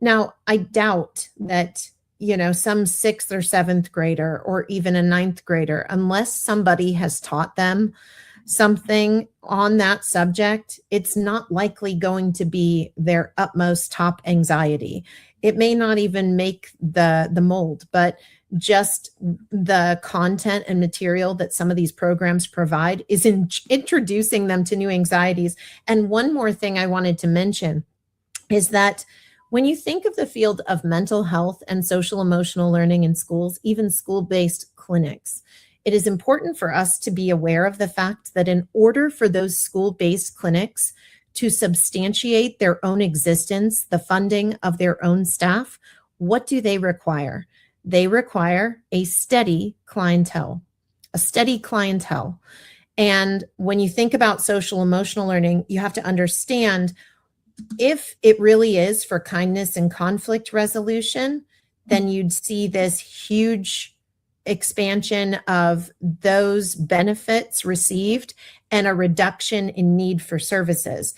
Now, I doubt that, some 6th or 7th grader or even a 9th grader, unless somebody has taught them something on that subject, it's not likely going to be their utmost top anxiety. It may not even make the mold, but just the content and material that some of these programs provide is introducing them to new anxieties. And one more thing I wanted to mention is that when you think of the field of mental health and social emotional learning in schools, even school-based clinics, it is important for us to be aware of the fact that in order for those school-based clinics to substantiate their own existence, the funding of their own staff, what do they require? They require a steady clientele. And when you think about social emotional learning, you have to understand, if it really is for kindness and conflict resolution, then you'd see this huge expansion of those benefits received and a reduction in need for services.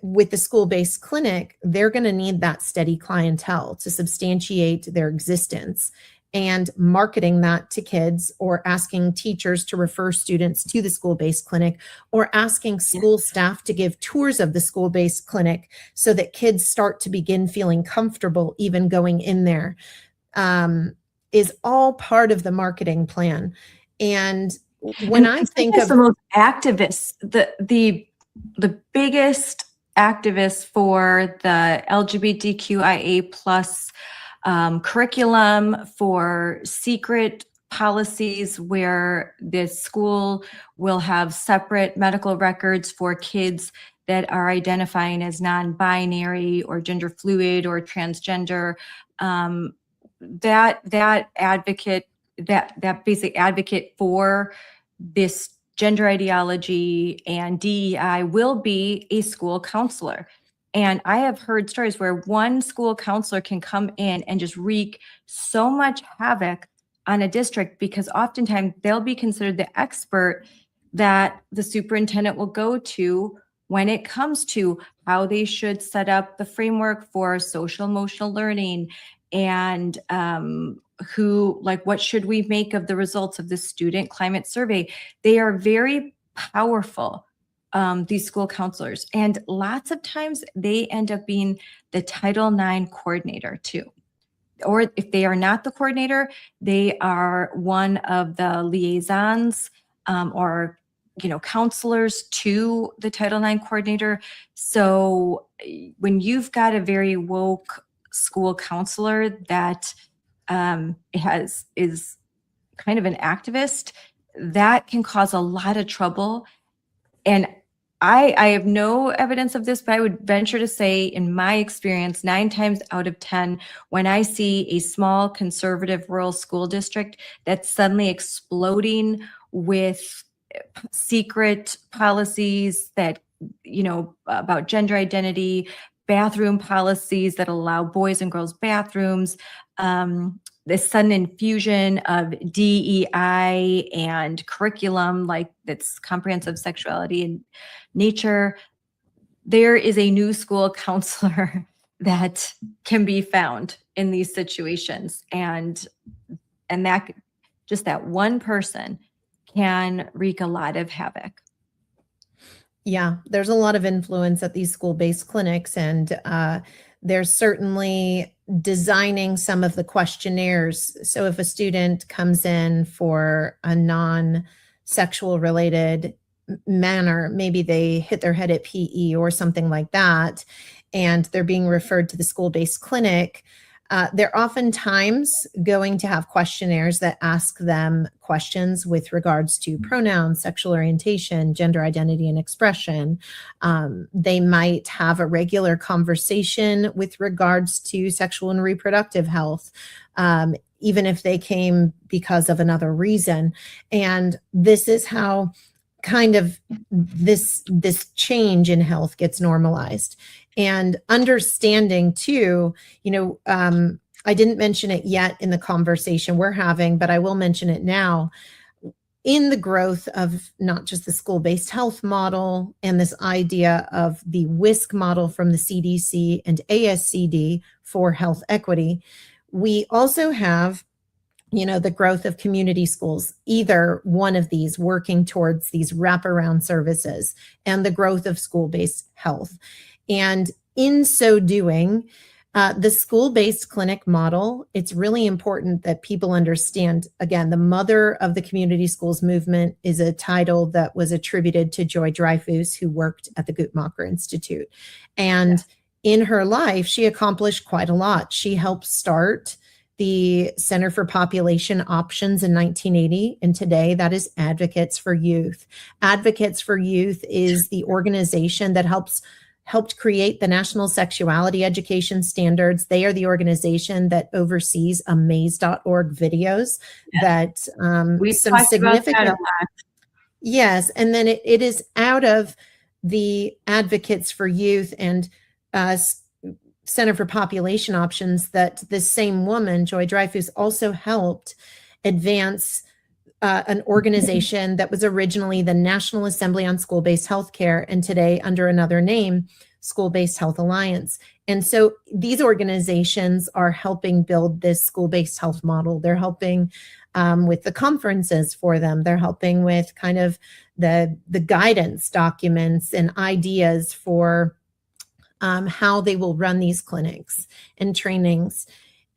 With the school-based clinic, they're going to need that steady clientele to substantiate their existence, and marketing that to kids, or asking teachers to refer students to the school-based clinic, or asking school staff to give tours of the school-based clinic so that kids start to begin feeling comfortable even going in there, is all part of the marketing plan. And when I think of the most activists, the biggest activists for the LGBTQIA plus curriculum, for secret policies where the school will have separate medical records for kids that are identifying as non-binary or gender fluid or transgender, that basic advocate for this gender ideology and DEI will be a school counselor. And I have heard stories where one school counselor can come in and just wreak so much havoc on a district, because oftentimes they'll be considered the expert that the superintendent will go to when it comes to how they should set up the framework for social emotional learning, and what should we make of the results of the student climate survey. They are very powerful, these school counselors. And lots of times they end up being the Title IX coordinator too. Or if they are not the coordinator, they are one of the liaisons, or counselors to the Title IX coordinator. So when you've got a very woke school counselor that is kind of an activist, that can cause a lot of trouble. And I have no evidence of this, but I would venture to say, in my experience, 9 times out of 10, when I see a small conservative rural school district that's suddenly exploding with secret policies that, about gender identity, bathroom policies that allow boys and girls bathrooms, the sudden infusion of DEI and curriculum, like that's comprehensive sexuality and nature, there is a new school counselor that can be found in these situations. And that, just that one person can wreak a lot of havoc. Yeah, there's a lot of influence at these school-based clinics, and there's certainly designing some of the questionnaires. So if a student comes in for a non-sexual related manner, maybe they hit their head at PE or something like that, and they're being referred to the school-based clinic, they're oftentimes going to have questionnaires that ask them questions with regards to pronouns, sexual orientation, gender identity and expression. They might have a regular conversation with regards to sexual and reproductive health, even if they came because of another reason. And this is how kind of this change in health gets normalized. And understanding too, I didn't mention it yet in the conversation we're having, but I will mention it now. In the growth of not just the school-based health model and this idea of the WISC model from the CDC and ASCD for health equity, we also have the growth of community schools, either one of these working towards these wraparound services, and the growth of school-based health. And in so doing, the school-based clinic model, it's really important that people understand, again, the mother of the community schools movement is a title that was attributed to Joy Dreyfus, who worked at the Guttmacher Institute. And in her life, she accomplished quite a lot. She helped start the Center for Population Options in 1980, and today that is Advocates for Youth. Advocates for Youth is the organization that helped create the National Sexuality Education Standards. They are the organization that oversees amaze.org videos that We've some talked significant. about that a lot. Yes, and then it is out of the Advocates for Youth and Center for Population Options that this same woman, Joy Dreyfus, also helped advance an organization that was originally the National Assembly on School-Based Healthcare, and today under another name, School-Based Health Alliance. And so these organizations are helping build this school-based health model. They're helping with the conferences for them. They're helping with kind of the guidance documents and ideas for how they will run these clinics and trainings.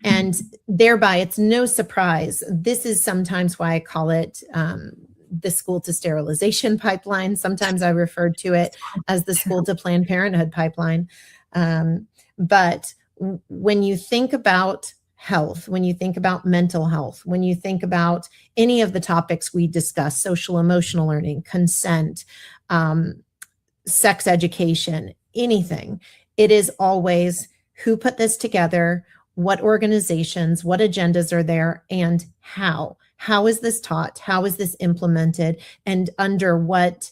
And thereby, it's no surprise. This is sometimes why I call it the school to sterilization pipeline. Sometimes I refer to it as the school to Planned Parenthood pipeline. But when you think about health, when you think about mental health, when you think about any of the topics we discuss, social emotional learning, consent, sex education, anything, it is always who put this together, what organizations, what agendas are there, and how. How is this taught? How is this implemented? And under what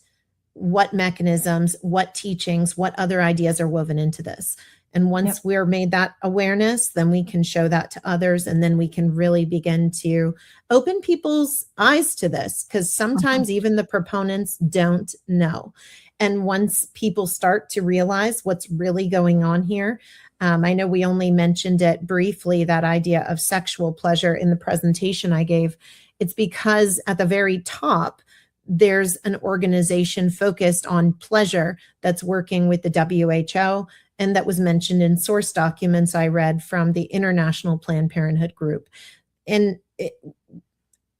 mechanisms, what teachings, what other ideas are woven into this? And once we're made that awareness, then we can show that to others, and then we can really begin to open people's eyes to this, because sometimes even the proponents don't know. And once people start to realize what's really going on here, I know we only mentioned it briefly, that idea of sexual pleasure in the presentation I gave. It's because at the very top, there's an organization focused on pleasure that's working with the WHO, and that was mentioned in source documents I read from the International Planned Parenthood Group. And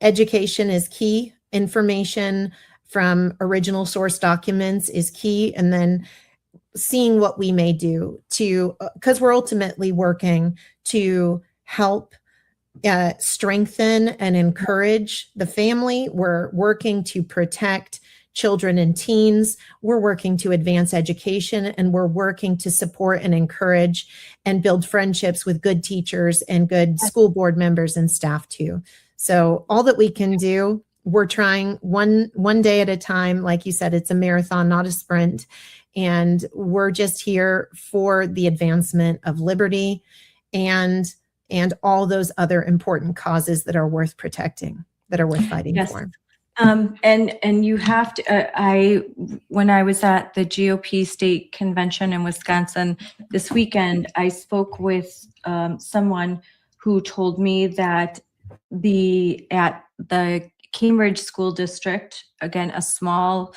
education is key. Information from original source documents is key. And then seeing what we may do to, because we're ultimately working to help strengthen and encourage the family. We're working to protect children and teens. We're working to advance education, and we're working to support and encourage and build friendships with good teachers and good school board members and staff too. So all that we can do, we're trying one day at a time. Like you said, it's a marathon, not a sprint. And we're just here for the advancement of liberty and all those other important causes that are worth protecting, that are worth fighting Yes. for. And you have to, when I was at the GOP state convention in Wisconsin this weekend, I spoke with someone who told me that at the Cambridge School District, again, a small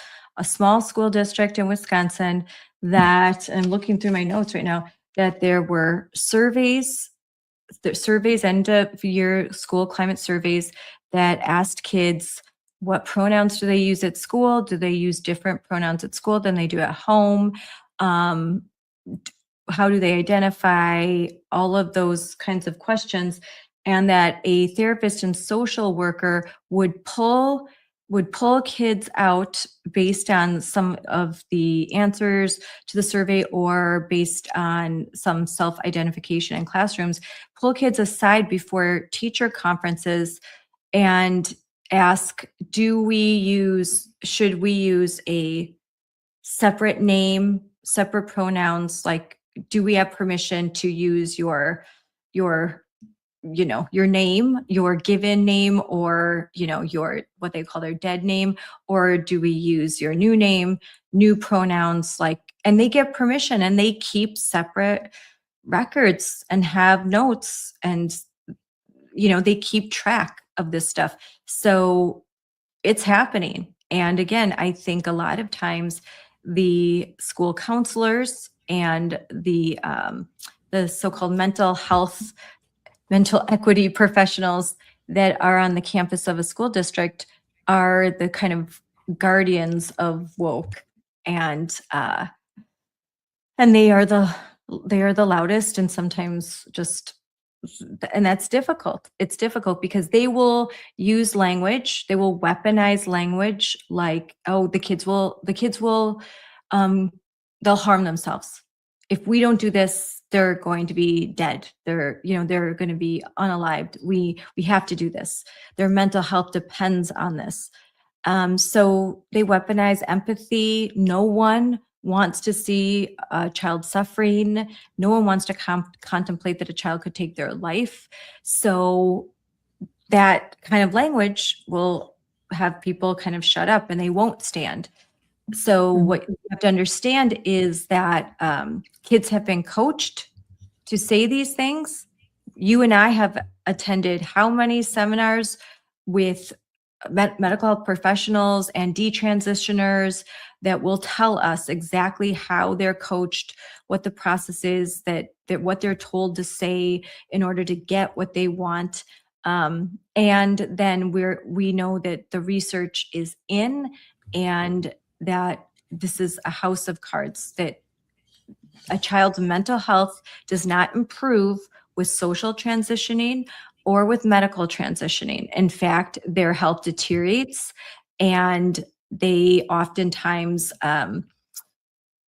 school district in Wisconsin, that I'm looking through my notes right now, that there were surveys, end of year school climate surveys that asked kids, what pronouns do they use at school? Do they use different pronouns at school than they do at home? How do they identify? All of those kinds of questions. And that a therapist and social worker would pull kids out based on some of the answers to the survey or based on some self-identification in classrooms, pull kids aside before teacher conferences and ask, should we use a separate name, separate pronouns? Like, do we have permission to use your name, your given name, or, your, what they call their dead name, or do we use your new name, new pronouns? And they get permission, and they keep separate records and have notes, and, they keep track of this stuff. So it's happening. And again, I think a lot of times the school counselors and the so-called mental equity professionals that are on the campus of a school district are the kind of guardians of woke, and they are the loudest, and sometimes and that's difficult. It's difficult because they will use language, they will weaponize language, like, oh, the kids will they'll harm themselves. If we don't do this, they're going to be dead. They're going to be unalived. We have to do this. Their mental health depends on this. So they weaponize empathy. No one wants to see a child suffering. No one wants to contemplate that a child could take their life. So that kind of language will have people kind of shut up, and they won't stand. So what you have to understand is that kids have been coached to say these things. You and I have attended how many seminars with medical health professionals and detransitioners that will tell us exactly how they're coached, what the process is, that what they're told to say in order to get what they want. And then we know that the research is in, and that this is a house of cards, that a child's mental health does not improve with social transitioning or with medical transitioning. In fact, their health deteriorates, and they oftentimes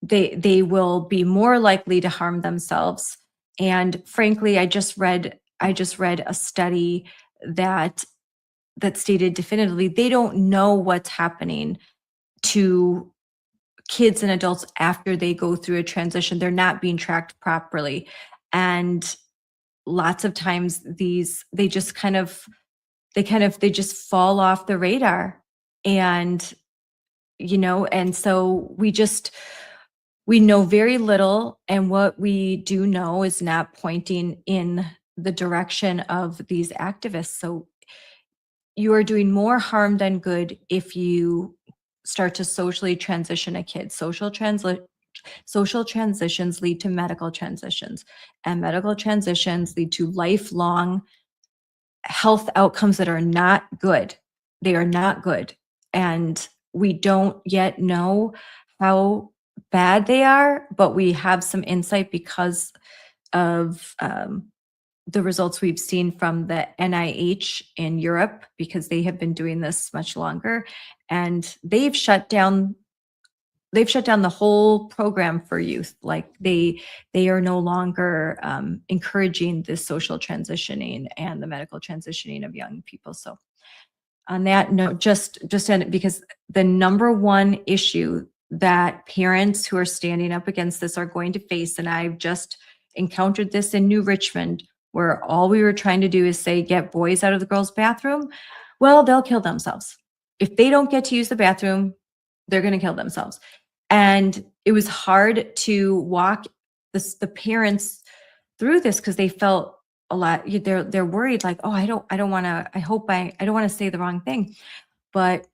they will be more likely to harm themselves. And frankly, I just read a study that stated definitively they don't know what's happening to kids and adults after they go through a transition. They're not being tracked properly. And lots of times they just fall off the radar. And, and so we know very little. And what we do know is not pointing in the direction of these activists. So you are doing more harm than good if you start to socially transition a kid. Social transitions lead to medical transitions, and medical transitions lead to lifelong health outcomes that are not good. They are not good. And we don't yet know how bad they are, but we have some insight because of the results we've seen from the NIH in Europe, because they have been doing this much longer, and they've shut down the whole program for youth. Like they are no longer encouraging this social transitioning and the medical transitioning of young people. So on that note, just because the number one issue that parents who are standing up against this are going to face, and I've just encountered this in New Richmond, where all we were trying to do is say, get boys out of the girls' bathroom. Well, they'll kill themselves. If they don't get to use the bathroom, they're going to kill themselves. And it was hard to walk the parents through this, because they felt a lot, they're worried, like, oh, I don't want to, I don't want to say the wrong thing. But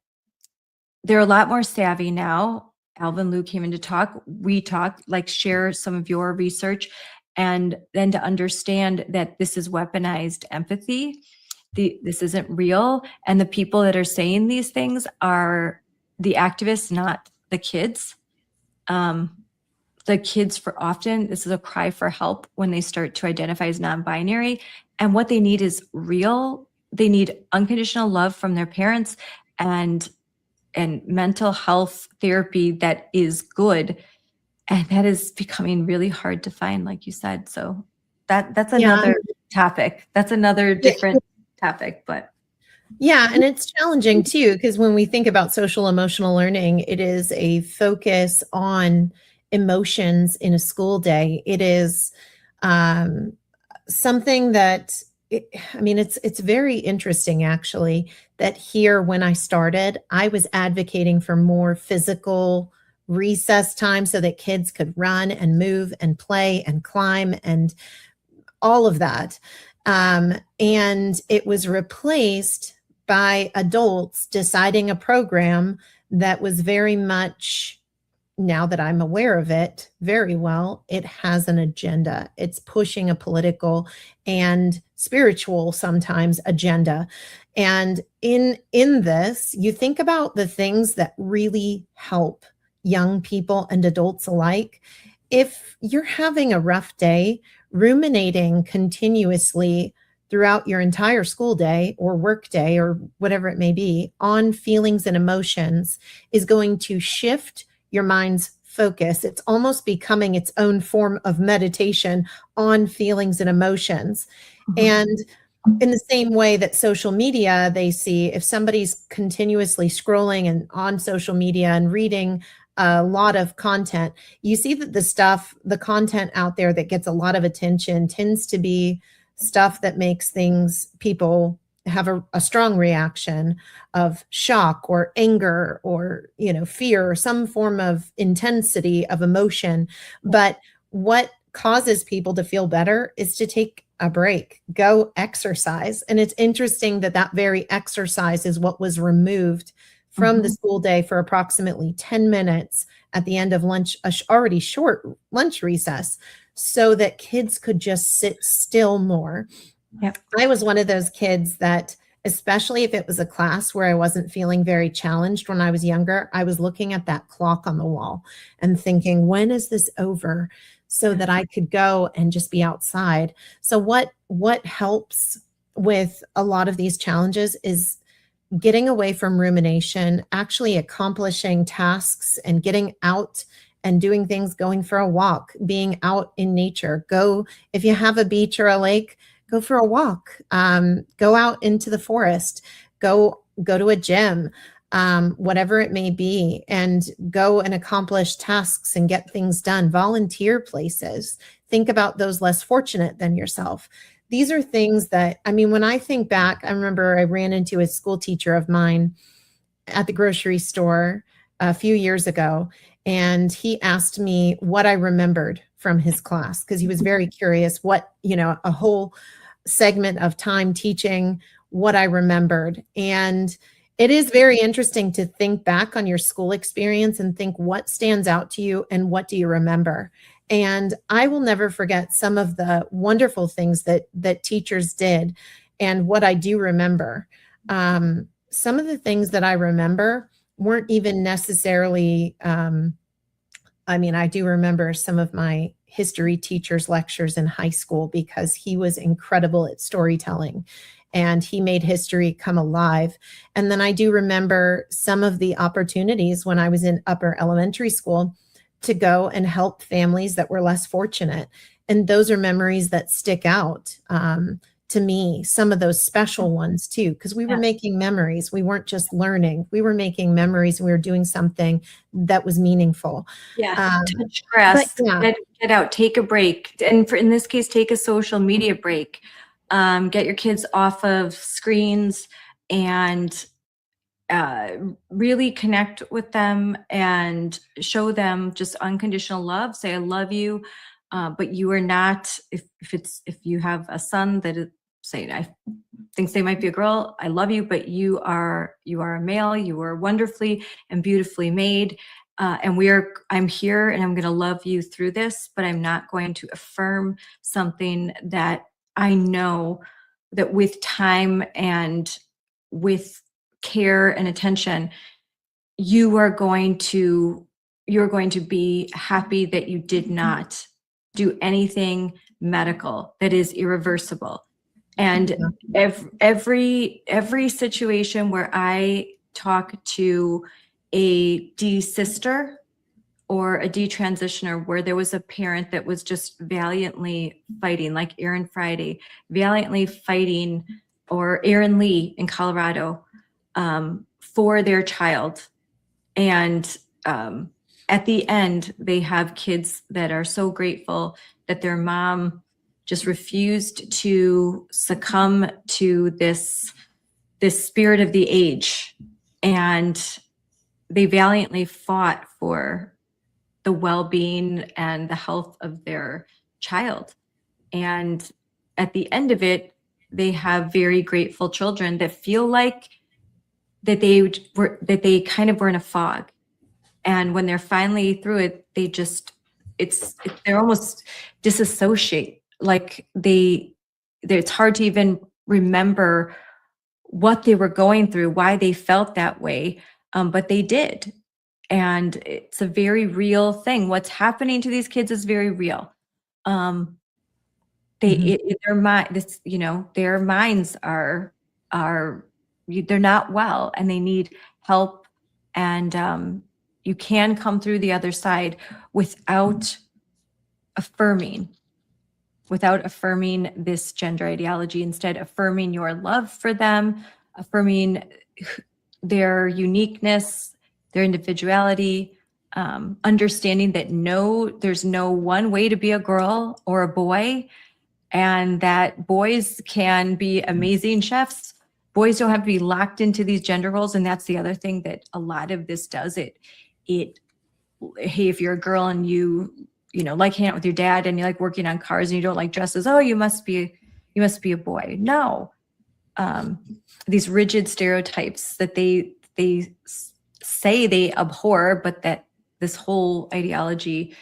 they're a lot more savvy now. Alvin Liu came in to talk. We talked, like, share some of your research, and then to understand that this is weaponized empathy. This isn't real. And the people that are saying these things are the activists, not the kids. The kids, for often, this is a cry for help when they start to identify as non-binary. And what they need is real. They need unconditional love from their parents and mental health therapy that is good. And that is becoming really hard to find, like you said. So that's another topic. That's another different topic, but. Yeah, and it's challenging too, because when we think about social emotional learning, it is a focus on emotions in a school day. It is something that, it's very interesting, actually, that here, when I started, I was advocating for more physical recess time so that kids could run and move and play and climb and all of that. And it was replaced by adults deciding a program that was very much, now that I'm aware of it very well, it has an agenda. It's pushing a political and spiritual, sometimes, agenda. And in this, you think about the things that really help young people and adults alike. If you're having a rough day, ruminating continuously throughout your entire school day or work day or whatever it may be on feelings and emotions is going to shift your mind's focus. It's almost becoming its own form of meditation on feelings and emotions. Mm-hmm. And in the same way that social media, they see, if somebody's continuously scrolling and on social media and reading a lot of content, you see that the content out there that gets a lot of attention tends to be stuff that makes people have a strong reaction of shock or anger or, fear or some form of intensity of emotion. But what causes people to feel better is to take a break, go exercise. And it's interesting that very exercise is what was removed from the school day for approximately 10 minutes at the end of lunch, already short lunch recess, so that kids could just sit still more. Yep. I was one of those kids that, especially if it was a class where I wasn't feeling very challenged when I was younger, I was looking at that clock on the wall and thinking, when is this over? So that I could go and just be outside. So what helps with a lot of these challenges is getting away from rumination, actually accomplishing tasks and getting out and doing things, going for a walk, being out in nature. If you have a beach or a lake, go for a walk, go out into the forest, go to a gym, whatever it may be, and go and accomplish tasks and get things done. Volunteer places. Think about those less fortunate than yourself. These are things that, when I think back, I remember I ran into a school teacher of mine at the grocery store a few years ago, and he asked me what I remembered from his class, because he was very curious what, a whole segment of time teaching, what I remembered. And it is very interesting to think back on your school experience and think what stands out to you and what do you remember. And I will never forget some of the wonderful things that teachers did and what I do remember. Some of the things that I remember weren't even necessarily, I mean, I do remember some of my history teacher's lectures in high school because he was incredible at storytelling and he made history come alive. And then I do remember some of the opportunities when I was in upper elementary school to go and help families that were less fortunate. And those are memories that stick out to me, some of those special ones too, because we were making memories. We weren't just learning. We were making memories. We were doing something that was meaningful. Touch grass, but yeah. get out, take a break. And in this case, take a social media break. Get your kids off of screens and really connect with them and show them just unconditional love. Say, I love you. But you are not, if you have a son that is saying, I thinks they might be a girl, I love you, but you are a male, you are wonderfully and beautifully made. And I'm here and I'm going to love you through this, but I'm not going to affirm something that I know that with time and with care and attention, you're going to be happy that you did not do anything medical that is irreversible. And every situation where I talk to a D-sister or a detransitioner where there was a parent that was just valiantly fighting, like Aaron Friday, valiantly fighting, or Aaron Lee in Colorado, for their child. And at the end, they have kids that are so grateful that their mom just refused to succumb to this spirit of the age. And they valiantly fought for the well-being and the health of their child. And at the end of it, they have very grateful children that feel like that they kind of were in a fog. And when they're finally through it, they're almost disassociate. Like it's hard to even remember what they were going through, why they felt that way. But they did. And it's a very real thing. What's happening to these kids is very real. Their minds are they're not well and they need help. And you can come through the other side without affirming this gender ideology, instead affirming your love for them, affirming their uniqueness, their individuality, understanding that there's no one way to be a girl or a boy, and that boys can be amazing chefs. Boys don't have to be locked into these gender roles. And that's the other thing that a lot of this does. Hey, if you're a girl and you like hanging out with your dad and you like working on cars and you don't like dresses, oh, you must be a boy. No. These rigid stereotypes that they say they abhor, but that this whole ideology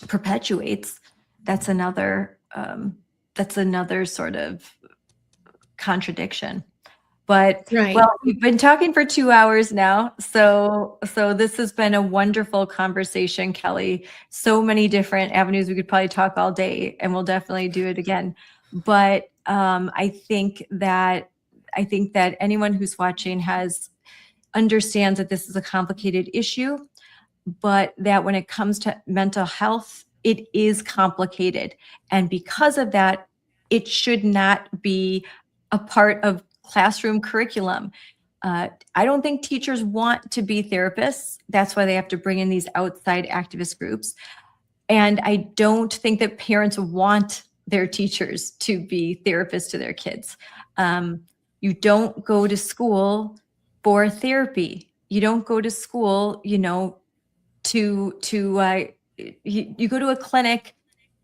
perpetuates. That's another sort of contradiction. But Right. well, we've been talking for 2 hours now. So this has been a wonderful conversation, Kelly. So many different avenues. We could probably talk all day, and we'll definitely do it again. But I think that anyone who's watching understands that this is a complicated issue, but that when it comes to mental health, it is complicated. And because of that, it should not be a part of classroom curriculum. I don't think teachers want to be therapists. That's why they have to bring in these outside activist groups. And I don't think that parents want their teachers to be therapists to their kids. You don't go to school for therapy. You don't go to school, you go to a clinic,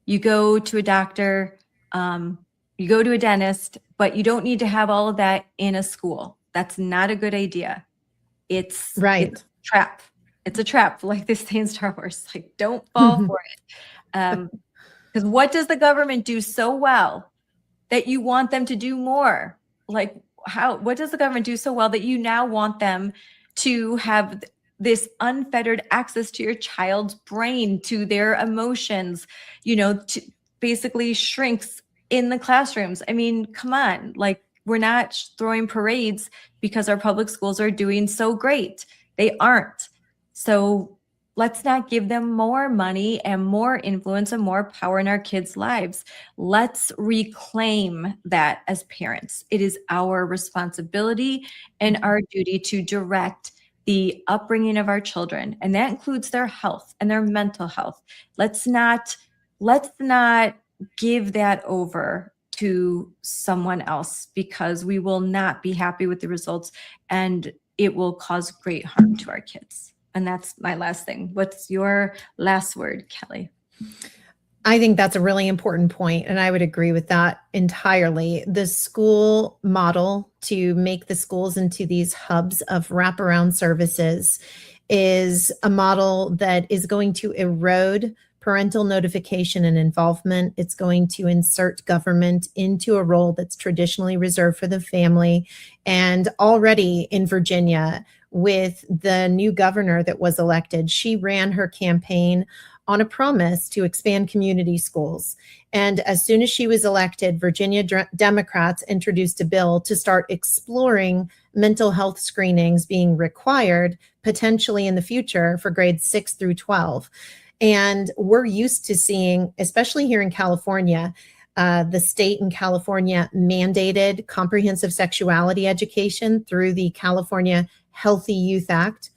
you go to a doctor, you go to a dentist, but you don't need to have all of that in a school. That's not a good idea. It's Right. It's a trap. It's a trap, like they say in Star Wars. Like, don't fall for it. Because what does the government do so well that you want them to do more? Like, what does the government do so well that you now want them to have this unfettered access to your child's brain, to their emotions, to basically shrinks in the classrooms. I mean, come on, like, we're not throwing parades because our public schools are doing so great. They aren't. So let's not give them more money and more influence and more power in our kids' lives. Let's reclaim that as parents. It is our responsibility and our duty to direct the upbringing of our children, and that includes their health and their mental health. Let's not give that over to someone else, because we will not be happy with the results, and it will cause great harm to our kids. And that's my last thing. What's your last word, Kelly? I think that's a really important point, and I would agree with that entirely. The school model to make the schools into these hubs of wraparound services is a model that is going to erode parental notification and involvement. It's going to insert government into a role that's traditionally reserved for the family. And already in Virginia, with the new governor that was elected, she ran her campaign on a promise to expand community schools. And as soon as she was elected, Virginia Democrats introduced a bill to start exploring mental health screenings being required potentially in the future for grades 6 through 12. And we're used to seeing, especially here in California, the state in California mandated comprehensive sexuality education through the California Healthy Youth Act.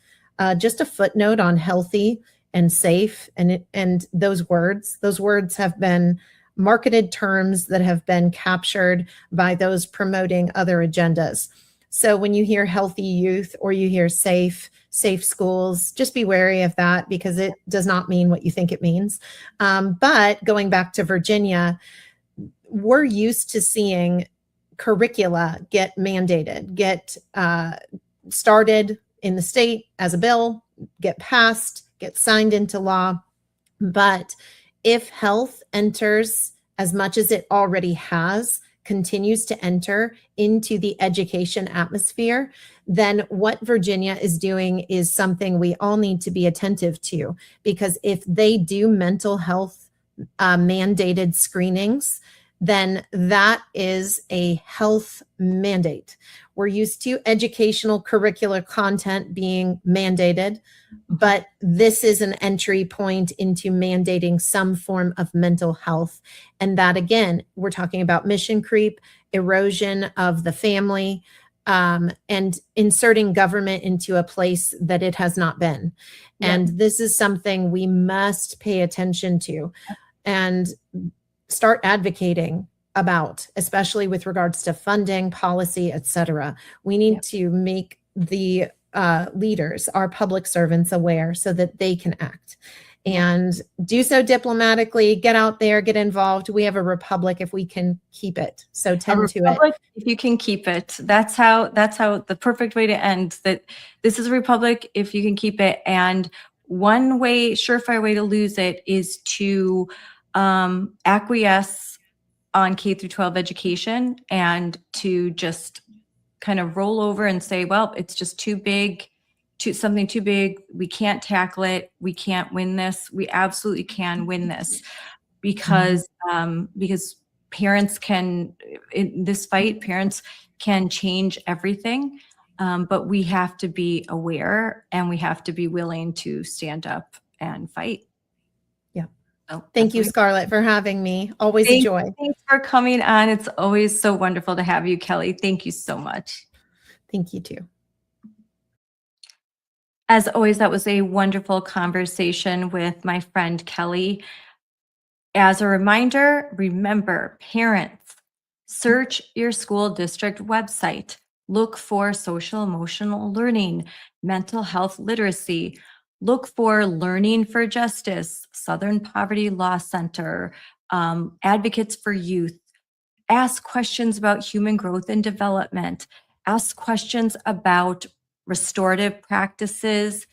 Just a footnote on healthy and safe, and those words have been marketed terms that have been captured by those promoting other agendas. So when you hear healthy youth or you hear safe schools, just be wary of that, because it does not mean what you think it means. But going back to Virginia, we're used to seeing curricula get mandated, get started in the state as a bill, get passed, get signed into law. But if health enters, as much as it already has, continues to enter into the education atmosphere, then what Virginia is doing is something we all need to be attentive to. Because if they do mental health mandated screenings, then that is a health mandate. We're used to educational curricular content being mandated, but this is an entry point into mandating some form of mental health. And that, again, we're talking about mission creep, erosion of the family, and inserting government into a place that it has not been. Yeah. And this is something we must pay attention to and start advocating about, especially with regards to funding, policy, etc. We need to make the leaders, our public servants, aware so that they can act and do so diplomatically. Get out there, get involved. We have a republic if we can keep it. So tend to it. If you can keep it, that's how the perfect way to end that. This is a republic if you can keep it. And one way, surefire way to lose it is to acquiesce on K through 12 education and to just kind of roll over and say, well, it's just too big, something too big. We can't tackle it. We can't win this. We absolutely can win this, because parents can, in this fight, parents can change everything. But we have to be aware and we have to be willing to stand up and fight. So, thank you, Scarlett, for having me. Always a joy. Thanks for coming on. It's always so wonderful to have you, Kelly. Thank you so much. Thank you too. As always, that was a wonderful conversation with my friend Kelly. As a reminder, remember, parents, search your school district website. Look for social emotional learning, mental health literacy. Look for Learning for Justice, Southern Poverty Law Center, Advocates for Youth. Ask questions about human growth and development. Ask questions about restorative practices.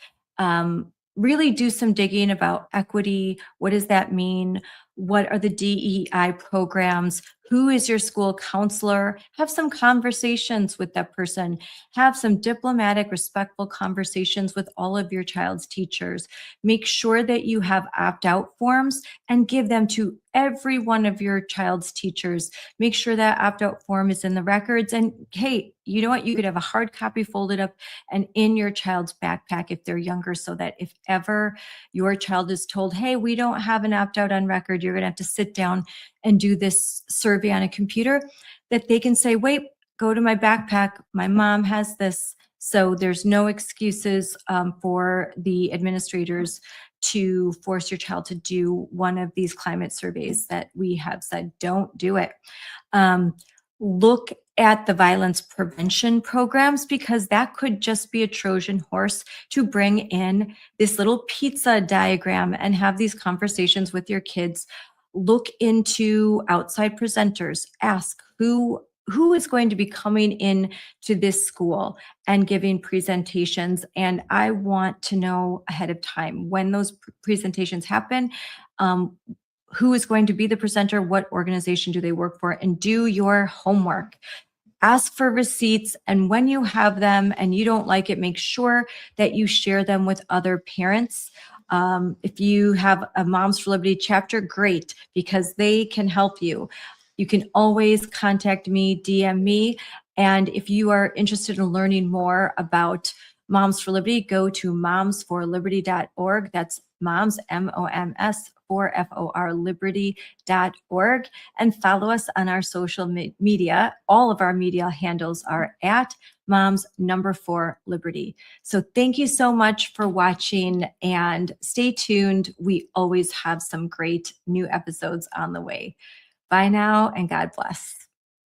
Really do some digging about equity. What does that mean? What are the DEI programs? Who is your school counselor? Have some conversations with that person. Have some diplomatic, respectful conversations with all of your child's teachers. Make sure that you have opt-out forms and give them to every one of your child's teachers. Make sure that opt-out form is in the records. And hey, you know what? You could have a hard copy folded up and in your child's backpack if they're younger, so that if ever your child is told, hey, we don't have an opt-out on record, you're going to have to sit down and do this survey on a computer, that they can say, wait, go to my backpack. My mom has this. So there's no excuses for the administrators to force your child to do one of these climate surveys that we have said, don't do it. Look at the violence prevention programs, because that could just be a Trojan horse to bring in this little pizza diagram and have these conversations with your kids. Look into outside presenters. Ask who is going to be coming in to this school and giving presentations. And I want to know ahead of time when those presentations happen, who is going to be the presenter, what organization do they work for, and do your homework. Ask for receipts, and when you have them and you don't like it, make sure that you share them with other parents. If you have a Moms for Liberty chapter, great, because they can help you. You can always contact me, DM me. And if you are interested in learning more about Moms for Liberty, go to momsforliberty.org. That's moms, M-O-M-S, for F-O-R, liberty.org. And follow us on our social media. All of our media handles are at moms4liberty. So thank you so much for watching, and stay tuned. We always have some great new episodes on the way. Bye now, and God bless.